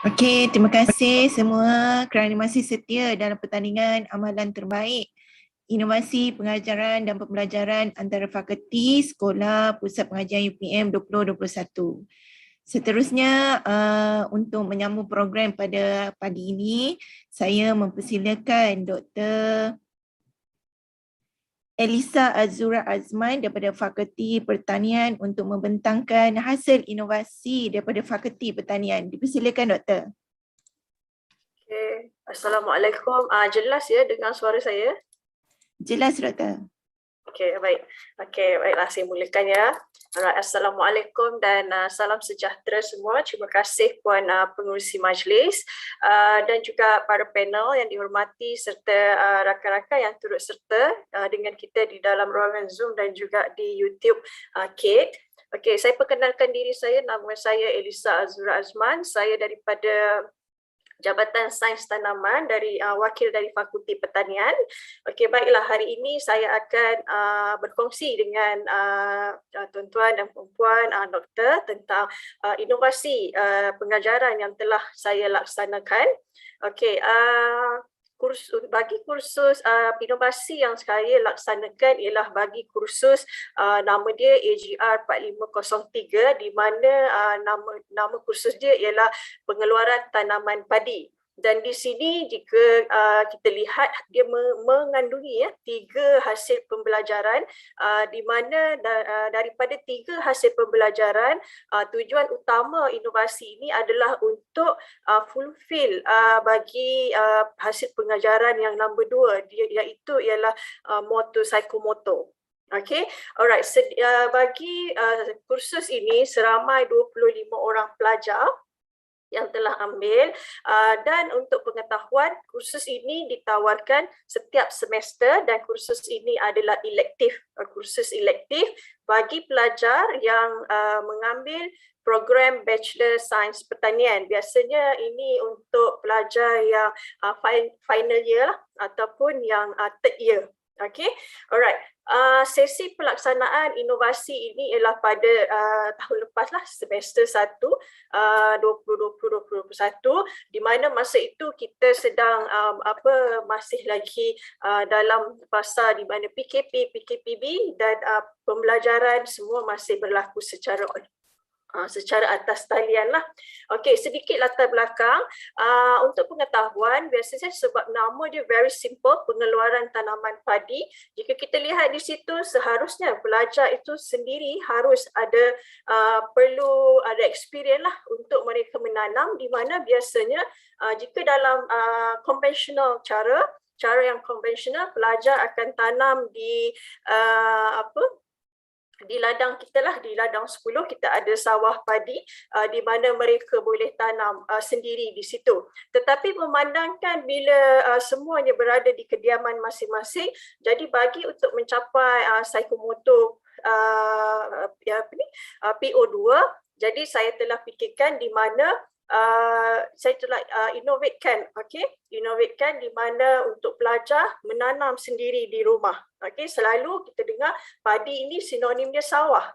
Okey, terima kasih semua kerana masih setia dalam pertandingan amalan terbaik inovasi pengajaran dan pembelajaran antara Fakulti, Sekolah, Pusat Pengajian UPM 2021. Seterusnya, untuk menyambung program pada pagi ini, saya mempersilakan Dr. Elisa Azura Azman daripada Fakulti Pertanian untuk membentangkan hasil inovasi daripada Fakulti Pertanian. Dipersilakan, Doktor. Okay. Assalamualaikum. Jelas ya dengan suara saya? Jelas, Doktor. Okey, baik. Okey, baiklah saya mulakan ya. Alright, Assalamualaikum dan salam sejahtera semua. Terima kasih Puan Pengerusi Majlis dan juga para panel yang dihormati serta rakan-rakan yang turut serta dengan kita di dalam ruangan Zoom dan juga di YouTube CADe. Okey, saya perkenalkan diri saya. Nama saya Elisa Azura Azman. Saya daripada Jabatan Sains Tanaman dari wakil dari Fakulti Pertanian. Okey, baiklah, hari ini saya akan berkongsi dengan tuan-tuan dan puan doktor tentang inovasi pengajaran yang telah saya laksanakan. Okey, bagi kursus inovasi yang saya laksanakan ialah bagi kursus nama dia AGR 4503 di mana nama kursus dia ialah pengeluaran tanaman padi. Dan di sini jika kita lihat dia mengandungi 3 hasil pembelajaran di mana daripada 3 hasil pembelajaran tujuan utama inovasi ini adalah untuk fulfill bagi hasil pengajaran yang nombor 2 iaitu ialah motor psikomotor. Okay, alright. Bagi kursus ini seramai 25 orang pelajar yang telah ambil dan untuk pengetahuan kursus ini ditawarkan setiap semester dan kursus ini adalah elektif, kursus elektif bagi pelajar yang mengambil program Bachelor Sains Pertanian. Biasanya ini untuk pelajar yang final year lah, ataupun yang third year. Okay, alright. Sesi pelaksanaan inovasi ini ialah pada tahun lepas lah, semester 1 2020-2021, di mana masa itu kita sedang masih lagi dalam fasa di mana PKP, PKPB dan pembelajaran semua masih berlaku secara atas talian lah. Okey, sedikit latar belakang untuk pengetahuan. Biasanya sebab nama dia very simple, pengeluaran tanaman padi. Jika kita lihat di situ, seharusnya pelajar itu sendiri harus ada perlu ada experience lah untuk mereka menanam, di mana biasanya jika dalam konvensional cara yang konvensional, pelajar akan tanam di di ladang kita lah, di ladang 10 kita ada sawah padi di mana mereka boleh tanam sendiri di situ. Tetapi memandangkan bila semuanya berada di kediaman masing-masing, jadi bagi untuk mencapai psikomotor PO2, jadi saya telah fikirkan di mana saya telah innovatekan di mana untuk pelajar menanam sendiri di rumah. Selalu kita dengar padi ini sinonim dia sawah.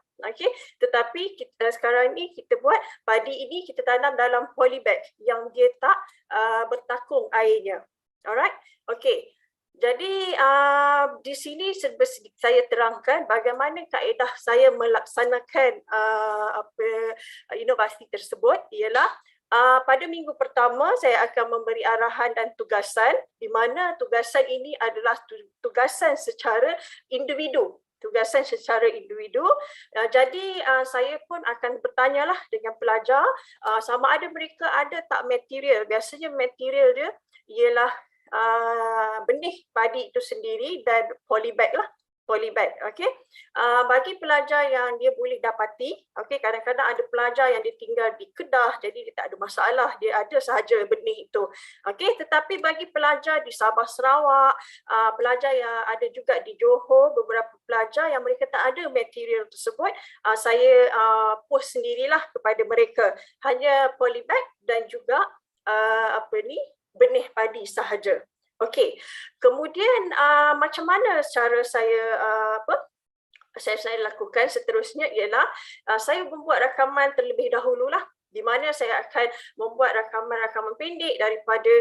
Tetapi kita sekarang ni kita buat padi ini kita tanam dalam polybag yang dia tak bertakung airnya. Alright? Okey. Jadi di sini saya terangkan bagaimana kaedah saya melaksanakan inovasi tersebut ialah pada minggu pertama saya akan memberi arahan dan tugasan, di mana tugasan ini adalah tugasan secara individu. Jadi saya pun akan bertanyalah dengan pelajar sama ada mereka ada tak material. Biasanya material dia ialah benih padi itu sendiri dan polybag lah. Bagi pelajar yang dia boleh dapati, kadang-kadang ada pelajar yang dia tinggal di Kedah, jadi dia tak ada masalah, dia ada sahaja benih itu. Tetapi bagi pelajar di Sabah Sarawak, pelajar yang ada juga di Johor, beberapa pelajar yang mereka tak ada material tersebut, saya post sendirilah kepada mereka, hanya polybag dan juga benih padi sahaja. Okey, kemudian macam mana cara saya saya lakukan seterusnya ialah saya membuat rakaman terlebih dahululah. di mana saya akan membuat rakaman-rakaman pendek daripada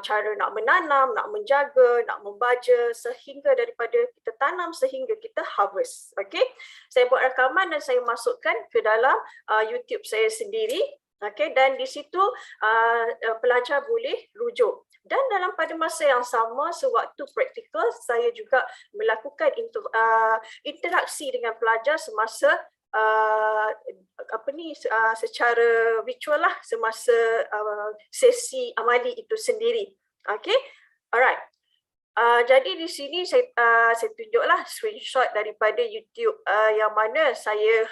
cara nak menanam, nak menjaga, nak membaja, sehingga daripada kita tanam sehingga kita harvest. Okey, saya buat rakaman dan saya masukkan ke dalam YouTube saya sendiri. Okey, dan di situ pelajar boleh rujuk. Dan pada masa yang sama, sewaktu praktikal, saya juga melakukan interaksi dengan pelajar semasa secara virtual lah, semasa sesi amali itu sendiri. Okay, alright. Jadi di sini saya tunjuklah screenshot daripada YouTube yang mana saya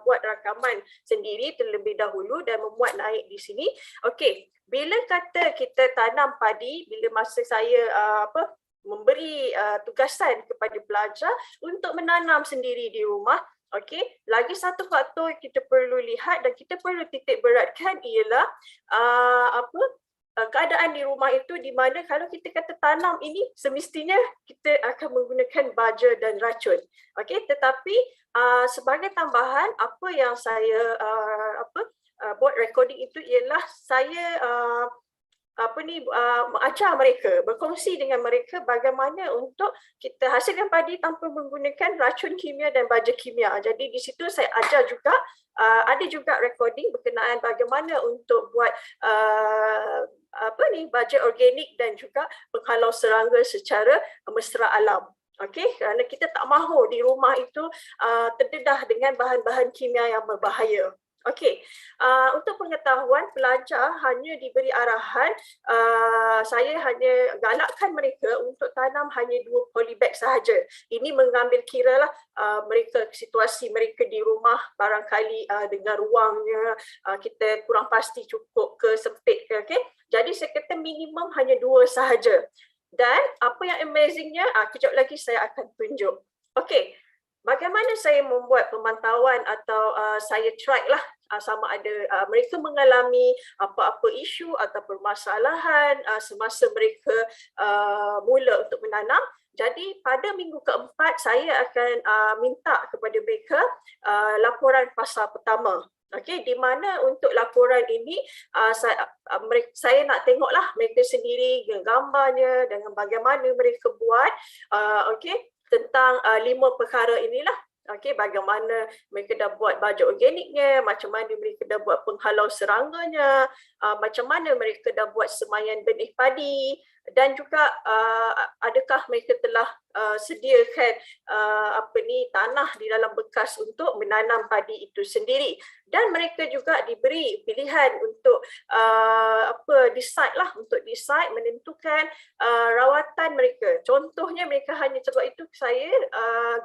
buat rakaman sendiri terlebih dahulu dan memuat naik di sini. Okey, bila kata kita tanam padi, bila masa saya memberi tugasan kepada pelajar untuk menanam sendiri di rumah, okey, lagi satu faktor kita perlu lihat dan kita perlu titik beratkan ialah keadaan di rumah itu, di mana kalau kita kata tanam ini semestinya kita akan menggunakan baja dan racun. Okey, tetapi sebagai tambahan, apa yang saya buat recording itu ialah saya mengajar mereka, berkongsi dengan mereka bagaimana untuk kita hasilkan padi tanpa menggunakan racun kimia dan baja kimia. Jadi di situ saya ajar juga, ada juga recording berkenaan bagaimana untuk buat baja organik dan juga penghalau serangga secara mesra alam. Okey, kerana kita tak mahu di rumah itu terdedah dengan bahan-bahan kimia yang berbahaya. Okey, untuk pengetahuan, pelajar hanya diberi arahan, saya hanya galakkan mereka untuk tanam hanya 2 polybag sahaja. Ini mengambil kiralah mereka, situasi mereka di rumah barangkali dengan ruangnya kita kurang pasti cukup ke sempit ke, okey. Jadi saya kata minimum hanya 2 sahaja. Dan apa yang amazingnya, kejap lagi saya akan tunjuk. Okey, bagaimana saya membuat pemantauan atau saya track lah sama ada mereka mengalami apa-apa isu atau permasalahan semasa mereka mula untuk menanam. Jadi pada minggu keempat saya akan minta kepada mereka laporan fasa pertama. Okey, di mana untuk laporan ini saya nak tengoklah mereka sendiri dengan gambarnya, dengan bagaimana mereka buat okey, tentang 5 perkara inilah. Okey, bagaimana mereka dah buat baja organiknya, macam mana mereka dah buat penghalau serangganya, macam mana mereka dah buat semaian benih padi, dan juga adakah mereka telah sediakan tanah di dalam bekas untuk menanam padi itu sendiri. Dan mereka juga diberi pilihan untuk decide menentukan rawatan mereka. Contohnya mereka hanya, sebab itu saya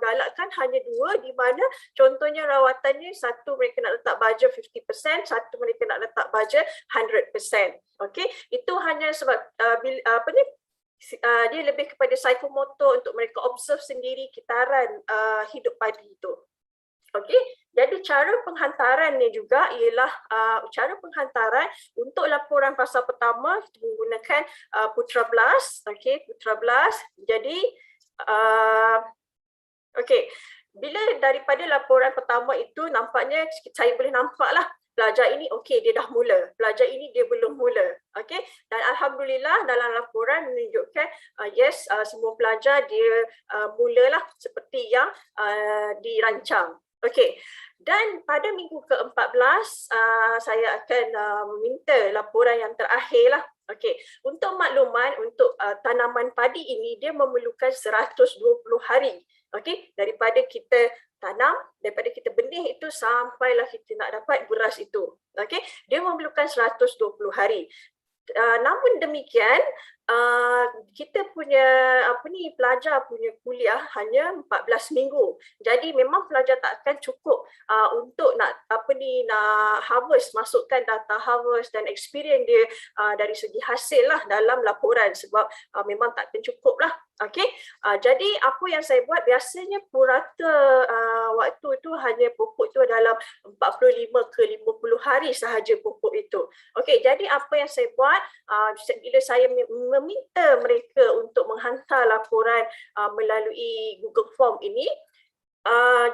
galakkan hanya 2, di mana contohnya rawatannya, satu mereka nak letak baja 50%, satu mereka nak letak baja 100%. Okey, itu hanya sebab dia lebih kepada psikomotor untuk mereka observe sendiri kitaran hidup padi itu. Okey, jadi cara penghantarannya juga ialah cara penghantaran untuk laporan fasa pertama kita menggunakan Putra Blast. Okey, Putra Blast. Jadi okey, bila daripada laporan pertama itu nampaknya saya boleh nampaklah pelajar ini okey, dia dah mula, pelajar ini dia belum mula. Okey, dan alhamdulillah dalam laporan menunjukkan yes, semua pelajar dia mulalah seperti yang dirancang. Okey, dan pada minggu ke-14 saya akan meminta laporan yang terakhir lah. Okey, untuk makluman, untuk tanaman padi ini dia memerlukan 120 hari. Okey, daripada kita tanam, daripada kita benih itu sampailah kita nak dapat beras itu. Okey, dia memerlukan 120 hari. Namun demikian, kita punya pelajar punya kuliah hanya 14 minggu. Jadi memang pelajar tak akan cukup untuk nak harvest, masukkan data harvest dan experience dia dari segi hasil lah dalam laporan, sebab memang tak akan cukup lah. Okey, jadi apa yang saya buat biasanya purata waktu itu hanya pokok itu dalam 45 ke 50 hari sahaja pokok itu. Okey, jadi apa yang saya buat bila saya meminta mereka untuk menghantar laporan melalui Google Form ini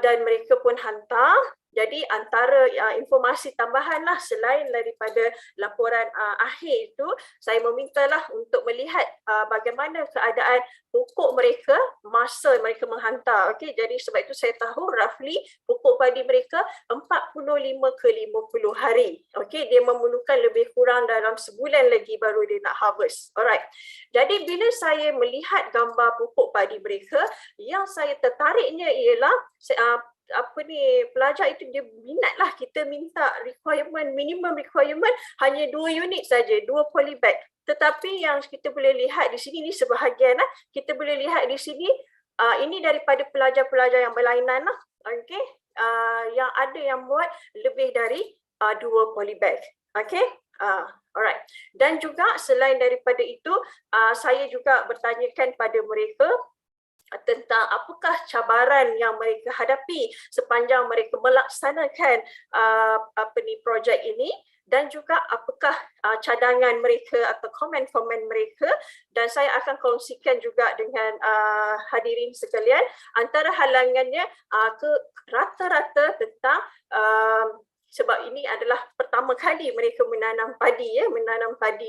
dan mereka pun hantar, Jadi antara informasi tambahan lah selain daripada laporan akhir itu, saya memintalah untuk melihat bagaimana keadaan pokok mereka masa mereka menghantar. Okey, jadi sebab itu saya tahu roughly pokok padi mereka 45 ke 50 hari. Okey, dia memerlukan lebih kurang dalam sebulan lagi baru dia nak harvest. Alright. Jadi bila saya melihat gambar pokok padi mereka, yang saya tertariknya ialah pelajar itu dia minat lah, kita minta minimum requirement hanya 2 unit saja, 2 polybag. Tetapi yang kita boleh lihat di sini, ni sebahagian lah, kita boleh lihat di sini, ini daripada pelajar-pelajar yang berlainan lah, okay? Yang ada yang buat lebih dari 2 polybag, okay? Alright. Dan juga selain daripada itu, saya juga bertanyakan pada mereka tentang apakah cabaran yang mereka hadapi sepanjang mereka melaksanakan projek ini, dan juga apakah cadangan mereka atau komen-komen mereka, dan saya akan kongsikan juga dengan hadirin sekalian antara halangannya ke rata-rata tentang sebab ini adalah pertama kali mereka menanam padi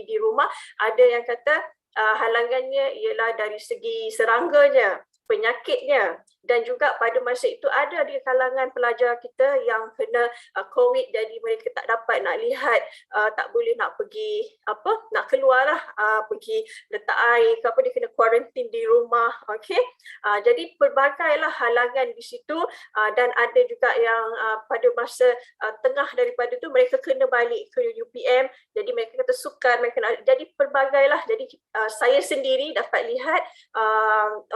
di rumah. Ada yang kata halangannya ialah dari segi serangganya, penyakitnya, dan juga pada masa itu ada di kalangan pelajar kita yang kena COVID, jadi mereka tak dapat nak lihat, tak boleh nak pergi nak keluar lah, pergi letak air ke dia kena kuarantin di rumah. Okey, jadi pelbagailah halangan di situ, dan ada juga yang pada masa tengah daripada tu mereka kena balik ke UPM, jadi mereka kata sukar, mereka nak, jadi pelbagailah. Jadi saya sendiri dapat lihat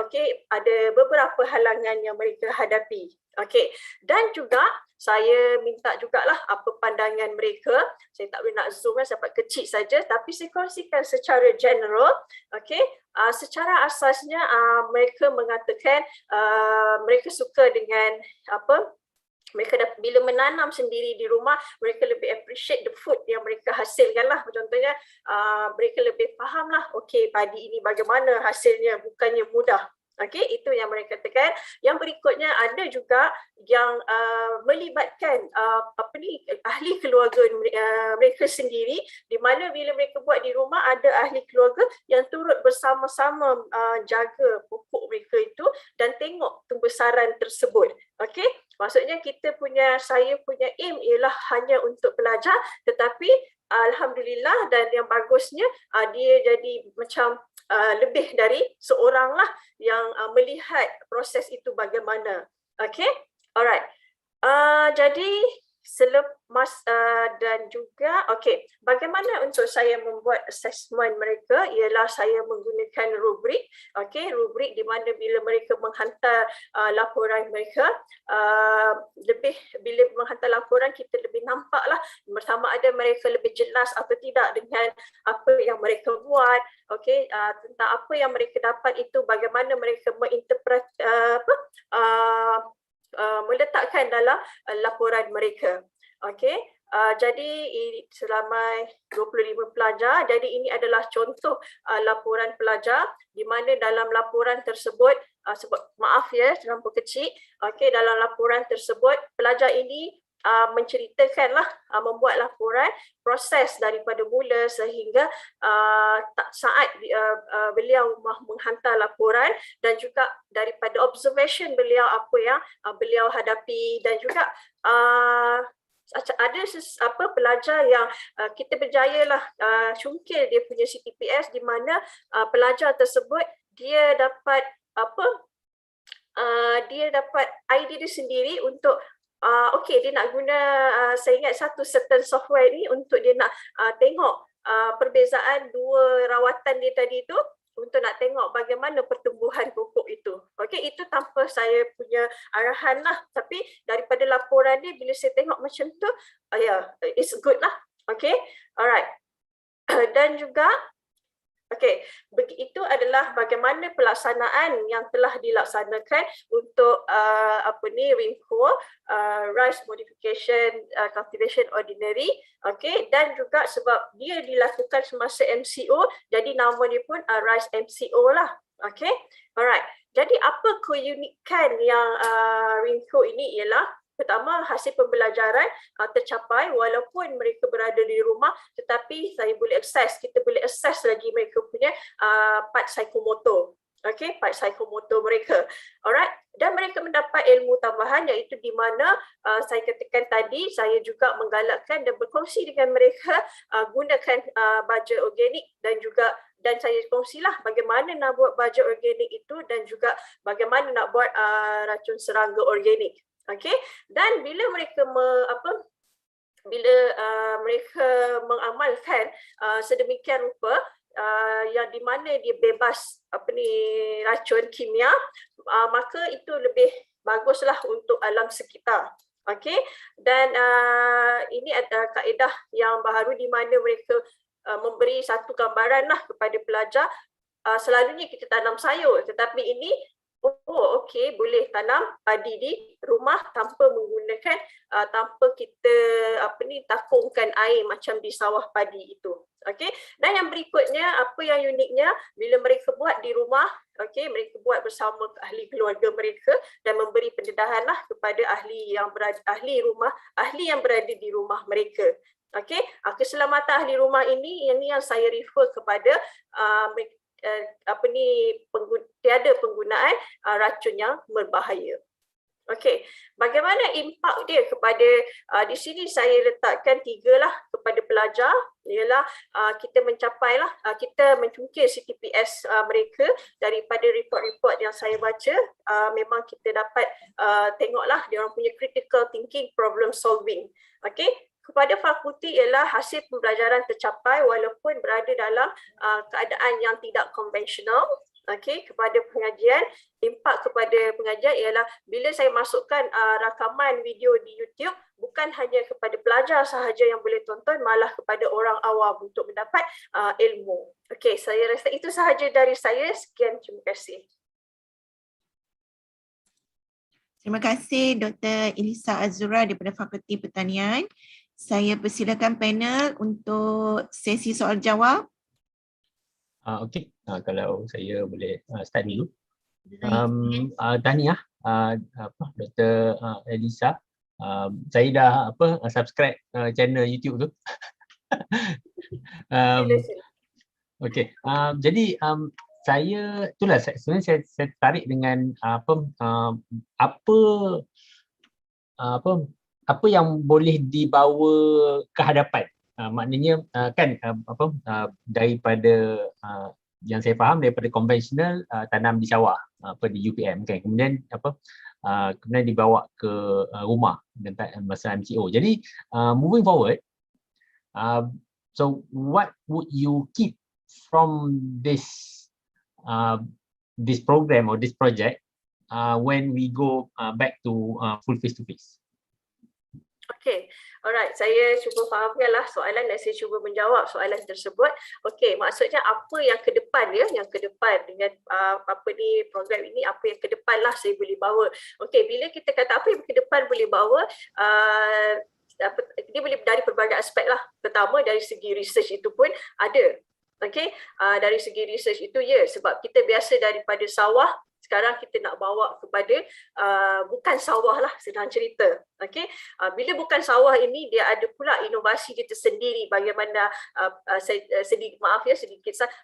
okey, ada beberapa halangan yang mereka hadapi. Okey, dan juga saya minta jugalah apa pandangan mereka. Saya tak boleh nak zoom sebab kecil saja, tapi saya kongsikan secara general. Okey, secara asasnya mereka mengatakan mereka suka dengan mereka bila menanam sendiri di rumah, mereka lebih appreciate the food yang mereka hasilkan lah. Contohnya mereka lebih faham lah, okey, padi ini bagaimana hasilnya, bukannya mudah. Okey, itu yang mereka katakan. Yang berikutnya ada juga yang melibatkan ahli keluarga mereka sendiri, di mana bila mereka buat di rumah ada ahli keluarga yang turut bersama-sama jaga pokok mereka itu dan tengok pembesaran tersebut. Okey, maksudnya saya punya aim ialah hanya untuk pelajar, tetapi alhamdulillah dan yang bagusnya dia jadi macam lebih dari seorang lah yang melihat proses itu bagaimana. Okay, alright. Jadi selepas dan juga bagaimana untuk saya membuat assessment mereka ialah saya menggunakan rubrik. Rubrik di mana bila mereka menghantar laporan mereka, bila menghantar laporan kita lebih nampaklah sama ada mereka lebih jelas atau tidak dengan apa yang mereka buat, tentang apa yang mereka dapat itu, bagaimana mereka meletakkan dalam laporan mereka. Jadi selama 25 pelajar, jadi ini adalah contoh laporan pelajar di mana dalam laporan tersebut, maaf ya terlampau kecil, dalam laporan tersebut pelajar ini menceritakanlah, membuat laporan proses daripada mula sehingga saat beliau menghantar laporan, dan juga daripada observation beliau apa yang beliau hadapi, dan juga ada pelajar yang kita berjayalah cungkil dia punya CTPS, di mana pelajar tersebut dia dapat dia dapat idea dia sendiri untuk dia nak guna, saya ingat satu certain software ni untuk dia nak tengok perbezaan dua rawatan dia tadi tu, untuk nak tengok bagaimana pertumbuhan pokok itu. Itu tanpa saya punya arahan lah, tapi daripada laporan dia bila saya tengok macam tu, it's good lah. Alright. Dan juga itu adalah bagaimana pelaksanaan yang telah dilaksanakan untuk Rinco, rice modification cultivation ordinary, dan juga sebab dia dilakukan semasa MCO, jadi nama dia pun rice MCO lah. Alright. Jadi apa keunikan yang Rinco ini ialah pertama, hasil pembelajaran tercapai walaupun mereka berada di rumah, tetapi saya boleh kita boleh akses lagi mereka punya part psikomotor. Okay, part psikomotor mereka. Alright, dan mereka mendapat ilmu tambahan iaitu di mana saya katakan tadi, saya juga menggalakkan dan berkongsi dengan mereka gunakan baja organik dan saya kongsilah bagaimana nak buat baja organik itu dan juga bagaimana nak buat racun serangga organik. Okay, dan bila mereka mereka mengamalkan sedemikian rupa yang di mana dia bebas racun kimia, maka itu lebih baguslah untuk alam sekitar. Okey, dan ini ada kaedah yang baru di mana mereka memberi satu gambaran lah kepada pelajar. Selalunya kita tanam sayur, tetapi ini okey, boleh tanam padi di rumah tanpa menggunakan tanpa kita takungkan air macam di sawah padi itu. Okey, dan yang berikutnya apa yang uniknya bila mereka buat di rumah, okey, mereka buat bersama ahli keluarga mereka dan memberi pendedahan lah kepada ahli yang berada di rumah mereka. Okey, keselamatan ahli rumah ini yang saya refer kepada tiada penggunaan racun yang berbahaya. Okey, bagaimana impak dia kepada di sini saya letakkan 3 lah kepada pelajar, ialah kita mencungkil CTPS mereka daripada report-report yang saya baca. Memang kita dapat tengoklah dia orang punya critical thinking, problem solving. Okey, kepada fakulti ialah hasil pembelajaran tercapai walaupun berada dalam keadaan yang tidak konvensional. Okey, kepada pengajian, impak kepada pengajian ialah bila saya masukkan rakaman video di YouTube, bukan hanya kepada pelajar sahaja yang boleh tonton, malah kepada orang awam untuk mendapat ilmu. Okey, saya rasa itu sahaja dari saya. Sekian, terima kasih. Terima kasih Dr. Elisa Azura daripada Fakulti Pertanian. Saya persilakan panel untuk sesi soal jawab. Okey, kalau saya boleh start dulu. Tahniah Dr. Elisa. Saya dah subscribe channel YouTube tu. Okey, jadi sebenarnya saya tertarik dengan apa yang boleh dibawa ke hadapan. Maknanya daripada yang saya faham daripada konvensional tanam di sawah di UPM kan, kemudian kemudian dibawa ke rumah dan masa MCO. Jadi moving forward, so what would you keep from this program or this project when we go back to full face to face? Okey, alright, saya cuba fahamkanlah soalan dan saya cuba menjawab soalan tersebut. Okey, maksudnya apa yang ke depan yang ke depan dengan program ini, apa yang ke depan lah saya boleh bawa. Okey, bila kita kata apa yang ke depan boleh bawa, dia boleh dari pelbagai aspek lah. Pertama dari segi research itu pun ada. Okey, dari segi research itu sebab kita biasa daripada sawah, sekarang kita nak bawa kepada bukan sawah lah, senang cerita. Okey, bila bukan sawah ini dia ada pula inovasi dia tersendiri, bagaimana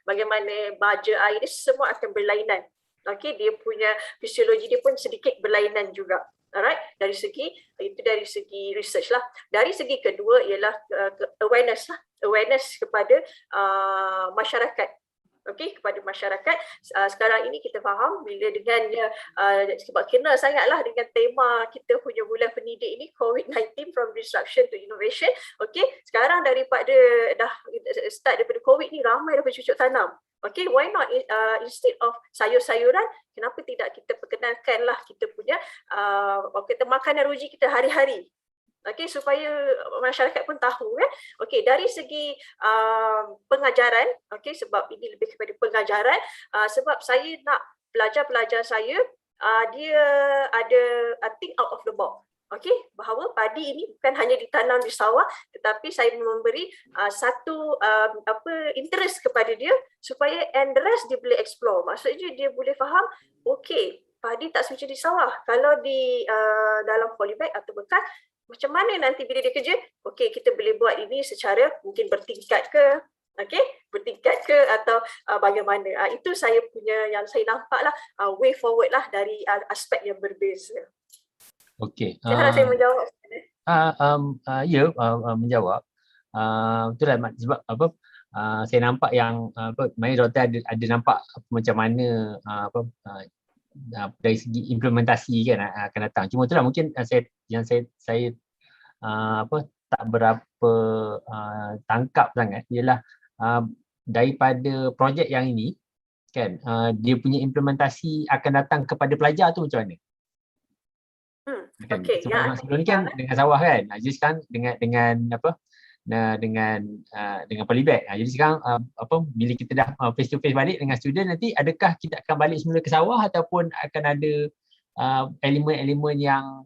bagaimana baja air dia semua akan berlainan. Okey, dia punya fisiologi dia pun sedikit berlainan juga. Alright, dari segi research lah. Dari segi kedua ialah awareness kepada masyarakat. Okey, kepada masyarakat. Sekarang ini kita faham bila dengannya sebab kena sangatlah dengan tema kita punya bulan pendidik ini, COVID-19 from disruption to innovation. Okey, sekarang daripada dah start daripada COVID ni ramai dah bercucuk tanam. Okey, why not instead of sayur-sayuran, kenapa tidak kita perkenalkanlah kita punya makanan ruji kita hari-hari. Okey, supaya masyarakat pun tahu kan. Okey, dari segi pengajaran, okey, sebab ini lebih kepada pengajaran, sebab saya nak pelajar-pelajar saya dia ada think out of the box. Okey, bahawa padi ini bukan hanya ditanam di sawah, tetapi saya memberi satu interest kepada dia supaya and the rest dia boleh explore. Maksudnya dia boleh faham, okey, Fahdi tak suka di sawah. Kalau di dalam polybag atau bekas, macam mana nanti bila dia kerja? Okey, kita boleh buat ini secara mungkin bertingkat ke, bertingkat ke atau bagaimana. Itu saya punya yang saya nampak lah way forward lah dari aspek yang berbeza. Okey. Saya harap saya menjawab. Menjawab. Betul lah sebab saya nampak yang maknanya doktor ada nampak macam mana dari segi implementasi kan akan datang. Cuma itulah mungkin saya tak berapa tangkap sangat ialah daripada projek yang ini kan dia punya implementasi akan datang kepada pelajar tu macam mana? Kan? Sebelum ni kan dengan sawah kan. Jadi sekarang dengan polybag. Jadi sekarang bila kita dah face to face balik dengan student nanti, adakah kita akan balik semula ke sawah ataupun akan ada elemen-elemen yang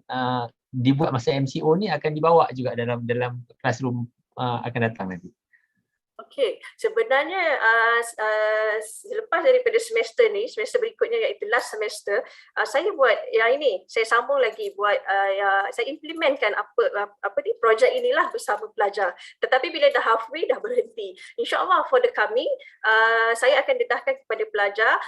dibuat masa MCO ni akan dibawa juga dalam classroom akan datang nanti? Okey, sebenarnya selepas daripada semester berikutnya iaitu last semester, saya buat yang ini, saya sambung lagi buat saya implementkan projek inilah bersama pelajar. Tetapi bila dah halfway dah berhenti. InsyaAllah for the coming saya akan dedahkan kepada pelajar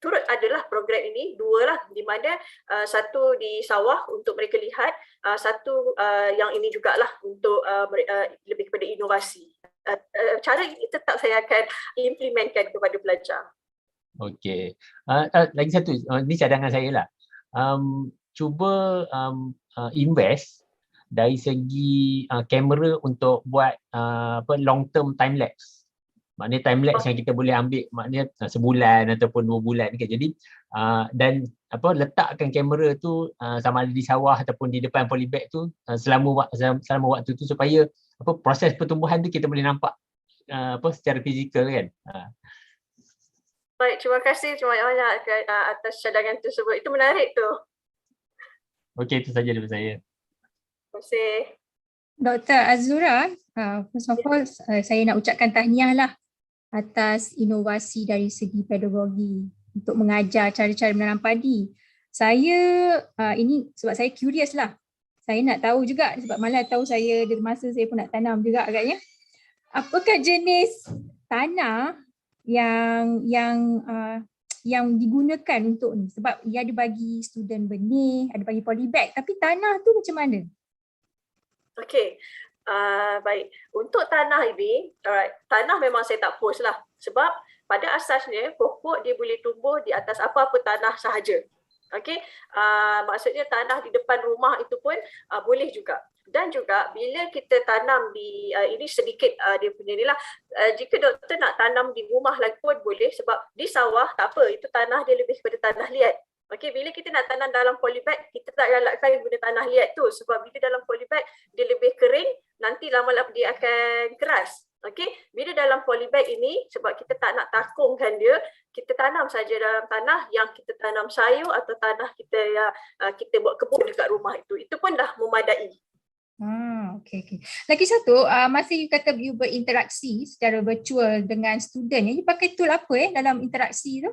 turut adalah program ini, dua lah, di mana satu di sawah untuk mereka lihat, satu yang ini jugalah untuk lebih kepada inovasi. Cara ini tetap saya akan implementkan kepada pelajar. Okey. Lagi satu, ini cadangan saya lah. Cuba invest dari segi kamera untuk buat long term time lapse. Maknanya time lapse yang kita boleh ambil maknanya sebulan ataupun 2 bulan kan. Jadi dan letakkan kamera tu sama ada di sawah ataupun di depan polybag tu selama waktu tu supaya proses pertumbuhan tu kita boleh nampak secara fizikal kan. Baik, terima kasih banyak atas cadangan tersebut. Itu menarik tu. Okey, itu saja daripada saya. Terima kasih. Dr. Azura, first of all saya nak ucapkan tahniah lah atas inovasi dari segi pedagogi untuk mengajar cara-cara menanam padi. Saya ini sebab saya curious lah. Saya nak tahu juga sebab malah tahu saya dari masa saya pun nak tanam juga agaknya. Apakah jenis tanah yang digunakan untuk ni? Sebab ia ada bagi student benih, ada bagi polybag, tapi tanah tu macam mana? Okey. Baik. Untuk tanah ini, tanah memang saya tak post lah. Sebab pada asasnya pokok dia boleh tumbuh di atas apa-apa tanah sahaja. Okey, maksudnya tanah di depan rumah itu pun boleh juga. Dan juga bila kita tanam di ini sedikit dia punya ni lah, jika doktor nak tanam di rumah lagi pun boleh sebab di sawah tak apa, itu tanah dia lebih kepada tanah liat. Okey, bila kita nak tanam dalam polybag, kita tak galakkan guna tanah liat tu sebab bila dalam polybag dia lebih kering, nanti lama-lama dia akan keras. Okey, bila dalam polybag ini sebab kita tak nak takungkan dia, kita tanam saja dalam tanah yang kita tanam sayur atau tanah kita yang kita buat kebun dekat rumah itu pun dah memadai. Okey. Lagi satu, masa you kata you berinteraksi secara virtual dengan student, you pakai tool apa dalam interaksi tu?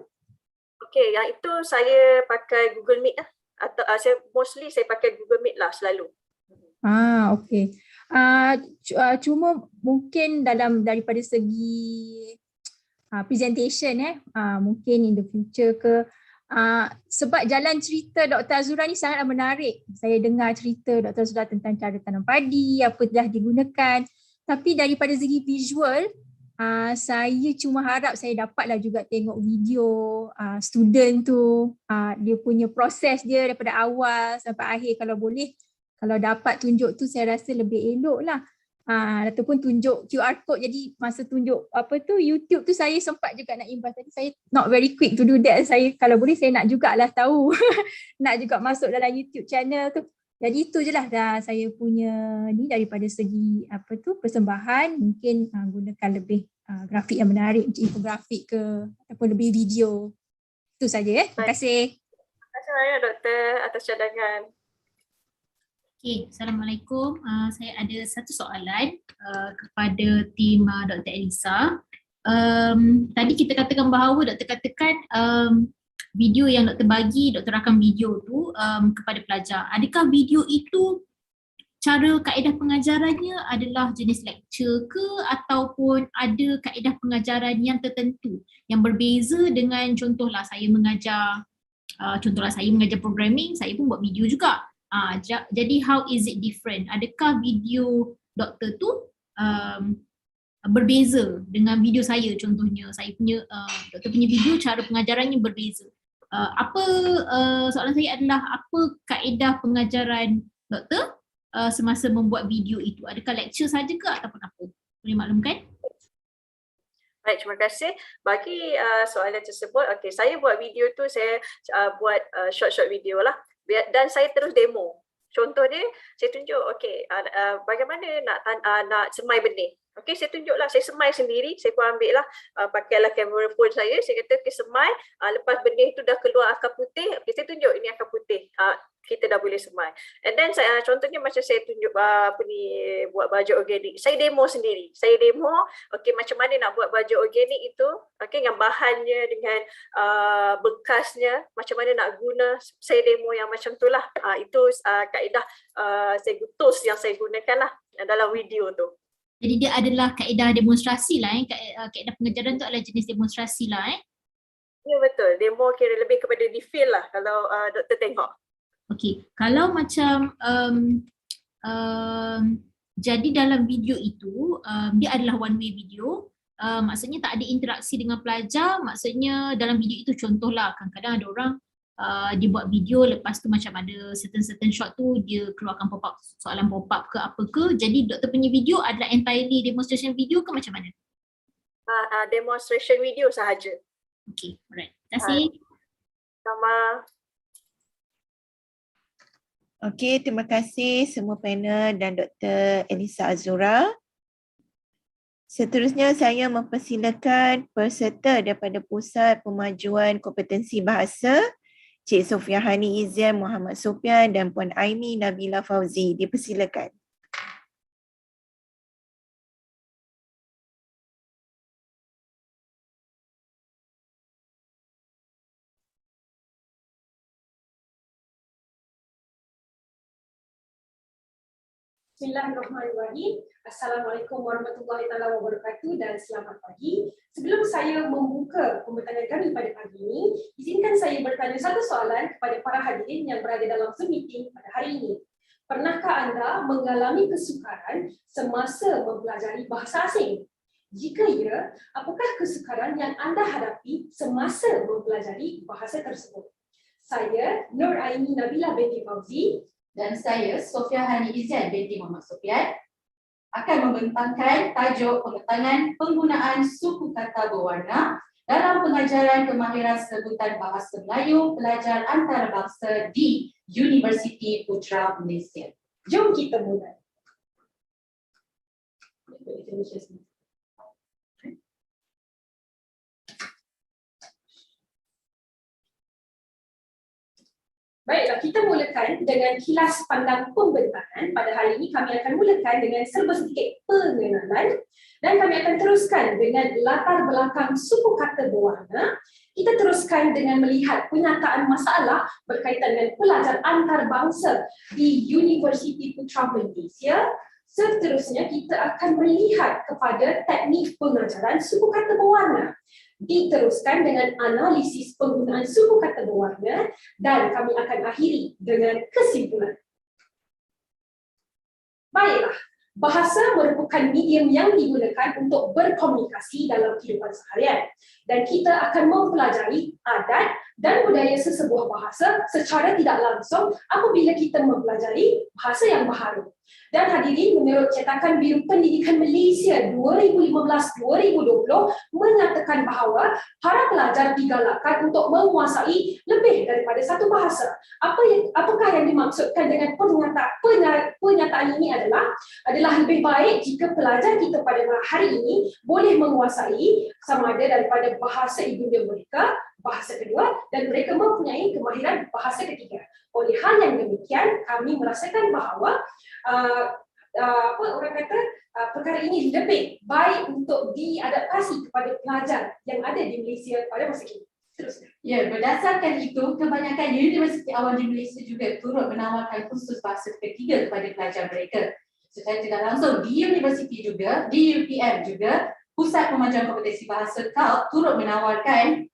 Okey, yang itu saya pakai Google Meet lah. Atau saya pakai Google Meet lah selalu. Okey. Cuma mungkin daripada segi presentation mungkin in the future ke sebab jalan cerita Dr. Azura ni sangatlah menarik. Saya dengar cerita Dr. Azura tentang cara tanam padi, apa dah digunakan. Tapi daripada segi visual, saya cuma harap saya dapatlah juga tengok video student tu, dia punya proses dia daripada awal sampai akhir kalau boleh. Kalau dapat tunjuk tu saya rasa lebih elok lah. Ataupun tunjuk QR code, jadi masa tunjuk YouTube tu saya sempat juga nak imbas. Tadi saya not very quick to do that. Saya kalau boleh saya nak jugalah tahu. Nak juga masuk dalam YouTube channel tu. Jadi itu je lah saya punya ni daripada segi persembahan. Mungkin gunakan lebih grafik yang menarik, macam infografik ke ataupun lebih video. Itu saja. Terima kasih. Terima kasih banyak doktor atas cadangan. Okay, Assalamualaikum. Saya ada satu soalan kepada tim Dr. Elisa. Tadi kita katakan bahawa doktor katakan video yang doktor bagi, doktor rakam video tu kepada pelajar. Adakah video itu cara kaedah pengajarannya adalah jenis lecture ke ataupun ada kaedah pengajaran yang tertentu yang berbeza dengan contohlah saya mengajar programming, saya pun buat video juga. Jadi how is it different? Adakah video doktor tu berbeza dengan video saya, contohnya saya punya doktor punya video cara pengajarannya berbeza. Soalan saya adalah apa kaedah pengajaran doktor semasa membuat video itu? Adakah lecture saja ke ataupun apa? Boleh maklumkan? Baik, terima kasih. Bagi soalan tersebut, okey, saya buat video tu, saya buat short video lah, dan saya terus demo. Contoh dia, saya tunjuk, okey, bagaimana nak semai benih. Okey, saya tunjuklah, saya semai sendiri, saya pun ambil lah, pakailah kamera phone saya kata, okey, semai, lepas benih tu dah keluar akar putih, okey, saya tunjuk ini akar putih, kita dah boleh semai. And then contohnya macam saya tunjuk buat baju organik, saya demo sendiri, okey, macam mana nak buat baju organik itu, okey, dengan bahannya, dengan bekasnya, macam mana nak guna, saya demo yang macam tu lah. Itu kaedah tools yang saya gunakan lah dalam video tu. Jadi dia adalah kaedah demonstrasi lah, kaedah pengajaran tu adalah jenis demonstrasi lah. Ya, betul, demo kira lebih kepada di field lah kalau doktor tengok. Okey, kalau macam jadi dalam video itu dia adalah one way video, maksudnya tak ada interaksi dengan pelajar, maksudnya dalam video itu contohlah kadang-kadang ada orang dia buat video, lepas tu macam ada certain shot tu dia keluarkan pop-up, soalan pop-up ke apa ke, jadi doktor punya video adalah entirely demonstration video ke macam mana? Demonstration video sahaja. Okey, alright. Terima kasih. Sama. Okey, terima kasih semua panel dan Dr. Elisa Azura. Seterusnya saya mempersilakan peserta daripada Pusat Pemajuan Kompetensi Bahasa, Cik Sofia Hani Izzian, Muhammad Sofian dan Puan Aini Nabila Fauzi. Dipersilakan. Bismillahirrahmanirrahim. Assalamualaikum warahmatullahi wabarakatuh dan selamat pagi. Sebelum saya membuka pembentangan kami pada pagi ini, izinkan saya bertanya satu soalan kepada para hadirin yang berada dalam Zoom meeting pada hari ini. Pernahkah anda mengalami kesukaran semasa mempelajari bahasa asing? Jika ya, apakah kesukaran yang anda hadapi semasa mempelajari bahasa tersebut? Saya, Nur Aini Nabila binti Fauzi, dan saya, Sofia Hani Izzian binti Muhammad Sofian, akan membentangkan tajuk pembentangan penggunaan suku kata berwarna dalam pengajaran kemahiran sebutan bahasa Melayu pelajar antarabangsa di Universiti Putra Malaysia. Jom kita mulai. Baiklah, kita mulakan dengan kilas pandang pembentangan. Pada hari ini kami akan mulakan dengan serba sedikit pengenalan dan kami akan teruskan dengan latar belakang suku kata berwarna. Kita teruskan dengan melihat penyataan masalah berkaitan dengan pelajar antarabangsa di Universiti Putra Malaysia. Seterusnya kita akan melihat kepada teknik pengajaran suku kata berwarna. Diteruskan dengan analisis penggunaan suku kata berwarna dan kami akan akhiri dengan kesimpulan. Baiklah, bahasa merupakan medium yang digunakan untuk berkomunikasi dalam kehidupan seharian dan kita akan mempelajari adat dan budaya sesebuah bahasa secara tidak langsung apabila kita mempelajari bahasa yang baharu. Dan hadirin, menurut cetakan Biro Pendidikan Malaysia 2015-2020 menyatakan bahawa para pelajar digalakkan untuk menguasai lebih daripada satu bahasa. Apakah yang dimaksudkan dengan pernyataan ini adalah lebih baik jika pelajar kita pada hari ini boleh menguasai sama ada daripada bahasa ibunya mereka, bahasa kedua, dan mereka mempunyai kemahiran bahasa ketiga. Oleh hal yang demikian, kami merasakan bahawa perkara ini lebih baik untuk diadaptasi kepada pelajar yang ada di Malaysia pada masa kini. Ya, berdasarkan itu, kebanyakan universiti awam di Malaysia juga turut menawarkan kursus bahasa ketiga kepada pelajar mereka. Secara tidak langsung di universiti juga, di UPM juga, Pusat Pengajian Kompetensi Bahasa CADe turut menawarkan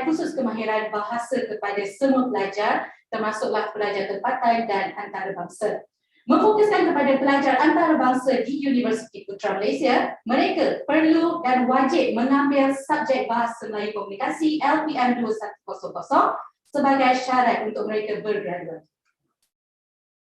khusus kemahiran bahasa kepada semua pelajar, termasuklah pelajar tempatan dan antarabangsa. Memfokuskan kepada pelajar antarabangsa di Universiti Putra Malaysia, mereka perlu dan wajib mengambil subjek Bahasa Melayu Komunikasi LPM 2100 sebagai syarat untuk mereka bergraduasi.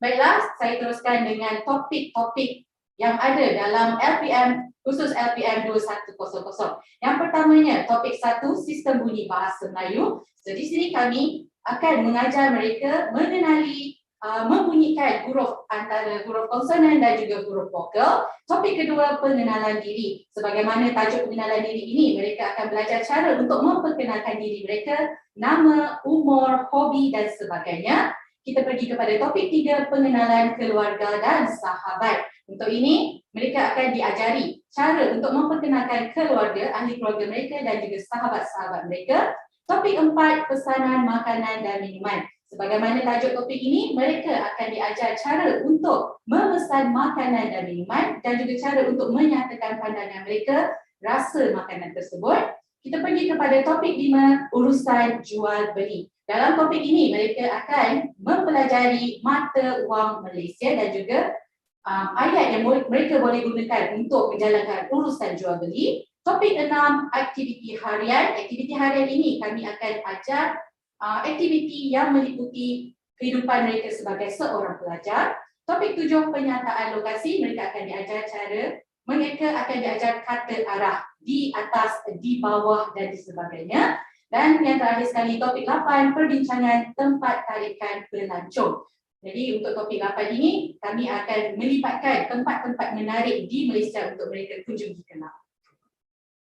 Baiklah, saya teruskan dengan topik-topik yang ada dalam LPM, khusus LPM 2100. Yang pertamanya, topik 1, sistem bunyi bahasa Melayu. So, di sini kami akan mengajar mereka mengenali membunyikan huruf antara huruf konsonan dan juga huruf vokal. Topik kedua, pengenalan diri. Sebagaimana tajuk pengenalan diri ini, mereka akan belajar cara untuk memperkenalkan diri mereka, nama, umur, hobi dan sebagainya. Kita pergi kepada topik 3, pengenalan keluarga dan sahabat. Untuk ini, mereka akan diajari cara untuk memperkenalkan keluarga, ahli keluarga mereka dan juga sahabat-sahabat mereka. Topik 4, pesanan makanan dan minuman. Sebagaimana tajuk topik ini, mereka akan diajar cara untuk memesan makanan dan minuman dan juga cara untuk menyatakan pandangan mereka rasa makanan tersebut. Kita pergi kepada topik 5, urusan jual beli. Dalam topik ini, mereka akan mempelajari mata wang Malaysia dan juga ayat yang mereka boleh gunakan untuk menjalankan urusan jual beli. Topik 6, aktiviti harian. Aktiviti harian ini kami akan ajar aktiviti yang meliputi kehidupan mereka sebagai seorang pelajar. Topik 7, penyataan lokasi. Mereka akan diajar kata arah di atas, di bawah dan di sebagainya. Dan yang terakhir sekali, topik 8, perbincangan tempat tarikan pelancong. Jadi untuk topik 8 ini, kami akan melibatkan tempat-tempat menarik di Malaysia untuk mereka kunjungi kenal.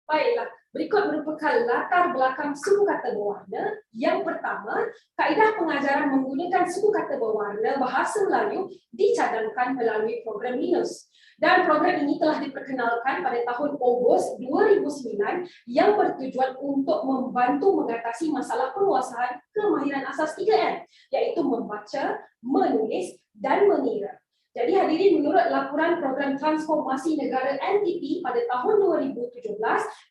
Baiklah, berikut merupakan latar belakang suku kata berwarna. Yang pertama, kaedah pengajaran menggunakan suku kata berwarna bahasa Melayu dicadangkan melalui program MINUS. Dan program ini telah diperkenalkan pada tahun Ogos 2009 yang bertujuan untuk membantu mengatasi masalah penguasaan kemahiran asas 3M, iaitu membaca, menulis dan mengira. Jadi hadirin, menurut laporan program transformasi negara NTP pada tahun 2017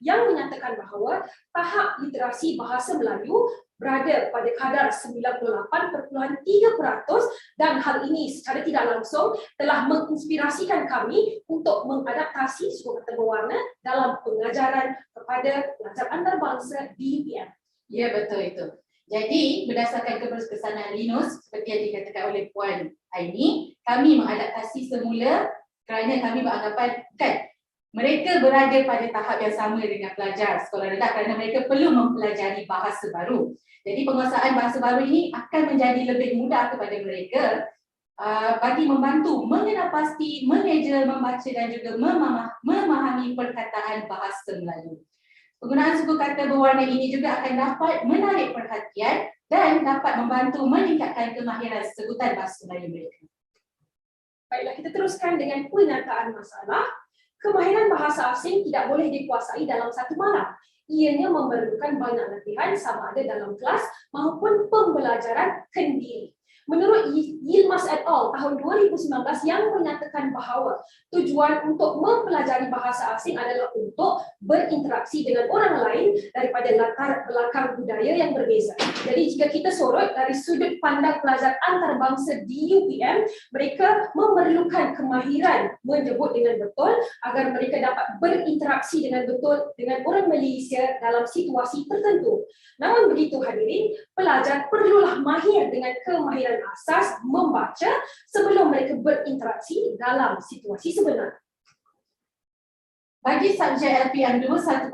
yang menyatakan bahawa tahap literasi bahasa Melayu berada pada kadar 98.3% dan hal ini secara tidak langsung telah menginspirasikan kami untuk mengadaptasi suku kata berwarna dalam pengajaran kepada pelajar antarabangsa di UPM. Ya, betul itu. Jadi, berdasarkan keberkesanan Linus, seperti yang dikatakan oleh Puan Aini, kami mengadaptasi semula kerana kami beranggapan mereka berada pada tahap yang sama dengan pelajar sekolah rendah kerana mereka perlu mempelajari bahasa baru. Jadi, penguasaan bahasa baru ini akan menjadi lebih mudah kepada mereka bagi membantu mengenal pasti, mengeja, membaca dan juga memahami perkataan bahasa Melayu. Penggunaan suku kata berwarna ini juga akan dapat menarik perhatian dan dapat membantu meningkatkan kemahiran sebutan bahasa Melayu mereka. Baiklah, kita teruskan dengan penyataan masalah. Kemahiran bahasa asing tidak boleh dikuasai dalam satu malam. Ianya memerlukan banyak latihan sama ada dalam kelas maupun pembelajaran kendiri. Menurut Yilmaz et al. Tahun 2019 yang menyatakan bahawa tujuan untuk mempelajari bahasa asing adalah untuk berinteraksi dengan orang lain daripada latar belakang budaya yang berbeza. Jadi jika kita sorot dari sudut pandang pelajar antarabangsa di UPM, mereka memerlukan kemahiran menyebut dengan betul agar mereka dapat berinteraksi dengan betul dengan orang Malaysia dalam situasi tertentu. Namun begitu hadirin, pelajar perlulah mahir dengan kemahiran asas membaca sebelum mereka berinteraksi dalam situasi sebenar. Bagi subjek LPM 2100,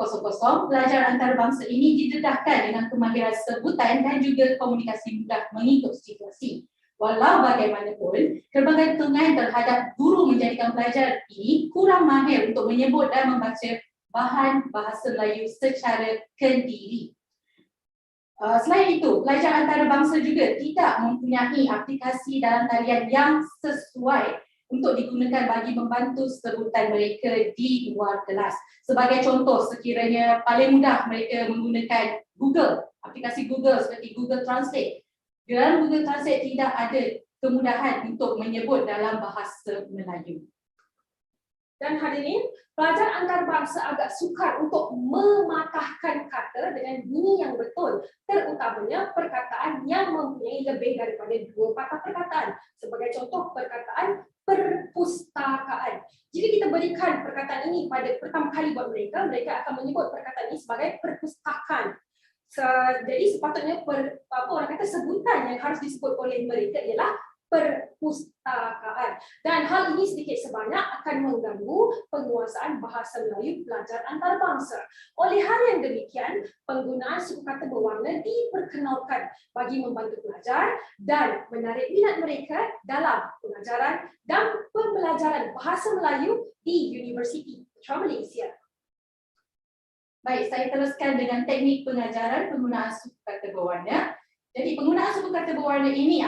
pelajar antarabangsa ini didedahkan dengan kemahiran sebutan dan juga komunikasi mudah mengikut situasi. Walau bagaimanapun, kebergantungan terhadap guru menjadikan pelajar ini kurang mahir untuk menyebut dan membaca bahan bahasa Melayu secara kendiri. Selain itu, pelajar antarabangsa juga tidak mempunyai aplikasi dalam talian yang sesuai untuk digunakan bagi membantu sebutan mereka di luar kelas. Sebagai contoh, sekiranya paling mudah mereka menggunakan Google, aplikasi Google seperti Google Translate. Di dalam Google Translate tidak ada kemudahan untuk menyebut dalam bahasa Melayu. Dan hadirin, pelajar antarabangsa agak sukar untuk mematahkan kata dengan bunyi yang betul, terutamanya perkataan yang mempunyai lebih daripada 2 patah perkataan. Sebagai contoh, perkataan perpustakaan. Jika kita berikan perkataan ini pada pertama kali buat mereka, mereka akan menyebut perkataan ini sebagai perpustakaan. Jadi sepatutnya orang kata sebutan yang harus disebut oleh mereka ialah perpustakaan. Dan hal ini sedikit sebanyak akan mengganggu penguasaan bahasa Melayu pelajar antarabangsa. Oleh hal yang demikian, penggunaan suku kata berwarna diperkenalkan bagi membantu pelajar dan menarik minat mereka dalam pengajaran dan pembelajaran bahasa Melayu di Universiti Putra Malaysia. Baik, saya teruskan dengan teknik pengajaran penggunaan suku kata berwarna. Jadi penggunaan suku kata berwarna ini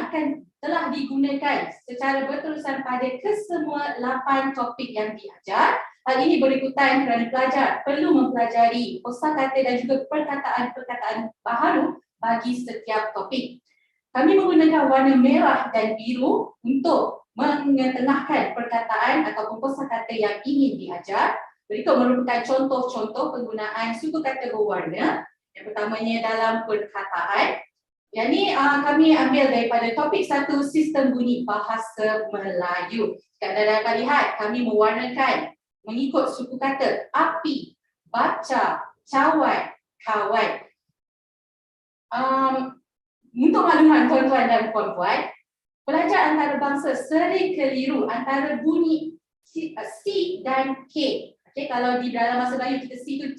telah digunakan secara berterusan pada kesemua 8 topik yang diajar. Hal ini berikutan kerana pelajar perlu mempelajari kosakata dan juga perkataan-perkataan baharu bagi setiap topik. Kami menggunakan warna merah dan biru untuk mengetengahkan perkataan ataupun kosakata yang ingin diajar. Berikut merupakan contoh-contoh penggunaan suku kata berwarna. Yang pertamanya dalam perkataan. Yang ini kami ambil daripada topik 1, sistem bunyi bahasa Melayu. Anda dapat lihat kami mewarnakan mengikut suku kata api, baca, cawan, kawan. Untuk makluman tuan-tuan dan puan-puan, pelajar antarabangsa sering keliru antara bunyi C dan K. Okay, kalau di dalam bahasa Melayu kita C tu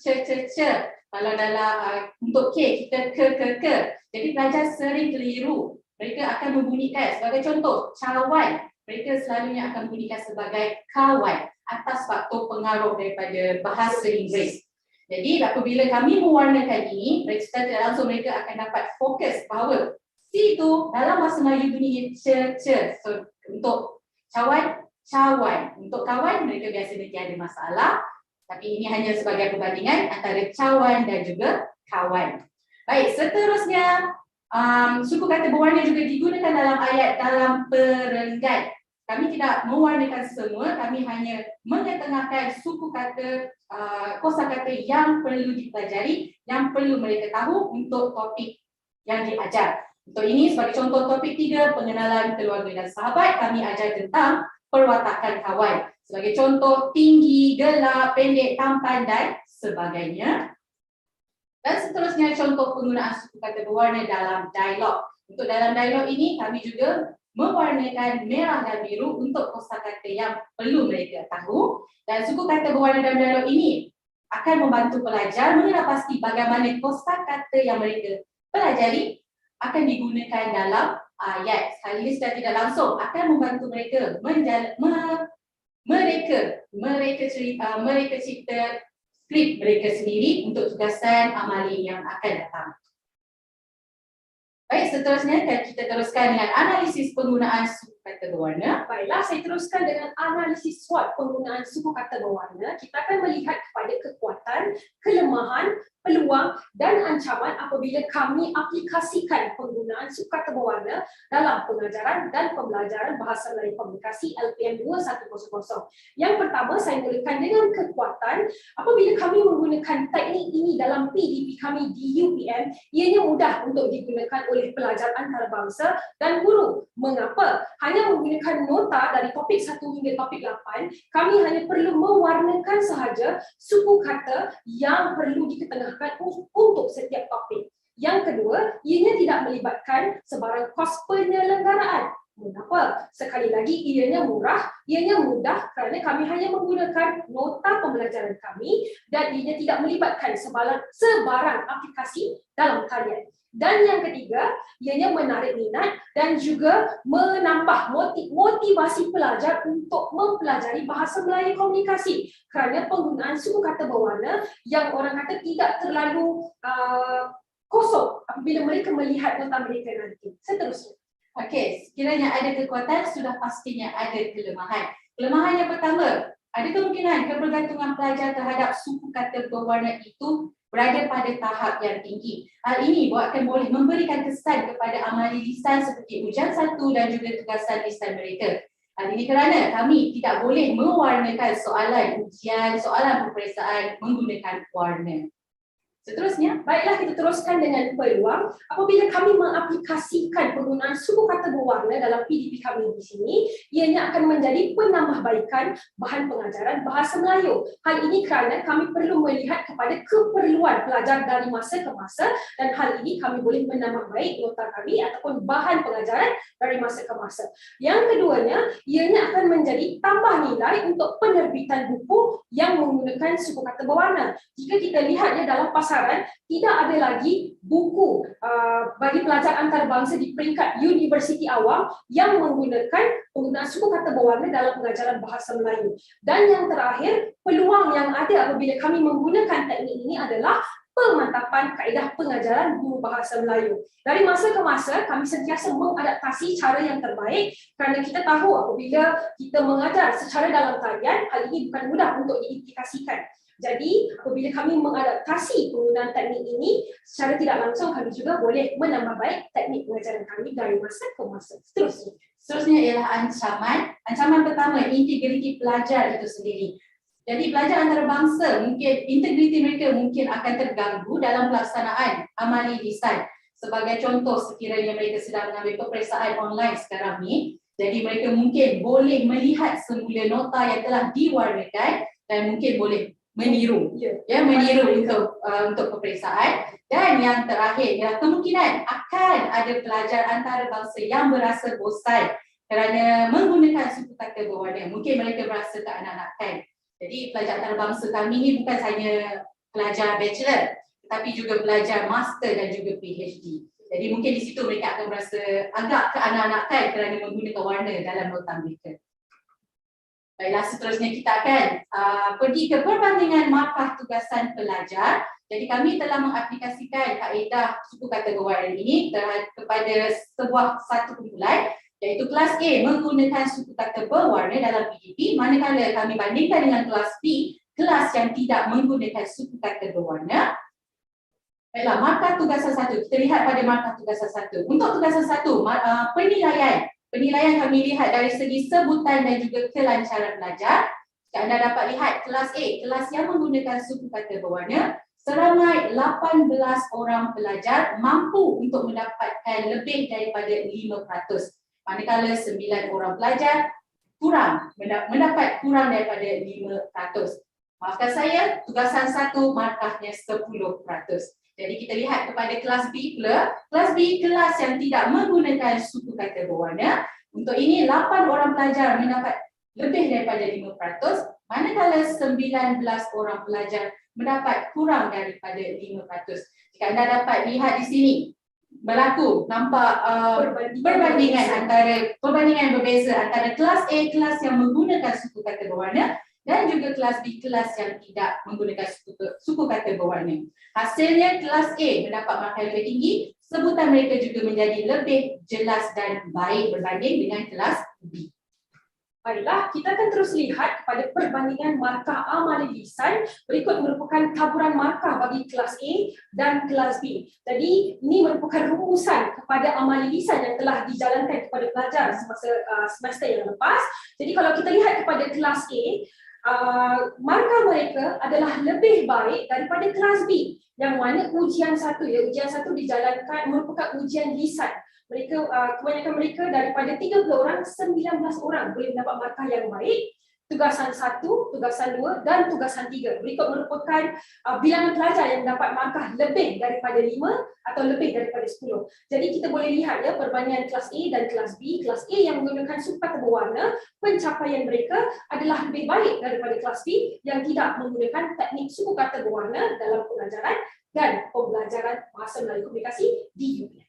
ce. Kalau dalam untuk K kita ke. Jadi pelajar sering keliru. Mereka akan membunyikan sebagai contoh cawan. Mereka selalunya akan membunyikan sebagai kawan atas faktor pengaruh daripada bahasa Inggeris. Jadi apabila kami mewarnakan ini, secara tidak langsung mereka akan dapat fokus bahawa C itu dalam bahasa Melayu bunyi ce. So untuk cawan. Untuk kawan mereka biasa tiada masalah. Tapi ini hanya sebagai perbandingan antara cawan dan juga kawan. Baik, seterusnya suku kata berwarna juga digunakan dalam ayat dalam perenggan. Kami tidak mewarnakan semua, kami hanya mengetengahkan suku kata kosakata yang perlu dipelajari, yang perlu mereka tahu untuk topik yang diajar. Untuk ini sebagai contoh topik 3, pengenalan keluarga dan sahabat, kami ajar tentang perwatakan kawan. Sebagai contoh, tinggi, gelap, pendek, tampan dan sebagainya. Dan seterusnya contoh penggunaan suku kata berwarna dalam dialog. Untuk dalam dialog ini kami juga mewarnakan merah dan biru untuk kosakata yang perlu mereka tahu. Dan suku kata berwarna dalam dialog ini akan membantu pelajar mengenal pasti bagaimana kosakata yang mereka pelajari akan digunakan dalam ayat. Sekali secara tidak langsung akan membantu mereka mereka cipta skrip mereka sendiri untuk tugasan amali yang akan datang. Baik, seterusnya kita teruskan dengan analisis penggunaan suku kata berwarna. Baiklah, saya teruskan dengan analisis SWOT penggunaan suku kata berwarna. Kita akan melihat kepada kekuatan, kelemahan, peluang dan ancaman apabila kami aplikasikan penggunaan suku kata berwarna dalam pengajaran dan pembelajaran bahasa Melayu komunikasi LPM 2100. Yang pertama, saya mulakan dengan kekuatan. Apabila kami menggunakan teknik ini dalam PDP kami di UPM, ianya mudah untuk digunakan oleh pelajar antarabangsa dan guru. Mengapa? Hanya menggunakan nota dari topik 1 hingga topik 8, kami hanya perlu mewarnakan sahaja suku kata yang perlu diketengahkan untuk setiap topik. Yang kedua, ianya tidak melibatkan sebarang kos penyelenggaraan. Mengapa? Sekali lagi, ianya murah, ianya mudah kerana kami hanya menggunakan nota pembelajaran kami dan ianya tidak melibatkan sebarang aplikasi dalam talian. Dan yang ketiga, ianya menarik minat dan juga menambah motivasi pelajar untuk mempelajari bahasa Melayu komunikasi kerana penggunaan suku kata berwarna yang orang kata tidak terlalu kosong apabila mereka melihat nota mereka nanti. Seterusnya. Okey, sekiranya ada kekuatan, sudah pastinya ada kelemahan. Kelemahan yang pertama, ada kemungkinan kebergantungan pelajar terhadap suku kata berwarna itu berada pada tahap yang tinggi. Hal ini akan boleh memberikan kesan kepada amali lisan seperti ujian 1 dan juga tugasan lisan mereka. Hal ini kerana kami tidak boleh mewarnakan soalan ujian, soalan peperiksaan menggunakan warna. Seterusnya, baiklah kita teruskan dengan peluang. Apabila kami mengaplikasikan penggunaan suku kata berwarna dalam PDP kami di sini, ianya akan menjadi penambahbaikan bahan pengajaran bahasa Melayu. Hal ini kerana kami perlu melihat kepada keperluan pelajar dari masa ke masa dan hal ini kami boleh menambah baik nota kami ataupun bahan pengajaran dari masa ke masa. Yang keduanya, ianya akan menjadi tambah nilai untuk penerbitan buku yang menggunakan suku kata berwarna. Jika kita lihatnya dalam pasaran, tidak ada lagi buku bagi pelajar antarabangsa di peringkat universiti awam yang menggunakan penggunaan suku kata berwarna dalam pengajaran bahasa Melayu. Dan yang terakhir, peluang yang ada apabila kami menggunakan teknik ini adalah pemantapan kaedah pengajaran guru bahasa Melayu. Dari masa ke masa, kami sentiasa mengadaptasi cara yang terbaik kerana kita tahu apabila kita mengajar secara dalam talian, hal ini bukan mudah untuk diimplikasikan. Jadi, apabila kami mengadaptasi penggunaan teknik ini, secara tidak langsung kami juga boleh menambah baik teknik pengajaran kami dari masa ke masa. Seterusnya ialah ancaman. Ancaman pertama, integriti pelajar itu sendiri. Jadi pelajar antarabangsa mungkin integriti mereka mungkin akan terganggu dalam pelaksanaan amali lisan. Sebagai contoh, sekiranya mereka sedang mengambil peperiksaan online sekarang ni, jadi mereka mungkin boleh melihat semula nota yang telah diwarnakan dan mungkin boleh meniru, meniru untuk peperiksaan. Dan yang terakhir ialah kemungkinan akan ada pelajar antarabangsa yang berasa bosan kerana menggunakan suku kata berwarna. Mungkin mereka berasa keanak-anakan. Jadi pelajar antarabangsa kami ni bukan hanya pelajar bachelor, tetapi juga pelajar master dan juga PhD. Jadi mungkin di situ mereka akan berasa agak keanak-anakan kerana menggunakan warna dalam nota mereka. Baiklah, seterusnya kita akan pergi ke perbandingan markah tugasan pelajar. Jadi kami telah mengaplikasikan kaedah suku kata berwarna ini kepada satu kumpulan, iaitu kelas A menggunakan suku kata berwarna dalam PDP, manakala kami bandingkan dengan kelas B, kelas yang tidak menggunakan suku kata berwarna. Baiklah, markah tugasan 1. Kita lihat pada markah tugasan 1. Untuk tugasan 1, penilaian. Penilaian kami lihat dari segi sebutan dan juga kelancaran belajar. Jika anda dapat lihat kelas A, kelas yang menggunakan suku kata berwarna, seramai 18 orang pelajar mampu untuk mendapatkan lebih daripada 5%. Manakala 9 orang pelajar mendapat kurang daripada 5%. Maafkan saya, tugasan 1 markahnya 10%. Jadi kita lihat kepada kelas B pula. Kelas B, kelas yang tidak menggunakan suku kata berwarna. Untuk ini 8 orang pelajar mendapat lebih daripada 5%, manakala 19 orang pelajar mendapat kurang daripada 5%. Jika anda dapat lihat di sini, nampak perbandingan berbeza antara kelas A, kelas yang menggunakan suku kata berwarna, dan juga kelas B, kelas yang tidak menggunakan suku kata berwarna. Hasilnya kelas A mendapat markah lebih tinggi, sebutan mereka juga menjadi lebih jelas dan baik berbanding dengan kelas B. Baiklah, kita akan terus lihat kepada perbandingan markah amali lisan. Berikut merupakan taburan markah bagi kelas A dan kelas B. Jadi ini merupakan rumusan kepada amali lisan yang telah dijalankan kepada pelajar semasa semester yang lepas. Jadi kalau kita lihat kepada kelas A, markah mereka adalah lebih baik daripada kelas B, yang mana ujian 1 dijalankan merupakan ujian lisan. Mereka kebanyakan mereka daripada 30 orang, 19 orang boleh mendapat markah yang baik. Tugasan 1, tugasan 2 dan tugasan 3. Berikut merupakan bilangan pelajar yang mendapat markah lebih daripada 5 atau lebih daripada 10. Jadi kita boleh lihat ya perbandingan kelas A dan kelas B. Kelas A yang menggunakan suku kata berwarna, pencapaian mereka adalah lebih baik daripada kelas B yang tidak menggunakan teknik suku kata berwarna dalam pengajaran dan pembelajaran bahasa Melayu komunikasi di UPM.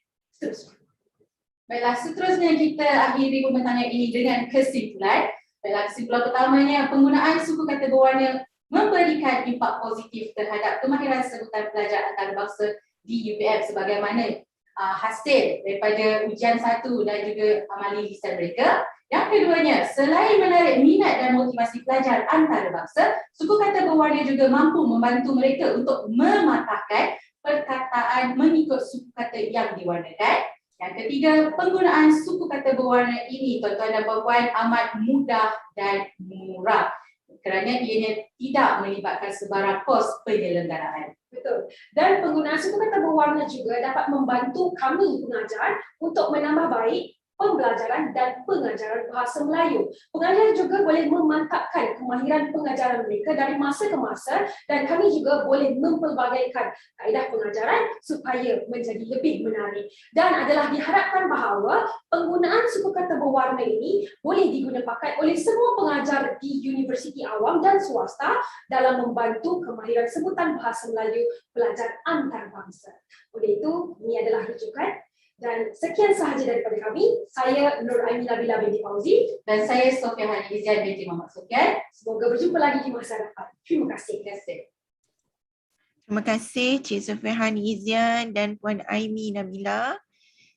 Baiklah, seterusnya kita akhiri pembentangan ini dengan kesimpulan. Baiklah, kesimpulan pertamanya, penggunaan suku kata berwarna memberikan impak positif terhadap kemahiran sebutan pelajar antarabangsa di UPM sebagaimana hasil daripada ujian 1 dan juga amalan lisan mereka. Yang keduanya, selain menarik minat dan motivasi pelajar antarabangsa, suku kata berwarna juga mampu membantu mereka untuk mematahkan perkataan mengikut suku kata yang diwarnakan. Yang ketiga, penggunaan suku kata berwarna ini, tuan-tuan dan puan-puan, amat mudah dan murah kerana ianya tidak melibatkan sebarang kos penyelenggaraan. Betul. Dan penggunaan suku kata berwarna juga dapat membantu kami pengajar untuk menambah baik pembelajaran dan pengajaran bahasa Melayu. Pengajar juga boleh memantapkan kemahiran pengajaran mereka dari masa ke masa dan kami juga boleh mempelbagaikan kaedah pengajaran supaya menjadi lebih menarik. Dan adalah diharapkan bahawa penggunaan suku kata berwarna ini boleh digunakan oleh semua pengajar di universiti awam dan swasta dalam membantu kemahiran sebutan bahasa Melayu pelajar antarabangsa. Oleh itu, ini adalah rujukan. Dan sekian sahaja daripada kami. Saya Nur Aini Nabila binti Fauzi. Dan saya Sofia Haniizan binti Muhammad Sofian. Semoga berjumpa lagi di masa depan. Terima kasih. Terima kasih Cik Sofia Haniizan dan Puan Aini Nabila.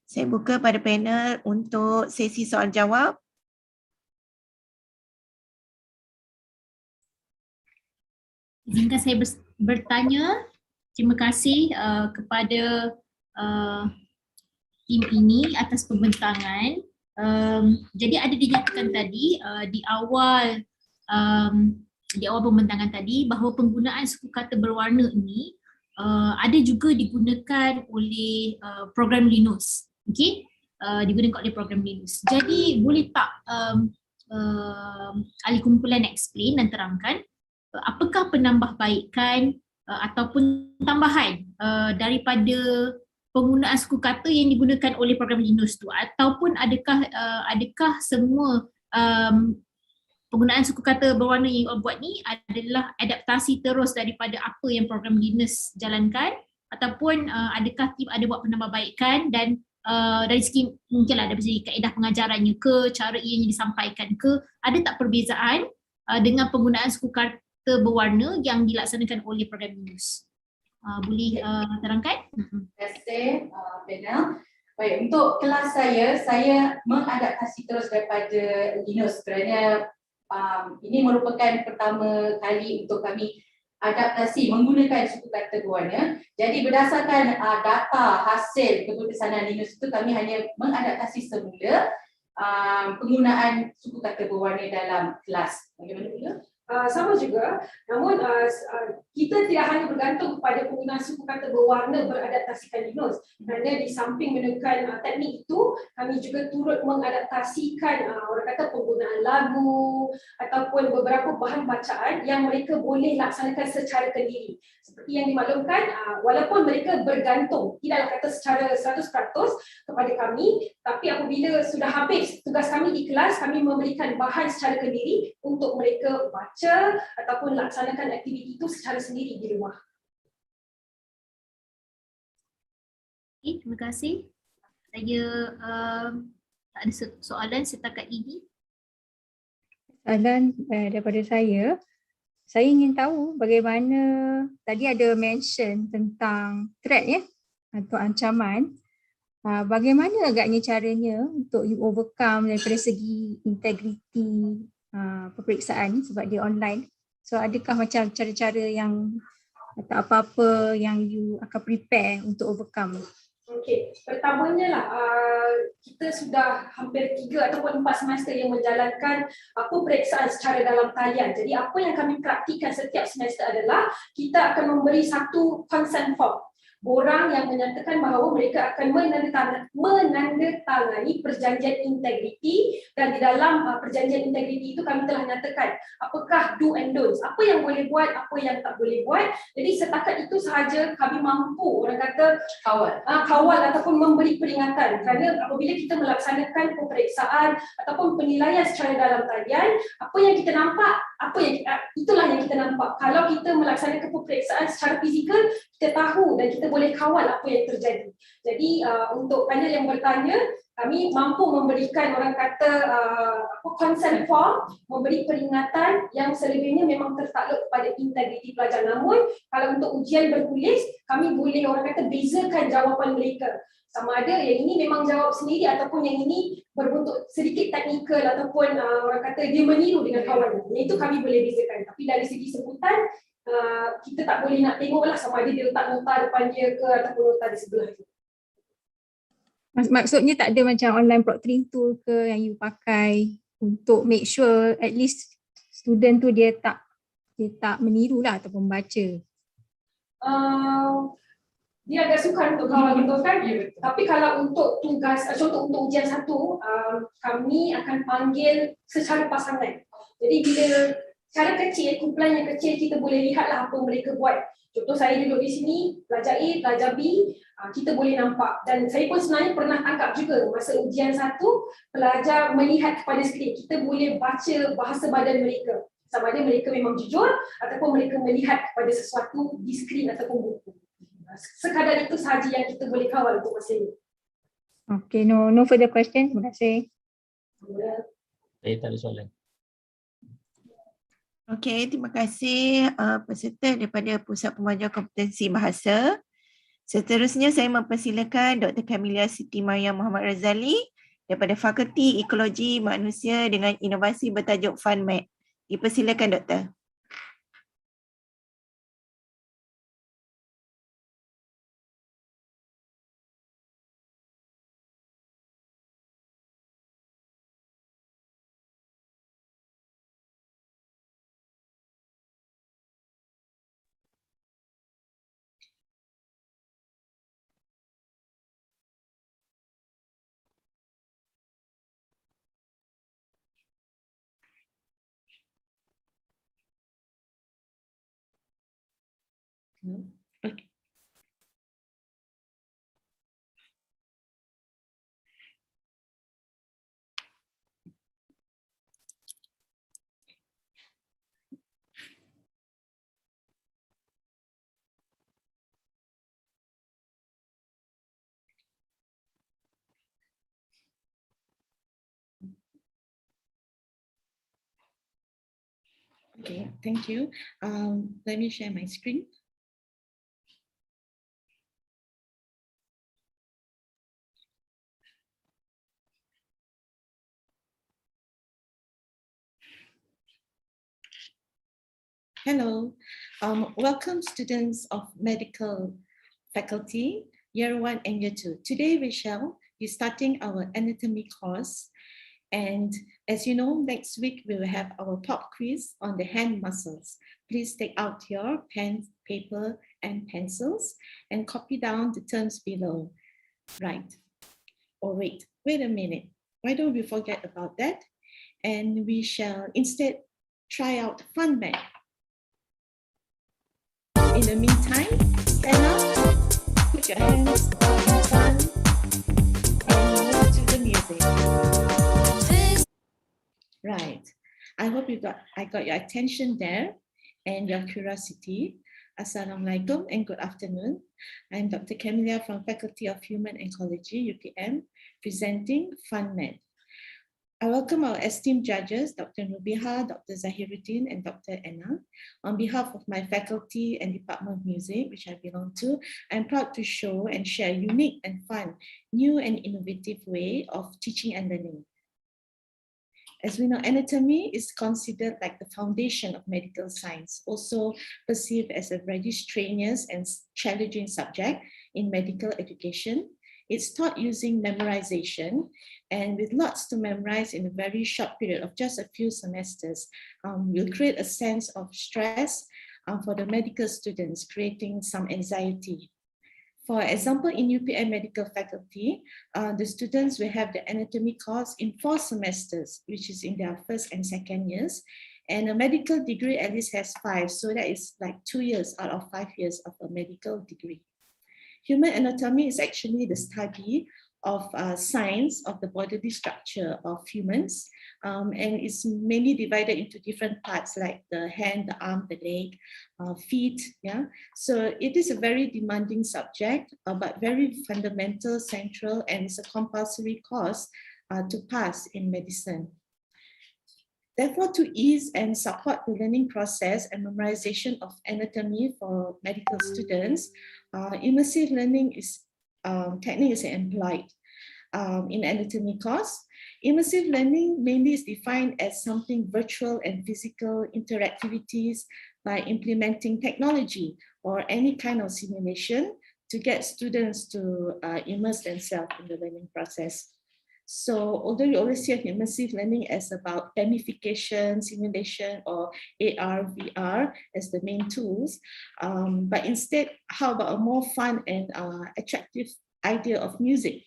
Saya buka pada panel untuk sesi soal jawab. Izinkan saya bertanya. Terima kasih kepada tim ini atas pembentangan. Jadi ada dinyatakan tadi di awal pembentangan tadi bahawa penggunaan suku kata berwarna ini ada juga digunakan oleh program Linux. Okey, digunakan oleh program Linux. Jadi boleh tak ahli kumpulan explain dan terangkan apakah penambahbaikan ataupun tambahan daripada penggunaan suku kata yang digunakan oleh program Linux tu, ataupun adakah semua penggunaan suku kata berwarna yang buat ni adalah adaptasi terus daripada apa yang program Linux jalankan, ataupun adakah tim ada buat penambahbaikan dan dari segi mungkinlah dari segi kaedah pengajarannya ke, cara ianya disampaikan ke, ada tak perbezaan dengan penggunaan suku kata berwarna yang dilaksanakan oleh program Linux? Boleh terangkan? Terima kasih panel. Baik, untuk kelas saya mengadaptasi terus daripada Linux kerana ini merupakan pertama kali untuk kami adaptasi menggunakan suku kata berwarna. Jadi berdasarkan data hasil keputusanan Linux itu, kami hanya mengadaptasi semula penggunaan suku kata berwarna dalam kelas. Bagaimana pula? Sama juga, namun kita tidak hanya bergantung kepada penggunaan suku kata berwarna beradaptasikan Linux, kerana di samping menekan teknik itu, kami juga turut mengadaptasikan orang kata penggunaan lagu ataupun beberapa bahan bacaan yang mereka boleh laksanakan secara kendiri. Seperti yang dimaklumkan, walaupun mereka bergantung, tidaklah kata secara 100% kepada kami, tapi apabila sudah habis tugas kami di kelas, kami memberikan bahan secara kendiri untuk mereka baca ataupun laksanakan aktiviti itu secara sendiri di rumah. Okay, terima kasih. Saya tak ada soalan setakat ini. Soalan daripada saya ingin tahu bagaimana tadi ada mention tentang threat ya atau ancaman. Bagaimana agaknya caranya untuk you overcome daripada segi integriti peperiksaan sebab dia online. So adakah macam cara-cara yang atau apa-apa yang you akan prepare untuk overcome? Okey, pertamanya lah kita sudah hampir 3 ataupun 4 semester yang menjalankan peperiksaan secara dalam talian. Jadi apa yang kami praktikan setiap semester adalah kita akan memberi satu consent form. Borang yang menyatakan bahawa mereka akan menandatangani perjanjian integriti, dan di dalam perjanjian integriti itu kami telah nyatakan apakah do and don'ts, apa yang boleh buat, apa yang tak boleh buat. Jadi setakat itu sahaja kami mampu orang kata kawal ataupun memberi peringatan, kerana apabila kita melaksanakan peperiksaan ataupun penilaian secara dalam talian, apa yang kita nampak, itulah yang kita nampak. Kalau kita melaksanakan peperiksaan secara fizikal, kita tahu dan kita boleh kawal apa yang terjadi. Jadi untuk panel yang bertanya, kami mampu memberikan orang kata consent form, memberi peringatan yang selebihnya memang tertakluk kepada integriti pelajar. Namun kalau untuk ujian bertulis, kami boleh orang kata bezakan jawapan mereka. Sama ada yang ini memang jawab sendiri ataupun yang ini berbentuk sedikit teknikal ataupun orang kata dia meniru dengan kawan. Itu kami boleh bezakan. Tapi dari segi sebutan, kita tak boleh nak tengoklah sama ada dia letak nota depan dia ke ataupun nota di sebelah dia. Maksudnya tak ada macam online proctoring tool ke yang you pakai untuk make sure at least student tu dia tak meniru lah ataupun baca. Dia agak sukar untuk kawan betul kan? Tapi kalau untuk tugas, contoh untuk ujian 1, kami akan panggil secara pasangan. Jadi bila cara kecil, kumpulan yang kecil, kita boleh lihatlah apa mereka buat. Contoh saya duduk di sini, pelajar A, pelajar B, kita boleh nampak. Dan saya pun sebenarnya pernah tangkap juga masa ujian 1, pelajar melihat kepada skrin. Kita boleh baca bahasa badan mereka. Sama ada mereka memang jujur ataupun mereka melihat kepada sesuatu di skrin ataupun buku. Sekadar itu sahaja yang kita boleh kawal untuk masa ini. Okay, no further question. Terima kasih. Saya tak ada soalan. Okey, terima kasih peserta daripada Pusat Pengajian Kompetensi Bahasa. Seterusnya saya mempersilakan Dr. Kamilia Siti Maryam Muhammad Razali daripada Fakulti Ekologi Manusia dengan Inovasi bertajuk FunMed. Dipersilakan Doktor. Okay, thank you. Let me share my screen. Hello, welcome students of medical faculty, year 1 and year 2. Today we shall be starting our anatomy course. And as you know, next week we will have our pop quiz on the hand muscles. Please take out your pen, paper, and pencils and copy down the terms below. Right. Oh, wait a minute. Why don't we forget about that? And we shall instead try out FunMed. In the meantime, stand up, put your hands on fun, and move to the music. Right. I hope I got your attention there and your curiosity. Assalamualaikum and good afternoon. I'm Dr. Kamilia from Faculty of Human Ecology, UPM, presenting FunMed. I welcome our esteemed judges, Dr. Nubiha, Dr. Zahiruddin, and Dr. Anna. On behalf of my faculty and Department of Music, which I belong to, I'm proud to show and share a unique and fun, new and innovative way of teaching and learning. As we know, anatomy is considered like the foundation of medical science, also perceived as a very strenuous and challenging subject in medical education. It's taught using memorization, and with lots to memorize in a very short period of just a few semesters, will create a sense of stress for the medical students, creating some anxiety. For example, in UPM medical faculty, the students will have the anatomy course in 4 semesters, which is in their first and second years. And a medical degree at least has 5, so that is like 2 years out of 5 years of a medical degree. Human anatomy is actually the study of science of the bodily structure of humans, and it's mainly divided into different parts like the hand, the arm, the leg, feet. Yeah, so it is a very demanding subject, but very fundamental, central, and it's a compulsory course to pass in medicine. Therefore, to ease and support the learning process and memorization of anatomy for medical students, immersive learning is technique is employed in anatomy course. Immersive learning mainly is defined as something virtual and physical interactivities by implementing technology or any kind of simulation to get students to immerse themselves in the learning process. So although you always see immersive learning as about gamification, simulation, or AR, VR as the main tools, but instead, how about a more fun and attractive idea of music?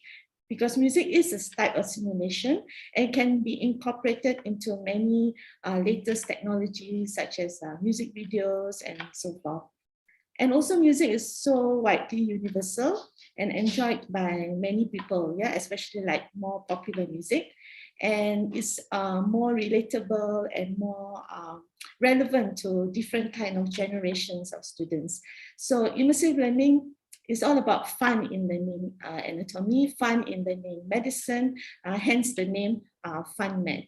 Because music is a type of simulation and can be incorporated into many latest technologies such as music videos and so forth. And also music is so widely universal and enjoyed by many people, yeah, especially like more popular music. And it's more relatable and more relevant to different kind of generations of students. So immersive learning is all about fun in learning anatomy, fun in learning medicine, hence the name FunMed.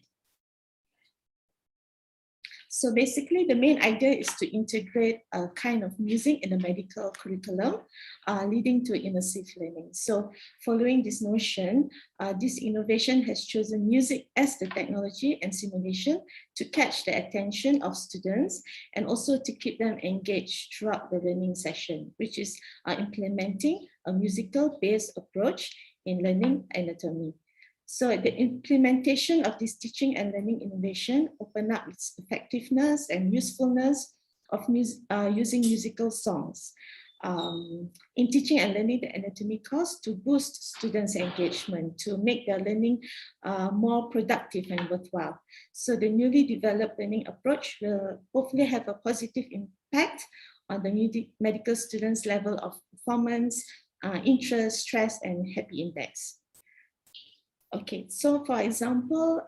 So basically the main idea is to integrate a kind of music in the medical curriculum, leading to immersive learning. So following this notion, this innovation has chosen music as the technology and simulation to catch the attention of students and also to keep them engaged throughout the learning session, which is implementing a musical-based approach in learning anatomy. So the implementation of this teaching and learning innovation open up its effectiveness and usefulness of using musical songs in teaching and learning the anatomy course to boost students' engagement, to make their learning more productive and worthwhile. So the newly developed learning approach will hopefully have a positive impact on the medical students' level of performance, interest, stress, and happy index. Okay, so for example,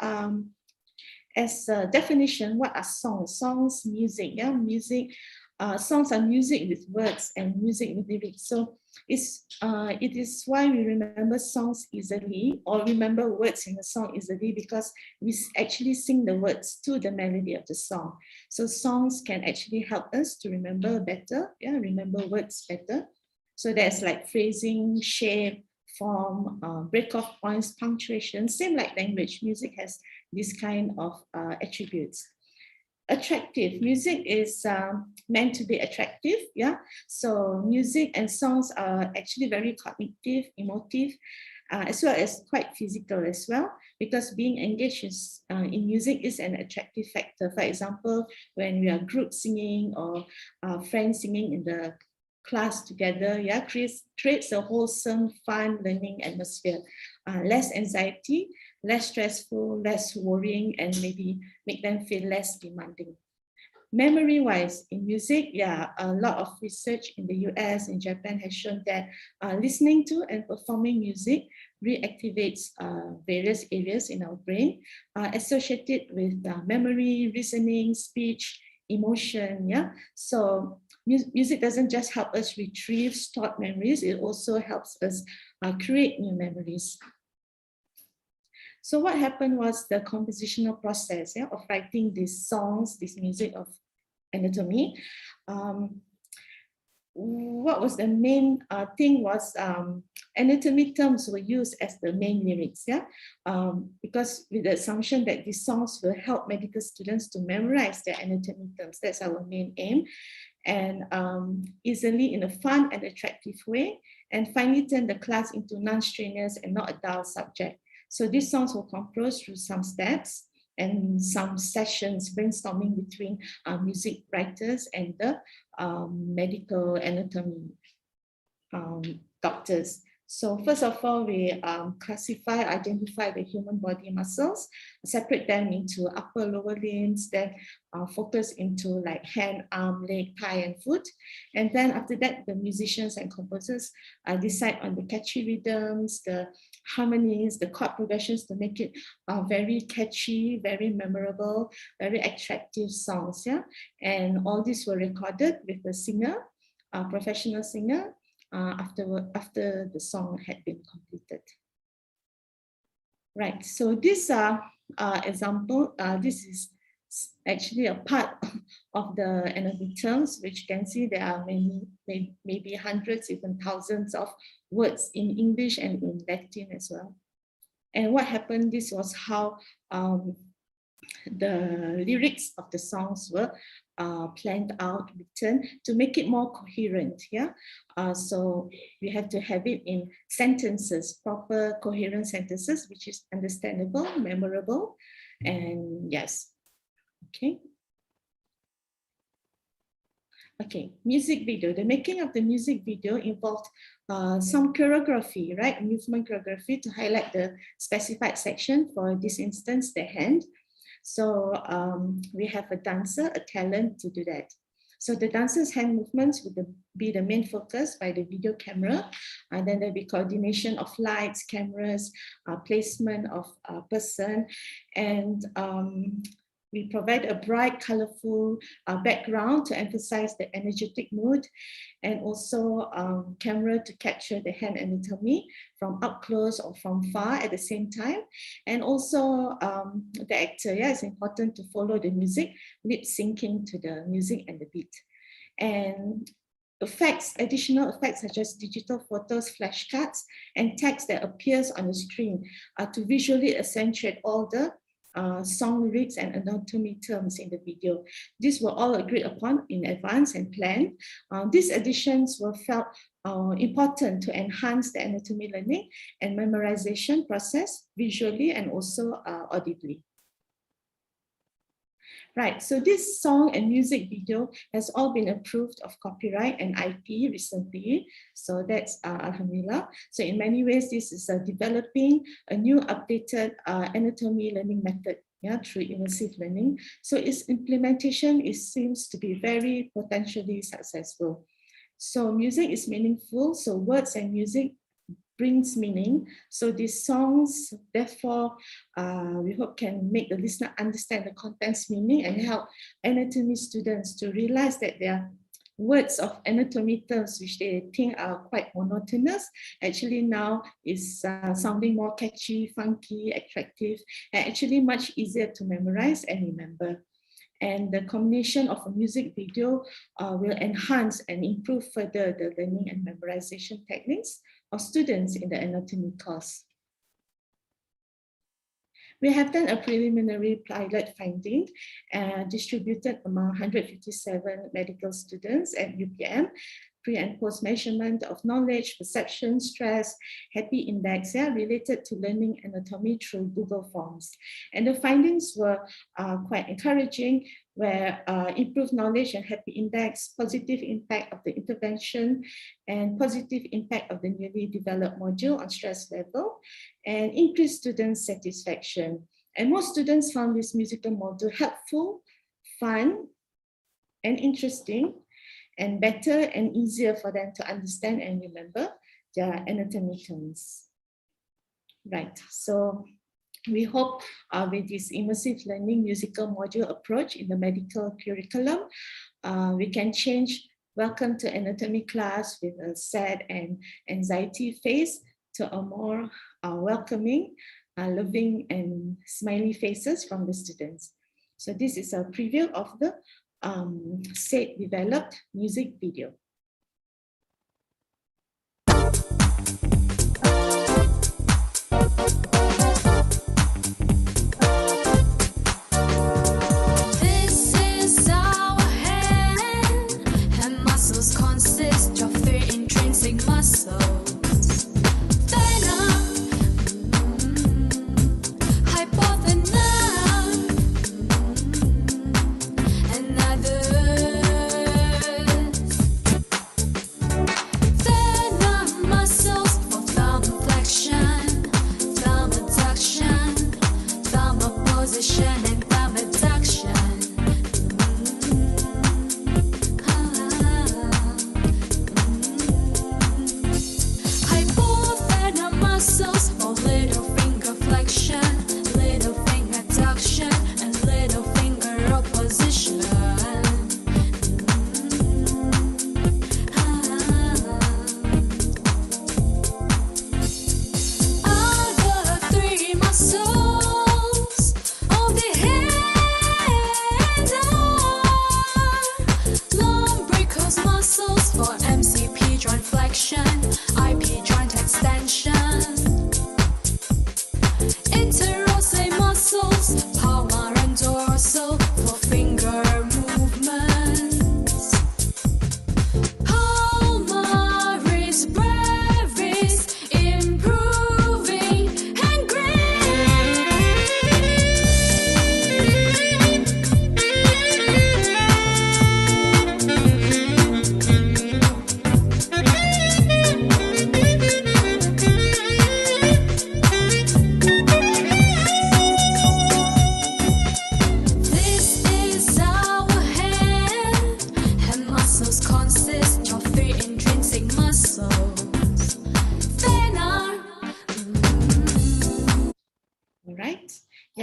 as a definition, what are songs? Songs, music, yeah, music. Songs are music with words and music with lyrics. So it is why we remember songs easily or remember words in a song easily because we actually sing the words to the melody of the song. So songs can actually help us to remember better, yeah, remember words better. So there's like phrasing, shape, form, break-off points, punctuation, same like language. Music has this kind of attributes. Attractive. Music is meant to be attractive, yeah. So music and songs are actually very cognitive, emotive, as well as quite physical as well, because being engaged in music is an attractive factor. For example, when we are group singing or friends singing in the class together, yeah, creates a wholesome, fun learning atmosphere. Less anxiety, less stressful, less worrying, and maybe make them feel less demanding. Memory-wise, in music, yeah, a lot of research in the US and Japan has shown that listening to and performing music reactivates various areas in our brain associated with memory, reasoning, speech, emotion, yeah. So music doesn't just help us retrieve stored memories, it also helps us create new memories. So what happened was the compositional process, yeah, of writing these songs, this music of anatomy. What was the main thing was anatomy terms were used as the main lyrics, yeah, because with the assumption that these songs will help medical students to memorize their anatomy terms. That's our main aim, and easily in a fun and attractive way, and finally turn the class into non-strenuous and not a dull subject. So these songs were composed through some steps and some sessions brainstorming between music writers and the medical anatomy doctors. So first of all, we identify the human body muscles, separate them into upper, lower limbs, then focus into like hand, arm, leg, thigh, and foot. And then after that, the musicians and composers decide on the catchy rhythms, the harmonies, the chord progressions to make it very catchy, very memorable, very attractive songs. Yeah, and all these were recorded with the singer, professional singer, after the song had been completed. Right. So this example, this is actually a part of the anatomy terms, which you can see there are many, maybe hundreds, even thousands of words in English and in Latin as well. And what happened, this was how the lyrics of the songs were planned out, written to make it more coherent. Yeah, so we have to have it in sentences, proper coherent sentences, which is understandable, memorable, and yes. Okay. Okay, music video. The making of the music video involved some choreography, right? Movement choreography to highlight the specified section, for this instance, the hand. So we have a dancer, a talent to do that. So the dancer's hand movements would be the main focus by the video camera. And then there'll be coordination of lights, cameras, placement of a person. And we provide a bright, colorful background to emphasize the energetic mood, and also camera to capture the hand anatomy from up close or from far at the same time. And also the actor, yeah, it's important to follow the music, lip syncing to the music and the beat. And effects, additional effects such as digital photos, flashcards, and text that appears on the screen to visually accentuate all the song lyrics and anatomy terms in the video. These were all agreed upon in advance and planned. These additions were felt important to enhance the anatomy learning and memorization process visually and also audibly. Right, so this song and music video has all been approved of copyright and IP recently. So that's Alhamdulillah. So in many ways, this is developing a new updated anatomy learning method, yeah, through immersive learning. So its implementation seems to be very potentially successful. So music is meaningful. So words and music brings meaning. So these songs, therefore, we hope can make the listener understand the content's meaning and help anatomy students to realize that their words of anatomy terms, which they think are quite monotonous, actually now is sounding more catchy, funky, attractive, and actually much easier to memorize and remember. And the combination of a music video will enhance and improve further the learning and memorization techniques of students in the anatomy course. We have done a preliminary pilot finding distributed among 157 medical students at UPM, pre and post measurement of knowledge, perception, stress, happy index, yeah, related to learning anatomy through Google Forms. And the findings were quite encouraging, where improved knowledge and happy index, positive impact of the intervention, and positive impact of the newly developed module on stress level, and increased student satisfaction. And most students found this musical module helpful, fun, and interesting, and better and easier for them to understand and remember their anatomy terms. Right, so we hope with this immersive learning musical module approach in the medical curriculum, we can change welcome to anatomy class with a sad and anxiety face to a more welcoming, loving and smiley faces from the students. So this is a preview of the SAID developed music video. This is our hand, and muscles consist of 3 intrinsic muscles. Hypothenar and others.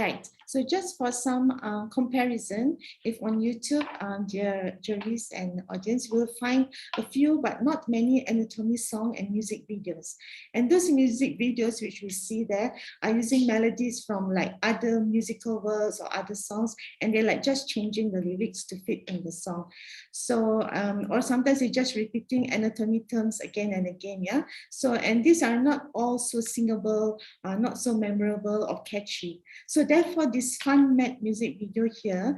Right. So just for some comparison, if on YouTube, dear juries and audience will find a few but not many anatomy song and music videos. And those music videos which we see there are using melodies from like other musical works or other songs, and they're like just changing the lyrics to fit in the song. So, or sometimes they're just repeating anatomy terms again and again, yeah? So, and these are not all so singable, not so memorable or catchy. So therefore, this fun mad music video here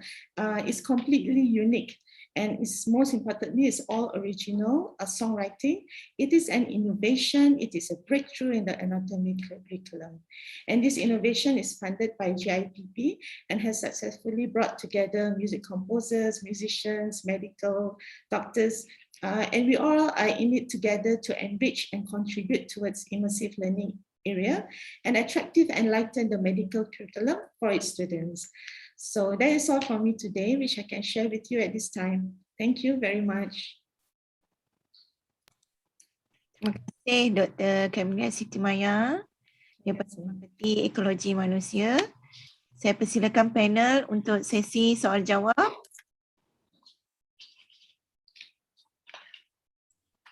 is completely unique, and it's most importantly, it's all original songwriting. It is an innovation. It is a breakthrough in the anatomy curriculum. And this innovation is funded by GIPP and has successfully brought together music composers, musicians, medical doctors, and we all are in it together to enrich and contribute towards immersive learning area and attractive and lighten the medical curriculum for its students. So that is all from me today, which I can share with you at this time. Thank you very much. Terima kasih Dr. Camelia Siti Maya daripada Fakulti Ekologi Manusia. Saya persilakan panel untuk sesi soal jawab.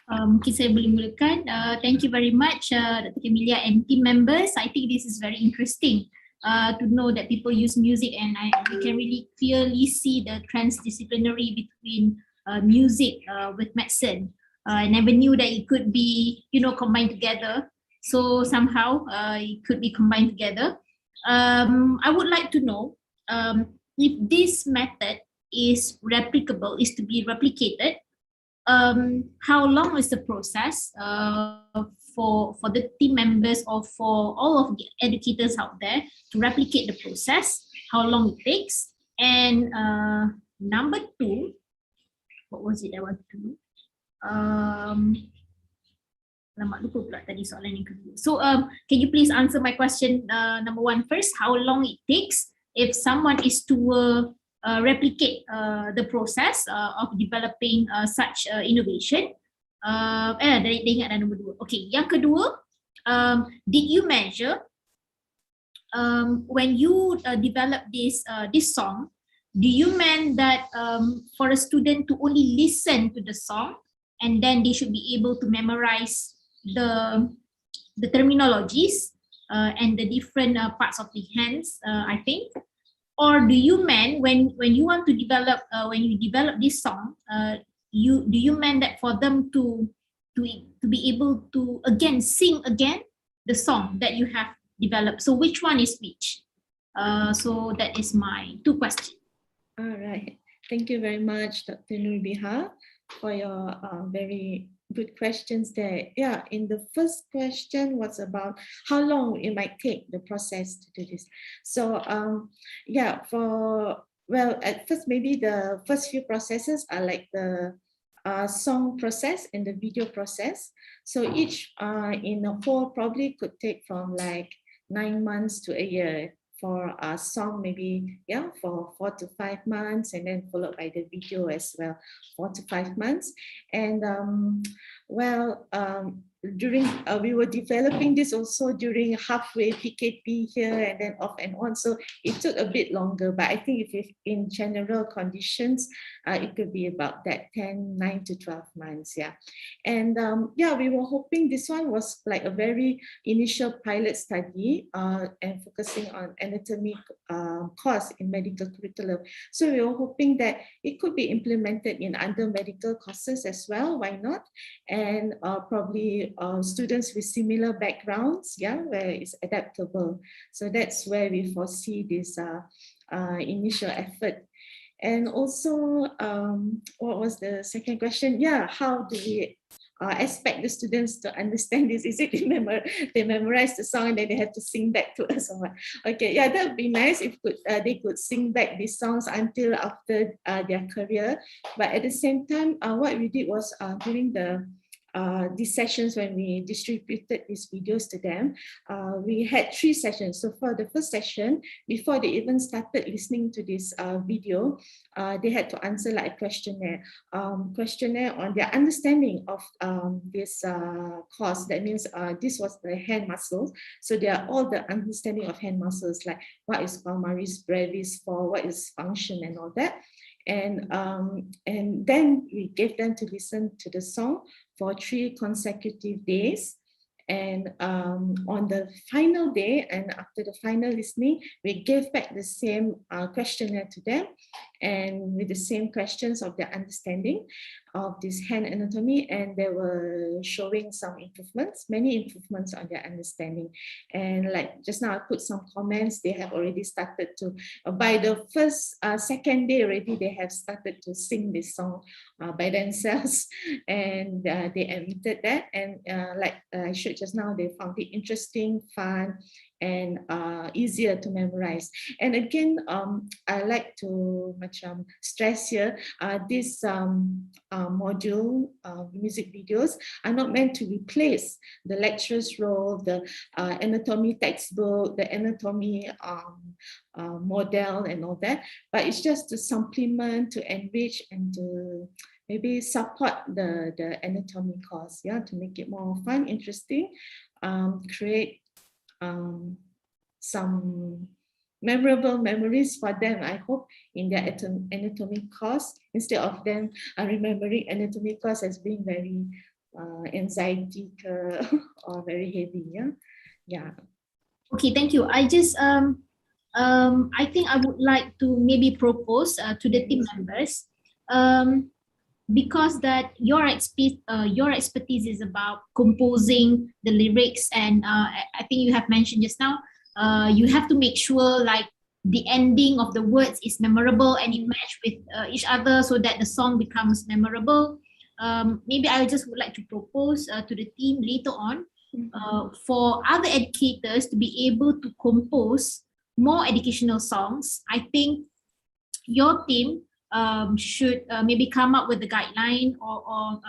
Mungkin saya boleh mulakan. Thank you very much Dr. Camelia and team members. I think this is very interesting to know that people use music, and we can really clearly see the transdisciplinary between music with medicine. I never knew that it could be, combined together. So somehow it could be combined together. I would like to know if this method is replicable, is to be replicated. How long is the process for the team members or for all of the educators out there to replicate the process? How long it takes? And number two, what was it I wanted to do? Lama lupa pula tadi soalan yang kedua. So can you please answer my question number one first? How long it takes if someone is to replicate the process of developing such innovation? Dia ingat dah nombor dua. Okay, yang kedua, did you measure when you develop this song, do you mean that for a student to only listen to the song and then they should be able to memorize the terminologies and the different parts of the hands, I think? Or do you mean when you want to develop when you develop this song, do you mean that for them to be able to again sing again the song that you have developed? So which one is which? So that is my two questions. All right. Thank you very much, Dr. Nurbiha, for your very good questions there. Yeah, in the first question was about how long it might take the process to do this. So yeah, at first maybe the first few processes are like the song process and the video process. So each in a whole probably could take from like 9 months to a year. For a song, maybe for 4 to 5 months, and then followed by the video as well, 4 to 5 months. And during we were developing this also during halfway PKP here and then off and on, so it took a bit longer. But I think if in general conditions, it could be about that 9 to 12 months. Yeah, and we were hoping this one was like a very initial pilot study and focusing on anatomy course in medical curriculum. So we were hoping that it could be implemented in other medical courses as well. Why not? And probably students with similar backgrounds, where it's adaptable. So that's where we foresee this initial effort. And also, what was the second question? Yeah, how do we expect the students to understand this? Is it they memorize the song and then they have to sing back to us or what? Okay, yeah, that would be nice if they could sing back these songs until after their career. But at the same time, what we did was during the these sessions, when we distributed these videos to them, we had 3 sessions. So for the first session, before they even started listening to this video, they had to answer like a questionnaire on their understanding of this course. That means this was the hand muscles. So they are all the understanding of hand muscles, like what is palmaris brevis for, what is function and all that. And then we gave them to listen to the song for 3 consecutive days. And on the final day, and after the final listening, we gave back the same questionnaire to them, and with the same questions of their understanding of this hand anatomy, and they were showing some improvements, many improvements on their understanding. And like just now I put some comments, they have already started to, by the second day already, they have started to sing this song by themselves, and they admitted that. And like I showed just now, they found it interesting, fun, and easier to memorize. And again, I like to stress here, this module, music videos are not meant to replace the lecturer's role, the anatomy textbook, the anatomy model and all that, but it's just to supplement, to enrich, and to maybe support the anatomy course, yeah, to make it more fun, interesting, create some memorable memories for them, I hope, in their anatomy course, instead of them remembering anatomy course as being very anxiety or very heavy. Yeah. Okay, thank you. I just I think I would like to maybe propose to the team members, because that your expertise is about composing the lyrics, and I think you have mentioned just now, you have to make sure like the ending of the words is memorable and it match with each other so that the song becomes memorable. Maybe I just would like to propose to the team later on for other educators to be able to compose more educational songs. I think your team should maybe come up with a guideline or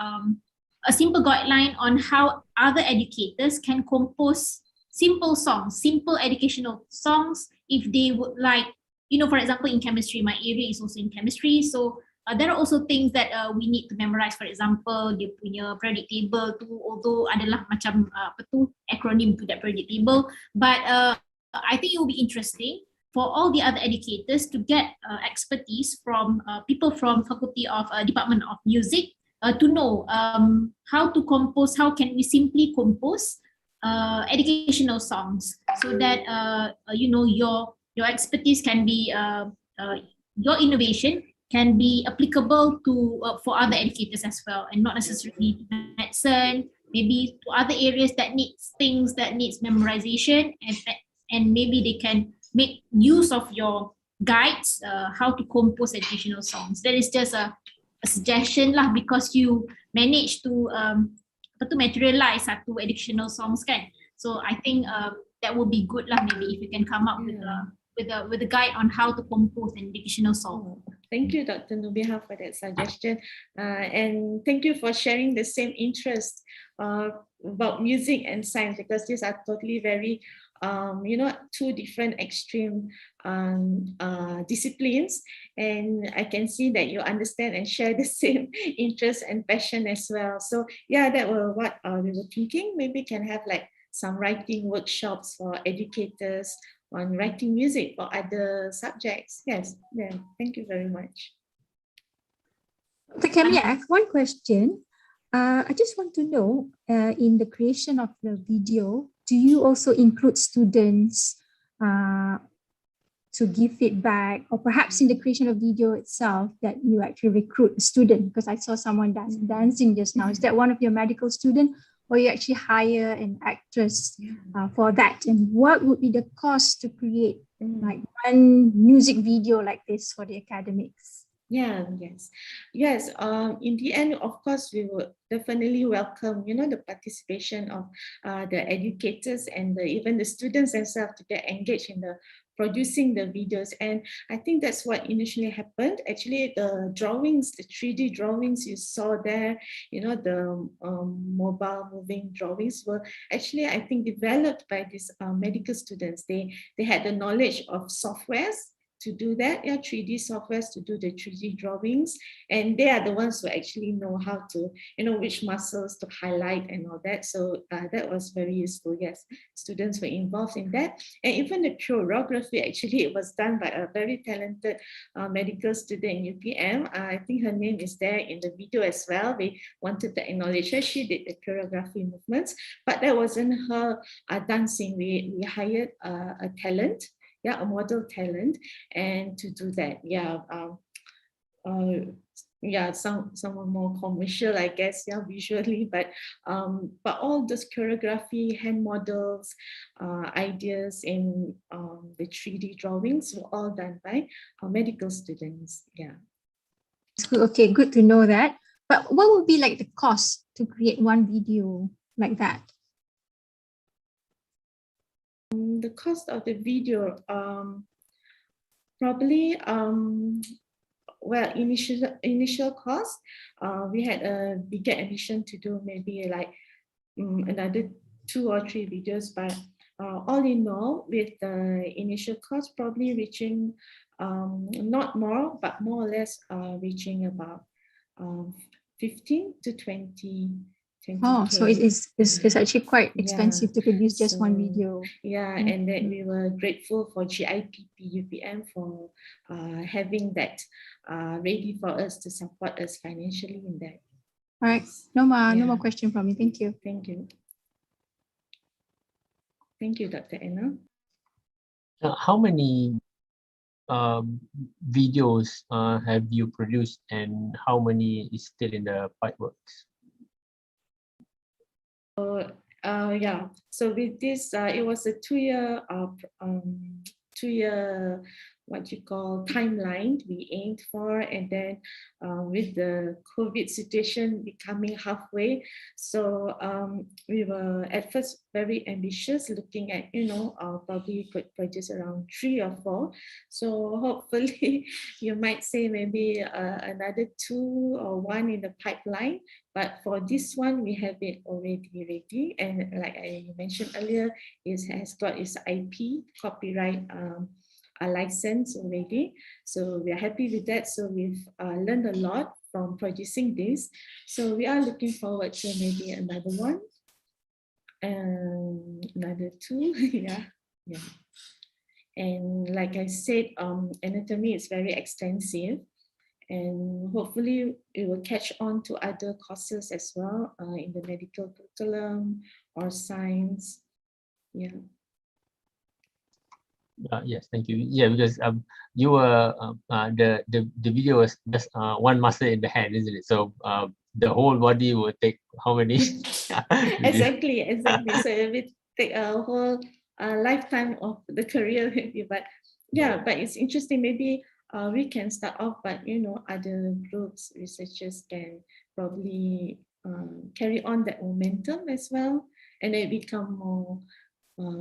a simple guideline on how other educators can compose simple songs, simple educational songs, if they would like, you know, for example, in chemistry, my area is also in chemistry, so there are also things that we need to memorize. For example, dia punya periodic table tu, although adalah macam apa tu, acronym to that periodic table, but I think it will be interesting for all the other educators to get expertise from people from Faculty of Department of Music to know how to compose, how can we simply compose educational songs, so that you know, your expertise can be your innovation can be applicable to for other educators as well, and not necessarily to medicine, maybe to other areas that needs things that needs memorization, and maybe they can make use of your guides how to compose educational songs. That is just a suggestion lah, because you manage to materialize satu educational songs kan. So I think that would be good lah, maybe if you can come up with a guide on how to compose an educational song. Thank you, Dr. Nubiha, for that suggestion, and thank you for sharing the same interest about music and science, because these are totally very you know, 2 different extreme disciplines, and I can see that you understand and share the same interest and passion as well. So yeah, that was what we were thinking. Maybe can have like some writing workshops for educators on writing music for other subjects. Yes, yeah, thank you very much. So can we ask one question? I just want to know, in the creation of the video, do you also include students to give feedback, or perhaps in the creation of video itself that you actually recruit a student? Because I saw someone dancing just now. Is that one of your medical students, or you actually hire an actress for that? And what would be the cost to create like one music video like this for the academics? Yeah, yes. In the end, of course, we would definitely welcome, you know, the participation of the educators and even the students themselves to get engaged in the producing the videos. And I think that's what initially happened. Actually, the drawings, the 3D drawings you saw there, you know, the mobile moving drawings were actually, I think, developed by these medical students. They had the knowledge of softwares to do that, 3D softwares to do the 3D drawings, and they are the ones who actually know how to, you know, which muscles to highlight and all that. So that was very useful. Yes, students were involved in that, and even the choreography, actually, it was done by a very talented medical student in UPM. I think her name is there in the video as well. We wanted to acknowledge her. She did the choreography movements, but that wasn't her dancing. We hired a talent, a model talent, and to do that, someone more commercial, I guess, visually, but all those choreography, hand models, ideas in the 3D drawings were all done by medical students. Okay, good to know that. But what would be like the cost to create one video like that? The cost of the video, probably, well, initial cost, we had a bigger ambition to do maybe like another 2 or 3 videos, but all in all, with the initial cost probably reaching not more, but more or less reaching about 15 to 20. Oh, so it's actually quite expensive to produce just one video. And then we were grateful for GIPP UPM for having that ready for us to support us financially in that. All right, no more question from me. Thank you. Thank you. Thank you, Dr. Anna. How many videos have you produced, and how many is still in the pipeworks? So with this, it was a 2-year what you call timeline we aimed for, and then with the COVID situation becoming halfway, so we were at first very ambitious, looking at, probably could produce around 3 or 4. So hopefully you might say maybe another 2 or 1 in the pipeline. But for this one, we have it already ready, and like I mentioned earlier, it has got its IP copyright a license already, so we are happy with that. So we've learned a lot from producing this, so we are looking forward to maybe another 1 and another 2. And like I said, anatomy is very extensive, and hopefully it will catch on to other courses as well, in the medical curriculum or science. Yes, thank you. Because you were the video was just 1 muscle in the hand, isn't it? So the whole body will take how many? Exactly. So it will take a whole lifetime of the career, but but it's interesting. Maybe we can start off, but other groups, researchers can probably carry on that momentum as well, and they become more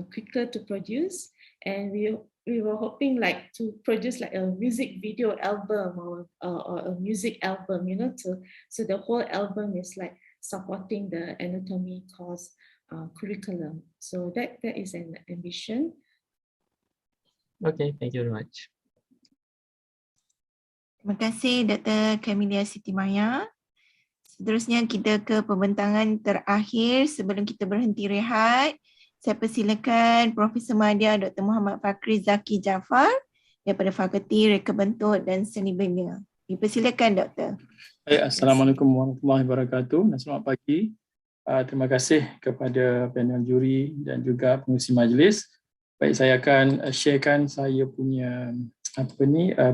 quicker to produce. And we were hoping like to produce like a music video album or a music album, so the whole album is like supporting the anatomy course curriculum. So that is an ambition. Okay, thank you very much. Terima kasih Dr. Camelia Siti Maya. Seterusnya kita ke pembentangan terakhir sebelum kita berhenti rehat. Saya persilakan Profesor Madya Dr. Muhammad Fakri Zaki Jaafar daripada Fakulti Reka Bentuk dan Seni Bina. Dipersilakan Doktor. Assalamualaikum warahmatullahi wabarakatuh dan selamat pagi. Terima kasih kepada panel juri dan juga pengurusi majlis. Baik, saya akan sharekan saya punya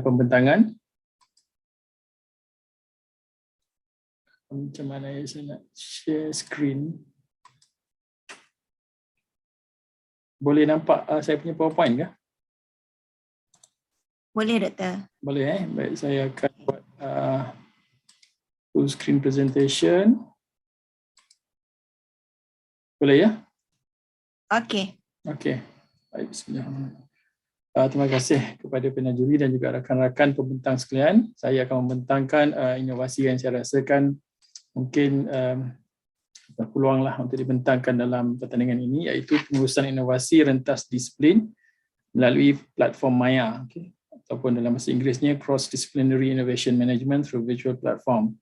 pembentangan. Macam mana saya nak share screen? Boleh nampak saya punya PowerPoint ke? Boleh, Doktor. Boleh, baik, saya akan buat full screen presentation. Boleh ya? Okey. Okey. Baik, bismillahirrahmanirrahim. Terima kasih kepada penjuri dan juga rakan-rakan pembentang sekalian. Saya akan membentangkan inovasi yang saya rasakan mungkin berpeluanglah untuk dibentangkan dalam pertandingan ini, iaitu pengurusan inovasi rentas disiplin melalui platform Maya, ataupun dalam bahasa Inggerisnya Cross Disciplinary Innovation Management through Virtual Platform.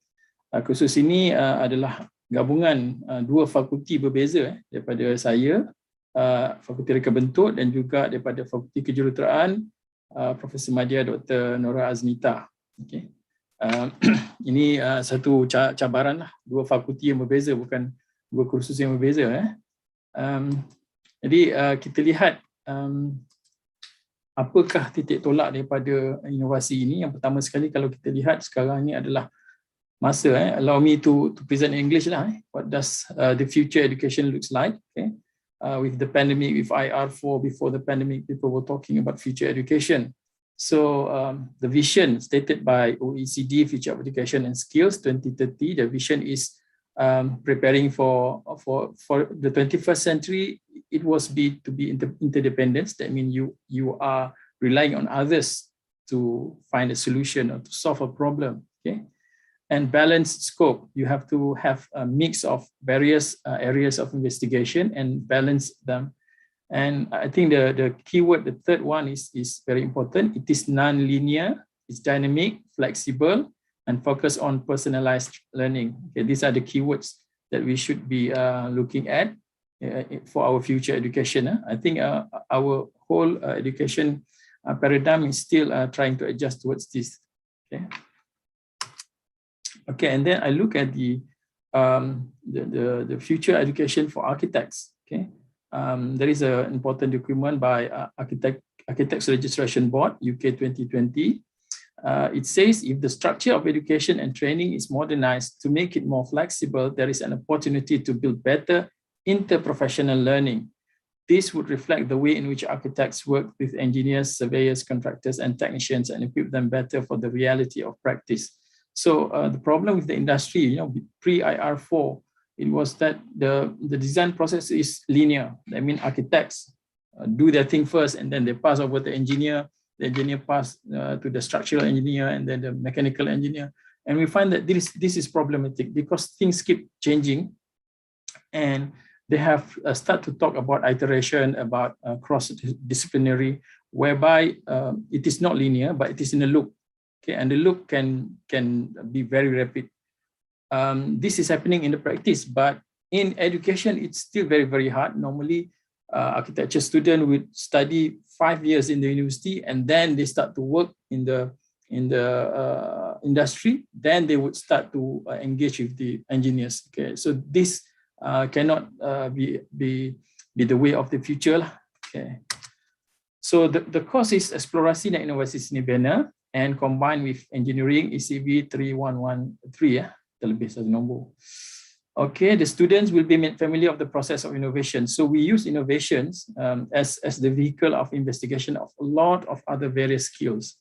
Khusus ini adalah gabungan dua fakulti berbeza daripada saya, Fakulti Reka Bentuk, dan juga daripada Fakulti Kejuruteraan Profesor Madya Dr. Nora Azmita. Ini satu cabaran lah, dua fakulti yang berbeza, bukan dua kursus yang berbeza. Jadi kita lihat apakah titik tolak daripada inovasi ini. Yang pertama sekali, kalau kita lihat sekarang ini adalah masa, allow me to present in English lah. What does the future education looks like? With the pandemic, with IR4, before the pandemic, people were talking about future education. So the vision stated by OECD, Future of Education and Skills 2030, the vision is preparing for the 21st century. It was to be interdependence. That means you are relying on others to find a solution or to solve a problem. And balanced scope. You have to have a mix of various areas of investigation and balance them. And I think the keyword, the third one is very important. It is non-linear, it's dynamic, flexible, and focus on personalized learning. These are the keywords that we should be looking at for our future education. I think our whole education paradigm is still trying to adjust towards this. Okay, and then I look at the future education for architects. There is an important document by Architects Registration Board, UK 2020. It says if the structure of education and training is modernized to make it more flexible, there is an opportunity to build better interprofessional learning. This would reflect the way in which architects work with engineers, surveyors, contractors, and technicians and equip them better for the reality of practice. So the problem with the industry, pre-IR4, it was that the design process is linear. I mean, architects do their thing first, and then they pass over to the engineer pass to the structural engineer, and then the mechanical engineer. And we find that this is problematic because things keep changing, and they have start to talk about iteration, about cross-disciplinary, whereby it is not linear, but it is in a loop. And the loop can be very rapid. This is happening in the practice, but in education, it's still very, very hard. Normally, architecture student would study 5 years in the university, and then they start to work in the industry. Then they would start to engage with the engineers. So this cannot be the way of the future. So the course is Eksplorasi dan Inovasi Seni Bina, and combined with engineering, ECV 3113, terlebih satu nombor. The students will be made familiar of the process of innovation. So we use innovations as the vehicle of investigation of a lot of other various skills.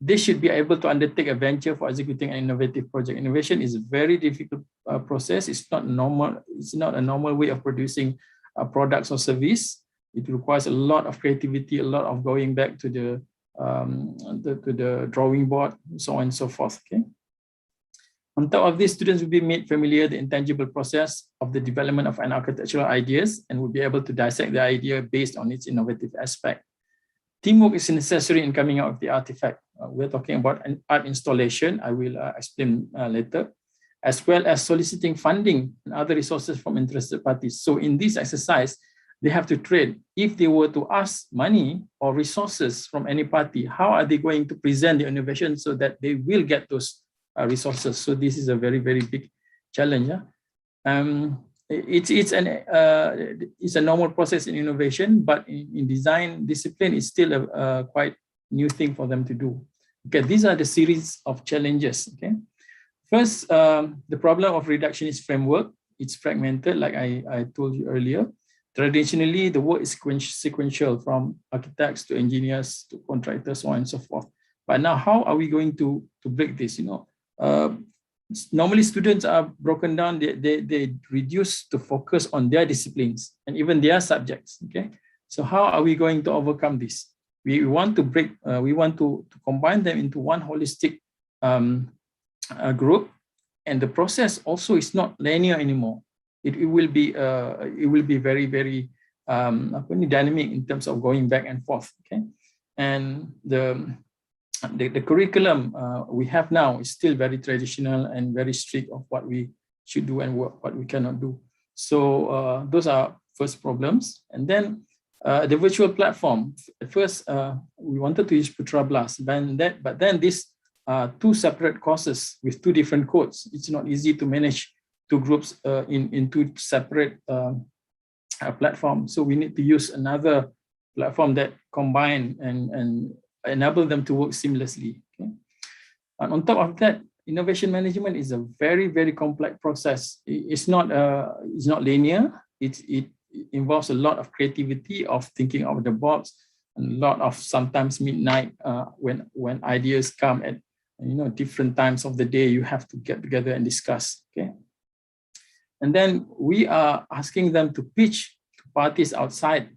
They should be able to undertake a venture for executing an innovative project. Innovation is a very difficult process. It's not normal. It's not a normal way of producing products or service. It requires a lot of creativity, a lot of going back to the drawing board, so on and so forth. On top of this, students will be made familiar with the intangible process of the development of an architectural ideas and will be able to dissect the idea based on its innovative aspect. Teamwork is necessary in coming out of the artifact. We're talking about an art installation. I will explain later, as well as soliciting funding and other resources from interested parties. So in this exercise, they have to trade. If they were to ask money or resources from any party, how are they going to present the innovation so that they will get those resources? So this is a very, very big challenge. It's a normal process in innovation, but in design discipline, it's still a quite new thing for them to do. These are the series of challenges. First, the problem of reductionist framework. It's fragmented, like I told you earlier. Traditionally, the work is sequential from architects to engineers to contractors, so on and so forth. But now, how are we going to break this? Normally, students are broken down. They reduce to focus on their disciplines and even their subjects. So how are we going to overcome this? We want to combine them into one holistic group, and the process also is not linear anymore. It will be very, very dynamic in terms of going back and forth. Okay, and the curriculum we have now is still very traditional and very strict of what we should do and what we cannot do. So those are first problems. And then the virtual platform. At first, we wanted to use Putra Blast, but then these two separate courses with two different codes. It's not easy to manage two groups in two separate platforms. So we need to use another platform that combine and enable them to work seamlessly. Okay? And on top of that, innovation management is a very, very complex process. It's not linear. It involves a lot of creativity, of thinking out of the box, and a lot of sometimes midnight when ideas come at different times of the day. You have to get together and discuss. Okay, and then we are asking them to pitch to parties outside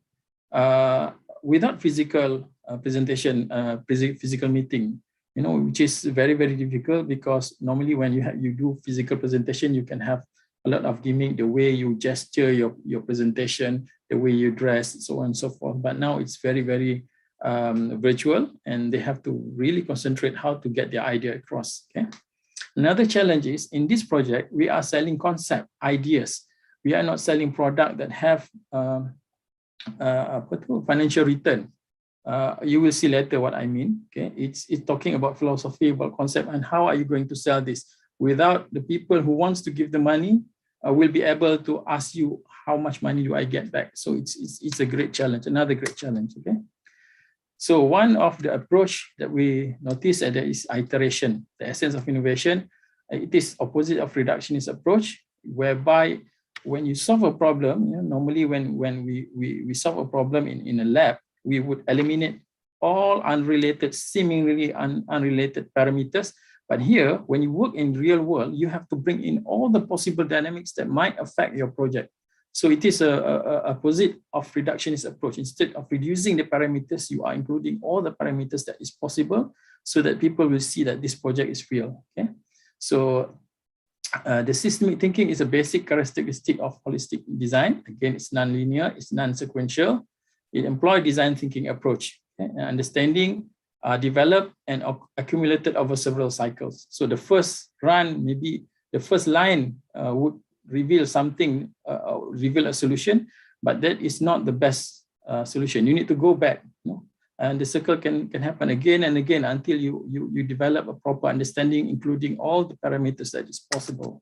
without physical presentation, physical meeting. Which is very, very difficult, because normally when you do physical presentation, you can have a lot of gimmick, the way you gesture your presentation, the way you dress, so on and so forth. But now it's very, very virtual, and they have to really concentrate how to get their idea across. Okay. Another challenge is, in this project, we are selling concept, ideas. We are not selling product that have financial return. You will see later what I mean. Okay, it's talking about philosophy, about concept, and how are you going to sell this without the people who wants to give the money will be able to ask you how much money do I get back. So it's a great challenge, another great challenge. Okay, so one of the approach that we notice that is iteration, the essence of innovation. It is opposite of reductionist approach, whereby when you solve a problem, normally when we solve a problem in a lab, we would eliminate all unrelated, seemingly unrelated parameters. But here, when you work in real world, you have to bring in all the possible dynamics that might affect your project. So it is a opposite of reductionist approach. Instead of reducing the parameters, you are including all the parameters that is possible, so that people will see that this project is real. Okay, so the systemic thinking is a basic characteristic of holistic design. Again, it's non-linear, it's non-sequential. It employs design thinking approach. Okay? Understanding developed and accumulated over several cycles. So the first run, maybe the first line would reveal something, reveal a solution, but that is not the best solution. You need to go back, and the circle can happen again and again until you develop a proper understanding, including all the parameters that is possible.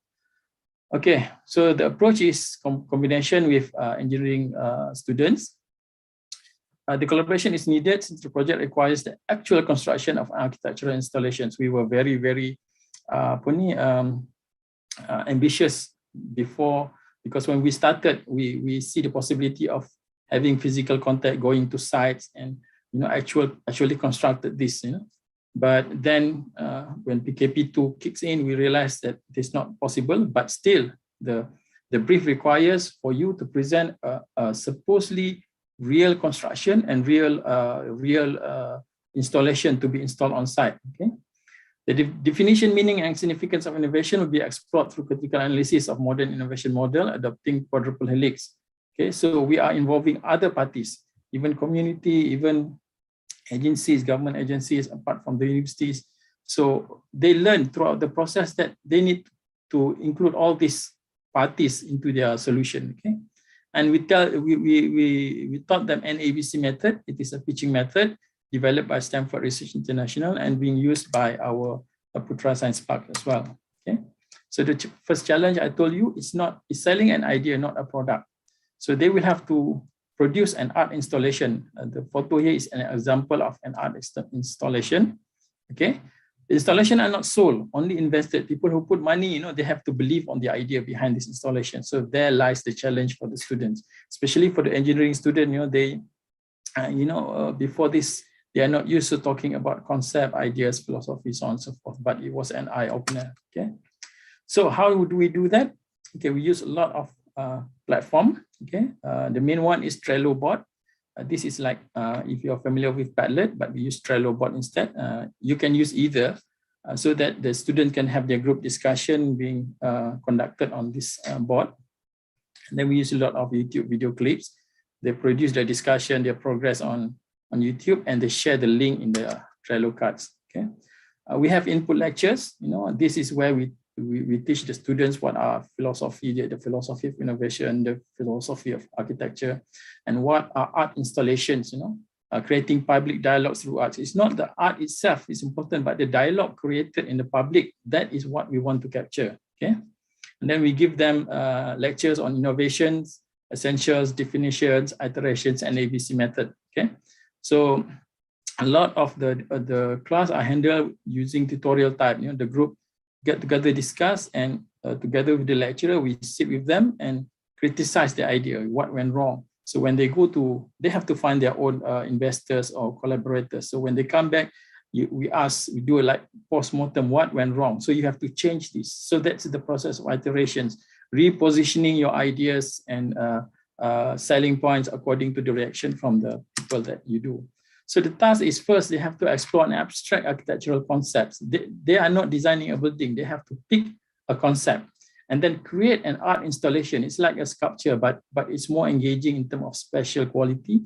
Okay, so the approach is combination with engineering students. The collaboration is needed since the project requires the actual construction of architectural installations. We were very, very ambitious before, because when we started, we see the possibility of having physical contact, going to sites, and actually constructed this. But then when PKP2 kicks in, we realized that it is not possible. But still, the brief requires for you to present a supposedly real construction and real installation to be installed on site. Okay, the definition, meaning, and significance of innovation will be explored through critical analysis of modern innovation model, adopting quadruple helix. Okay, so we are involving other parties, even community, even agencies, government agencies, apart from the universities. So they learn throughout the process that they need to include all these parties into their solution. Okay. And we taught them an ABC method. It is a pitching method developed by Stanford Research International and being used by our Putra Science Park as well. Okay, so the first challenge I told you is selling an idea, not a product. So they will have to produce an art installation. The photo here is an example of an art installation. Okay, the installation are not sold, only invested. People who put money, they have to believe on the idea behind this installation. So there lies the challenge for the students, especially for the engineering student. They, before this, they are not used to talking about concept, ideas, philosophy, so on and so forth. But it was an eye opener. Okay, so how would we do that? Okay, we use a lot of platform. Okay, the main one is Trello board. This is like, if you're familiar with Padlet, but we use Trello board instead, you can use either so that the student can have their group discussion being conducted on this board. And then we use a lot of YouTube video clips. They produce their discussion, their progress on YouTube, and they share the link in the Trello cards. Okay. We have input lectures. This is where we teach the students what are philosophy, the philosophy of innovation, the philosophy of architecture, and what are art installations, creating public dialogues through arts. It's not the art itself is important, but the dialogue created in the public, that is what we want to capture, okay? And then we give them lectures on innovations, essentials, definitions, iterations, and ABC method, okay? So a lot of the class are handled using tutorial type, the group get together, discuss, and together with the lecturer, we sit with them and criticize the idea, what went wrong. So when they go to, they have to find their own investors or collaborators. So when they come back, we do like post-mortem, what went wrong. So you have to change this. So that's the process of iterations, repositioning your ideas and selling points according to the reaction from the people that you do. So the task is first, they have to explore an abstract architectural concepts. They are not designing a building. They have to pick a concept and then create an art installation. It's like a sculpture, but it's more engaging in terms of spatial quality.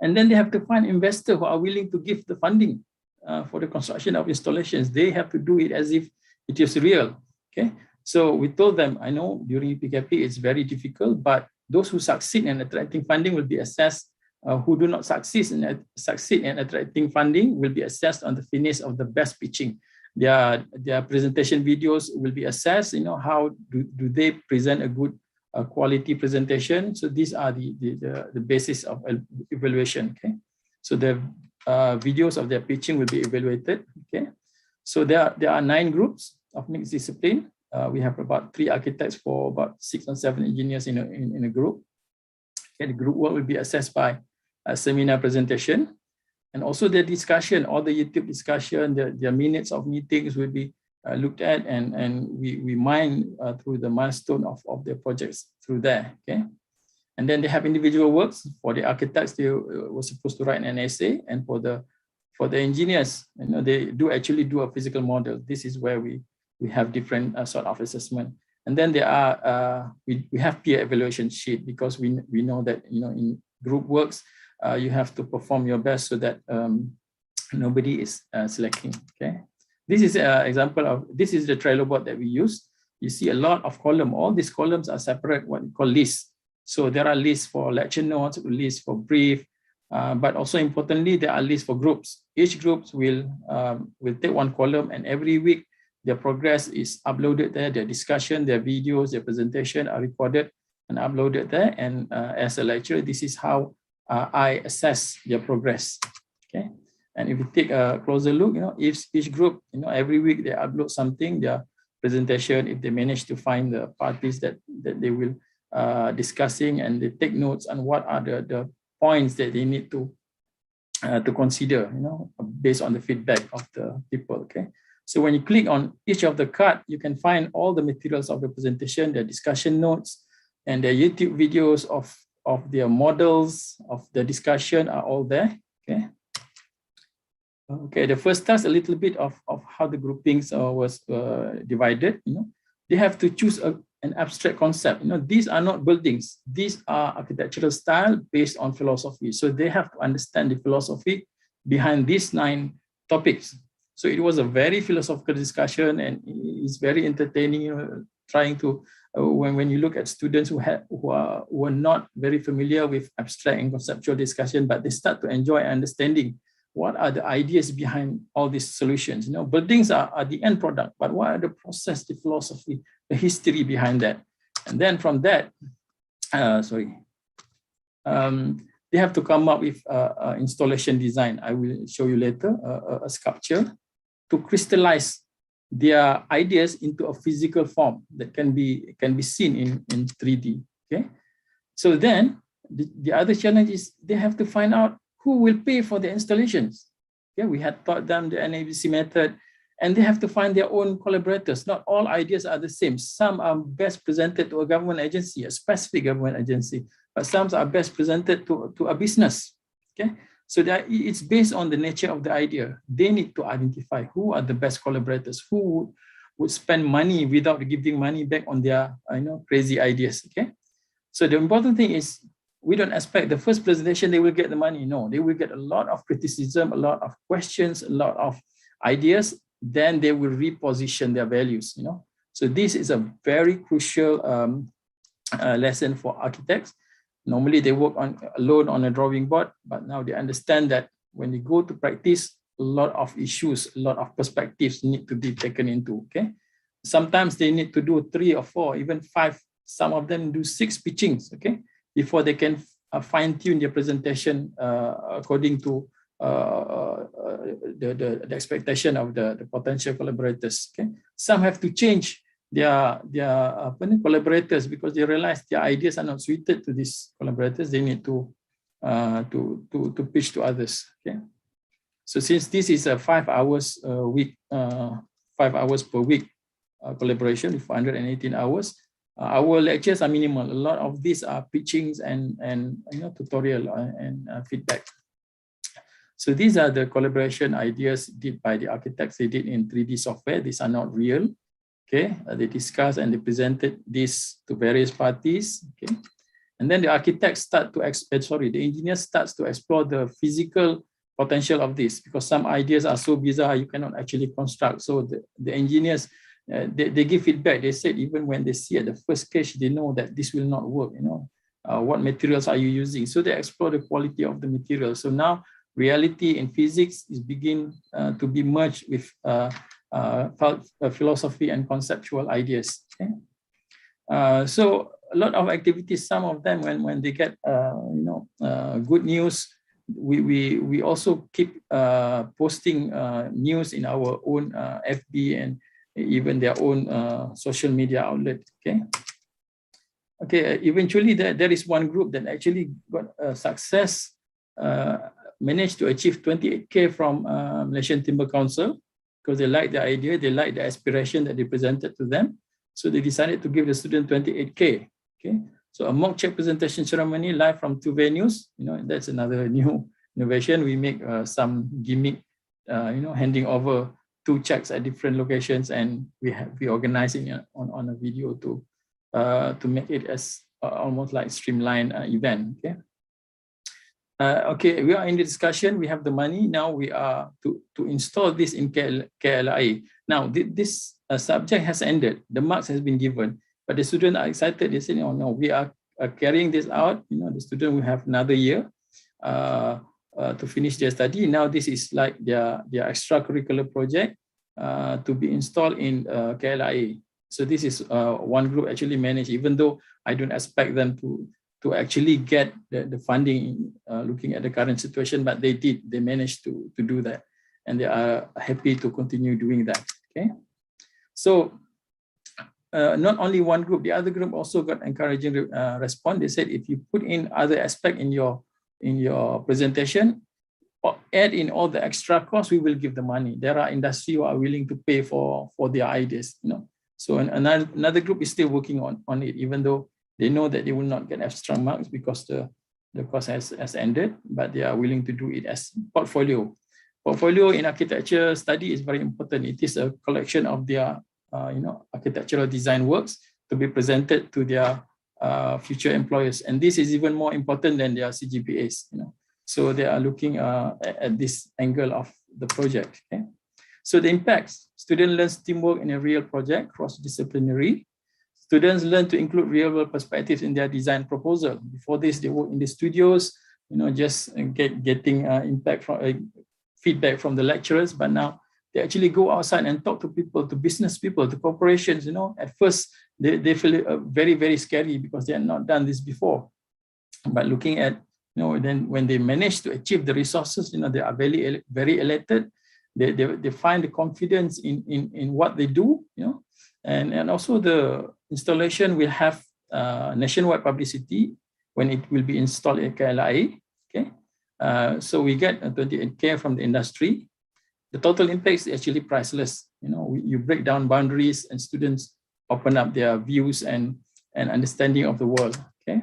And then they have to find investors who are willing to give the funding for the construction of installations. They have to do it as if it is real. Okay. So we told them, I know during PKP it's very difficult, but those who succeed in attracting funding will be assessed. Who do not succeed in attracting funding will be assessed on the finish of the best pitching. Their presentation videos will be assessed. How do they present a good quality presentation? So these are the basis of evaluation. Okay, so the videos of their pitching will be evaluated. Okay, so there are 9 groups of mixed discipline. We have about 3 architects for about 6 or 7 engineers in a group. Okay, the group work will be assessed by a seminar presentation, and also the discussion, all the YouTube discussion, their minutes of meetings will be looked at, and we mine through the milestone of their projects through there. Okay, and then they have individual works. For the architects, they were supposed to write an essay, and for the engineers, they actually do a physical model. This is where we have different sort of assessment. And then there are we have peer evaluation sheet, because we know that in group works you have to perform your best so that nobody is slacking. Okay, this is an example of, this is the Trello board that we use. You see a lot of columns. All these columns are separate, what we call lists. So there are lists for lecture notes, lists for brief, but also importantly there are lists for groups. Each group will take one column, and every week their progress is uploaded there. Their discussion, their videos, their presentation are recorded and uploaded there. And as a lecturer, this is how I assess their progress. Okay, and if you take a closer look, each group, every week they upload something, their presentation. If they manage to find the parties that they will discussing, and they take notes on what are the points that they need to consider, based on the feedback of the people. Okay. So when you click on each of the card, you can find all the materials of the presentation, their discussion notes, and their YouTube videos of their models of the discussion are all there. Okay. Okay. The first task, a little bit of how the groupings was divided. They have to choose an abstract concept. These are not buildings. These are architectural style based on philosophy. So they have to understand the philosophy behind these 9 topics. So it was a very philosophical discussion, and it's very entertaining, trying to, when you look at students who are not very familiar with abstract and conceptual discussion, but they start to enjoy understanding what are the ideas behind all these solutions. Buildings are the end product, but what are the process, the philosophy, the history behind that? And then from that, they have to come up with installation design. I will show you later a sculpture to crystallize their ideas into a physical form that can be seen in 3D. Okay, so then the other challenge is they have to find out who will pay for the installations. Yeah, we had taught them the NABC method, and they have to find their own collaborators. Not all ideas are the same. Some are best presented to a government agency, a specific government agency. but some are best presented to a business. Okay, so that it's based on the nature of the idea. They need to identify who are the best collaborators, who would spend money without giving money back on their crazy ideas. Okay, so the important thing is we don't expect the first presentation they will get the money. No, they will get a lot of criticism, a lot of questions, a lot of ideas. Then they will reposition their values. So this is a very crucial lesson for architects. Normally they work alone on a drawing board, but now they understand that when they go to practice, a lot of issues, a lot of perspectives need to be taken into. Okay, sometimes they need to do 3 or 4, even 5. Some of them do 6 pitchings. Okay, before they can fine-tune their presentation according to the expectation of the potential collaborators. Okay, some have to change their collaborators because they realize their ideas are not suited to these collaborators. They need to pitch to others. Okay, so since this is a 5 hours a week, 5 hours per week collaboration, 418 hours. Our lectures are minimal. A lot of these are pitchings and tutorial and feedback. So these are the collaboration ideas did by the architects. They did in 3D software. These are not real. Okay, they discussed and they presented this to various parties. Okay, and then the architects the engineers starts to explore the physical potential of this, because some ideas are so bizarre you cannot actually construct. So the engineers they give feedback. They said even when they see at the first sketch, they know that this will not work. What materials are you using? So they explore the quality of the material. So now reality and physics is begin to be merged with philosophy and conceptual ideas. Okay? So a lot of activities. Some of them, when they get good news, we also keep posting news in our own FB and even their own social media outlet. Okay. Eventually there is one group that actually got success, managed to achieve 28K from Malaysian Timber Council, because they like the idea, they like the aspiration that they presented to them. So they decided to give the student 28K. Okay, so a mock check presentation ceremony live from 2 venues. That's another new innovation. We make some gimmick, handing over 2 checks at different locations, and we organize it on a video to make it as almost like streamlined event. Okay. Okay, we are in the discussion. We have the money now. We are to install this in KLIA. Now this subject has ended. The marks has been given, but the students are excited. They say, no, we are carrying this out. The student will have another year to finish their study. Now this is like their extracurricular project to be installed in KLIA. So this is one group actually managed, even though I don't expect them to actually get the funding looking at the current situation, but they did. They managed to do that, and they are happy to continue doing that. Okay, so not only one group, the other group also got encouraging response. They said if you put in other aspect in your presentation, or add in all the extra costs, we will give the money. There are industry who are willing to pay for their ideas. So another group is still working on it, even though they know that they will not get extra marks because the course has ended, but they are willing to do it as portfolio. Portfolio in architecture study is very important. It is a collection of their architectural design works to be presented to their future employers, and this is even more important than their CGPAs. So they are looking at this angle of the project. Okay? So the impacts: student learns teamwork in a real project, cross-disciplinary. Students learn to include real-world perspectives in their design proposal. Before this, they work in the studios, just getting impact from feedback from the lecturers. But now they actually go outside and talk to people, to business people, to corporations. At first they feel very, very scary because they had not done this before. But looking at then when they manage to achieve the resources, they are very, very elated. They find the confidence in what they do. And also the installation will have nationwide publicity when it will be installed at KLIA. Okay, so we get 28K from the industry. The total impact is actually priceless. You break down boundaries and students open up their views and understanding of the world. Okay,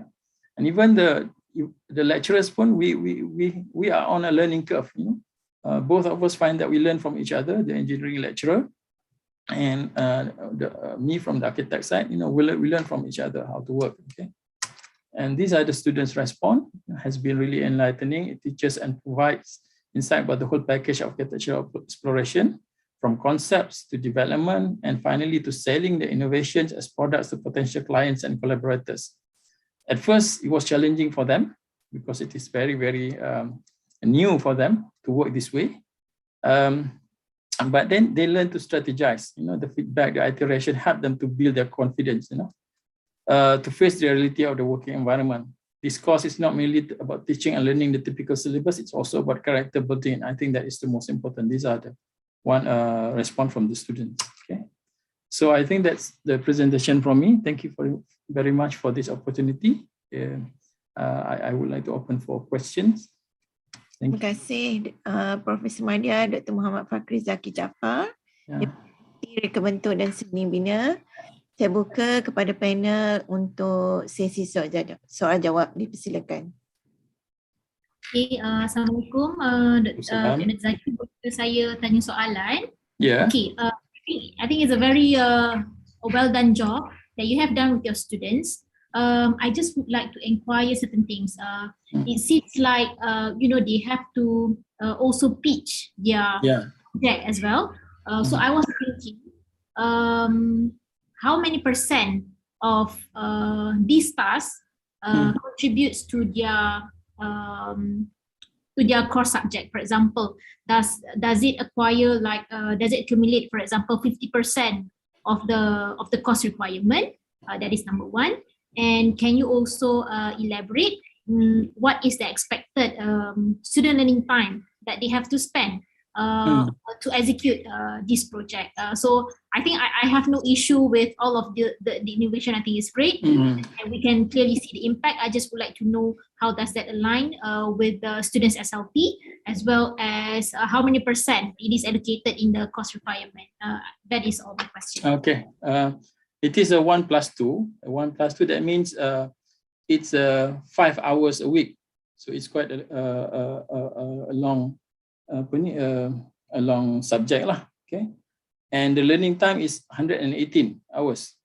And even the lecturers, we are on a learning curve. Both of us find that we learn from each other, the engineering lecturer and me from the architect side. We learn from each other how to work. Okay. And these are the students' response. It has been really enlightening. It teaches and provides insight about the whole package of architectural exploration, from concepts to development, and finally to selling the innovations as products to potential clients and collaborators. At first, it was challenging for them because it is very, very new for them to work this way. But then they learn to strategize. The feedback, the iteration helped them to build their confidence, to face the reality of the working environment. This course is not merely about teaching and learning the typical syllabus, it's also about character building. I think that is the most important. These are the one response from the students. Okay, so I think that's the presentation from me. Thank you very much for this opportunity. I would like to open for questions. Terima kasih Profesor Madia, Dr. Muhammad Fakri Zaki Jaafar, Deputi Reka Bentuk dan Seni Bina. Saya buka kepada panel untuk sesi soal jawab. Dipersilakan. Okay, Assalamualaikum. Dr. Zaki, saya tanya soalan. Okay, I think it's a very well done job that you have done with your students. I just would like to inquire certain things. It seems like they have to also pitch their project as well. So I was thinking, how many % of these tasks contributes to their core subject? For example, does it acquire does it accumulate, for example, 50% of the course requirement? That is number one. And can you also elaborate what is the expected student learning time that they have to spend to execute this project? So I think I have no issue with all of the innovation. I think is great, and we can clearly see the impact. I just would like to know how does that align with the students' SLP, as well as how many % it is allocated in the course requirement. That is all my question. Okay. It is a 1+2. 1+2, that means it's 5 hours a week. So it's quite a long subject lah. Okay. And the learning time is 118 hours.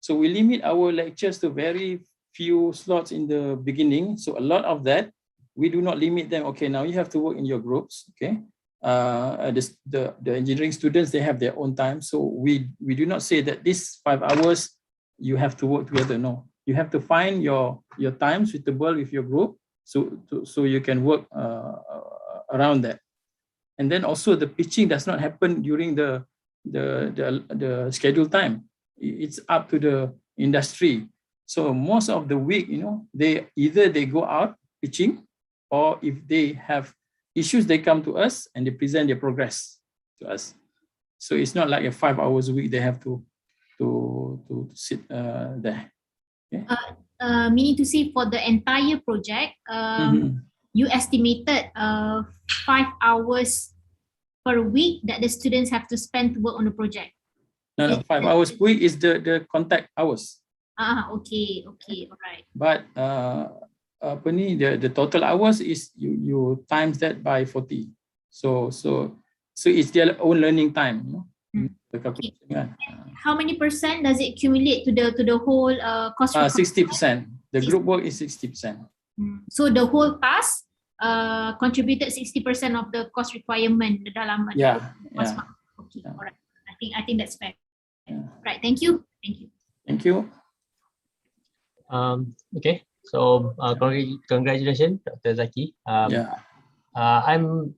So we limit our lectures to very few slots in the beginning. So a lot of that, we do not limit them. Okay, now you have to work in your groups. Okay. The engineering students, they have their own time. So we do not say that this 5 hours you have to work together. No, you have to find your time suitable with your group, so you can work around that. And then also the pitching does not happen during the scheduled time. It's up to the industry. So most of the week, they either go out pitching, or if they have issues, they come to us and they present their progress to us. So it's not like a 5 hours a week they have to sit there. Okay. Meaning to say, for the entire project, you estimated 5 hours per week that the students have to spend to work on the project. No, 5 hours per week is the contact hours. Okay, all right. But the total hours is you times that by 40. So it's their own learning time. Okay. How many % does it accumulate to the whole course? 60%. The group work is 60%. So the whole task contributed 60% of the course requirement dalam course. Okay, all right. I think that's fair. Right. Thank you. Thank you. Okay. So congratulations, Dr. Zaki. I'm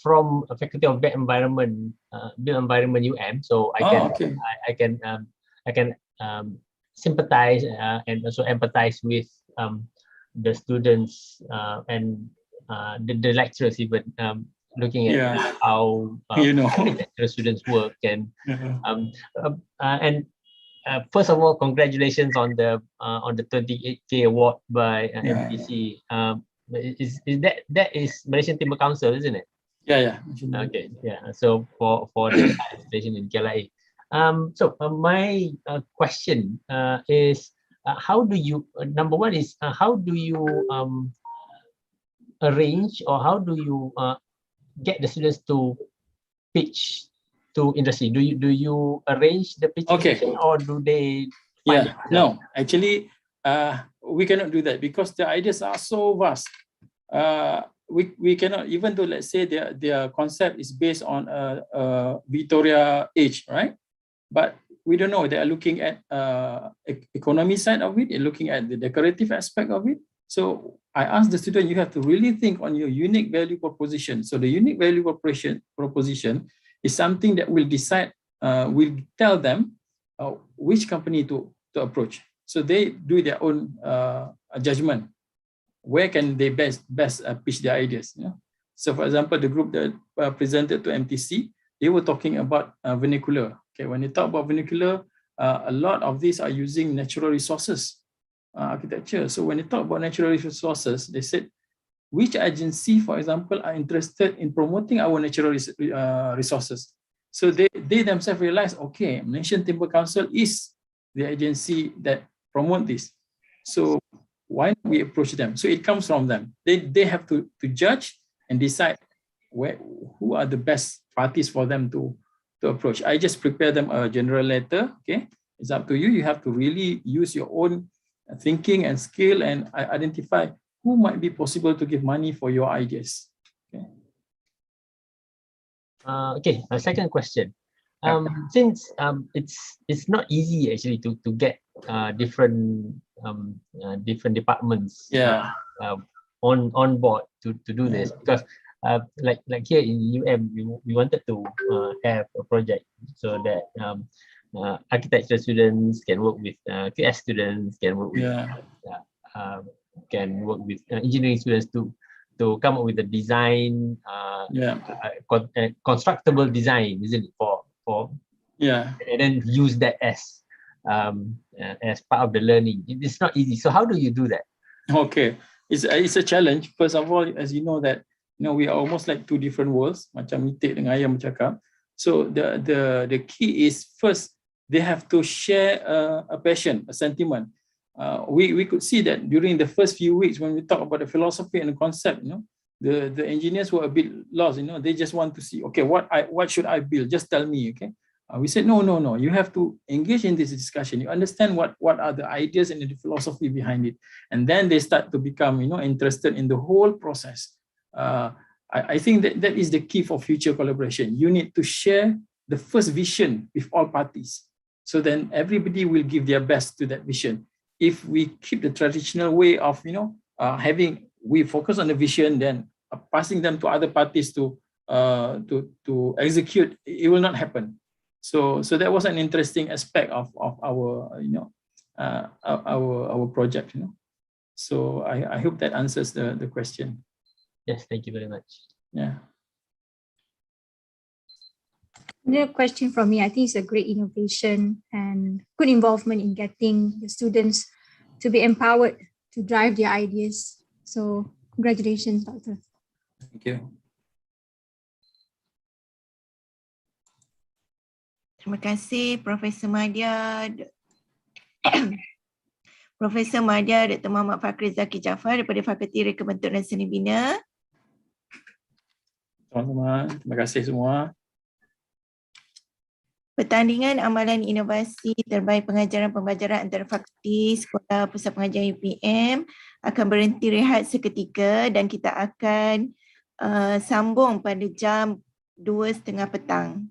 from a Faculty of Built Environment, UM. So I can sympathize and also empathize with the students and the lecturers, even looking at how the students work and first of all, congratulations on the 28K award by MPC. That is Malaysian Timber Council, isn't it? Yeah. Okay. Yeah. So for the installation in CADe-Lead. So my question is how do you, number one is, how do you arrange, or how do you get the students to pitch to industry? Do you arrange the pitch session, or do they find it? No, actually we cannot do that because the ideas are so vast. We cannot, even though let's say their concept is based on a Victoria age, right? But we don't know, they are looking at economy side of it, they're looking at the decorative aspect of it. So I asked the student, you have to really think on your unique value proposition. So the unique value proposition is something that will decide, will tell them which company to approach. So they do their own judgment. Where can they best pitch their ideas? You know? So for example, the group that presented to MTC, they were talking about vernacular. Okay, when they talk about vernacular, a lot of these are using natural resources architecture. So when they talk about natural resources, they said, which agency, for example, are interested in promoting our natural resources? So they themselves realize, okay, Malaysian Timber Council is the agency that promote this. So why don't we approach them? So it comes from them. They have to judge and decide who are the best parties for them to approach. I just prepare them a general letter. Okay, it's up to you. You have to really use your own thinking and skill and identify who might be possible to give money for your ideas. Okay. Okay. Second question. Since it's not easy actually to get different departments on board to do this, because like here in UM we wanted to have a project so that architecture students can work with QS students, can work with engineering students to come up with a design, constructible design, isn't it, for and then use that as part of the learning. It's not easy. So how do you do that? Okay, it's a challenge. First of all, as you know that we are almost like two different worlds, macam itik dengan ayam bercakap. So the key is, first they have to share a passion, a sentiment. We could see that during the first few weeks when we talk about the philosophy and the concept, the engineers were a bit lost. They just want to see, okay, what should I build? Just tell me, okay. We said no. You have to engage in this discussion. You understand what are the ideas and the philosophy behind it, and then they start to become interested in the whole process. I think that is the key for future collaboration. You need to share the first vision with all parties, so then everybody will give their best to that vision. If we keep the traditional way of we focus on the vision, then passing them to other parties to execute, it will not happen. So that was an interesting aspect of our our project. So I hope that answers the question. Yes, thank you very much. Yeah. Another question from me. I think it's a great innovation and good involvement in getting the students to be empowered to drive their ideas. So congratulations, Doctor. Thank you. Terima kasih Profesor Madya, Profesor Madya, Dr. Muhammad Fakri Zaki Jaafar daripada Fakulti Reka Bentuk dan Seni Bina. Teman-teman, terima kasih semua. Pertandingan Amalan Inovasi Terbaik Pengajaran Pembelajaran antara Fakulti, Sekolah, Pusat Pengajian UPM akan berhenti rehat seketika dan kita akan sambung pada jam 2:30 petang.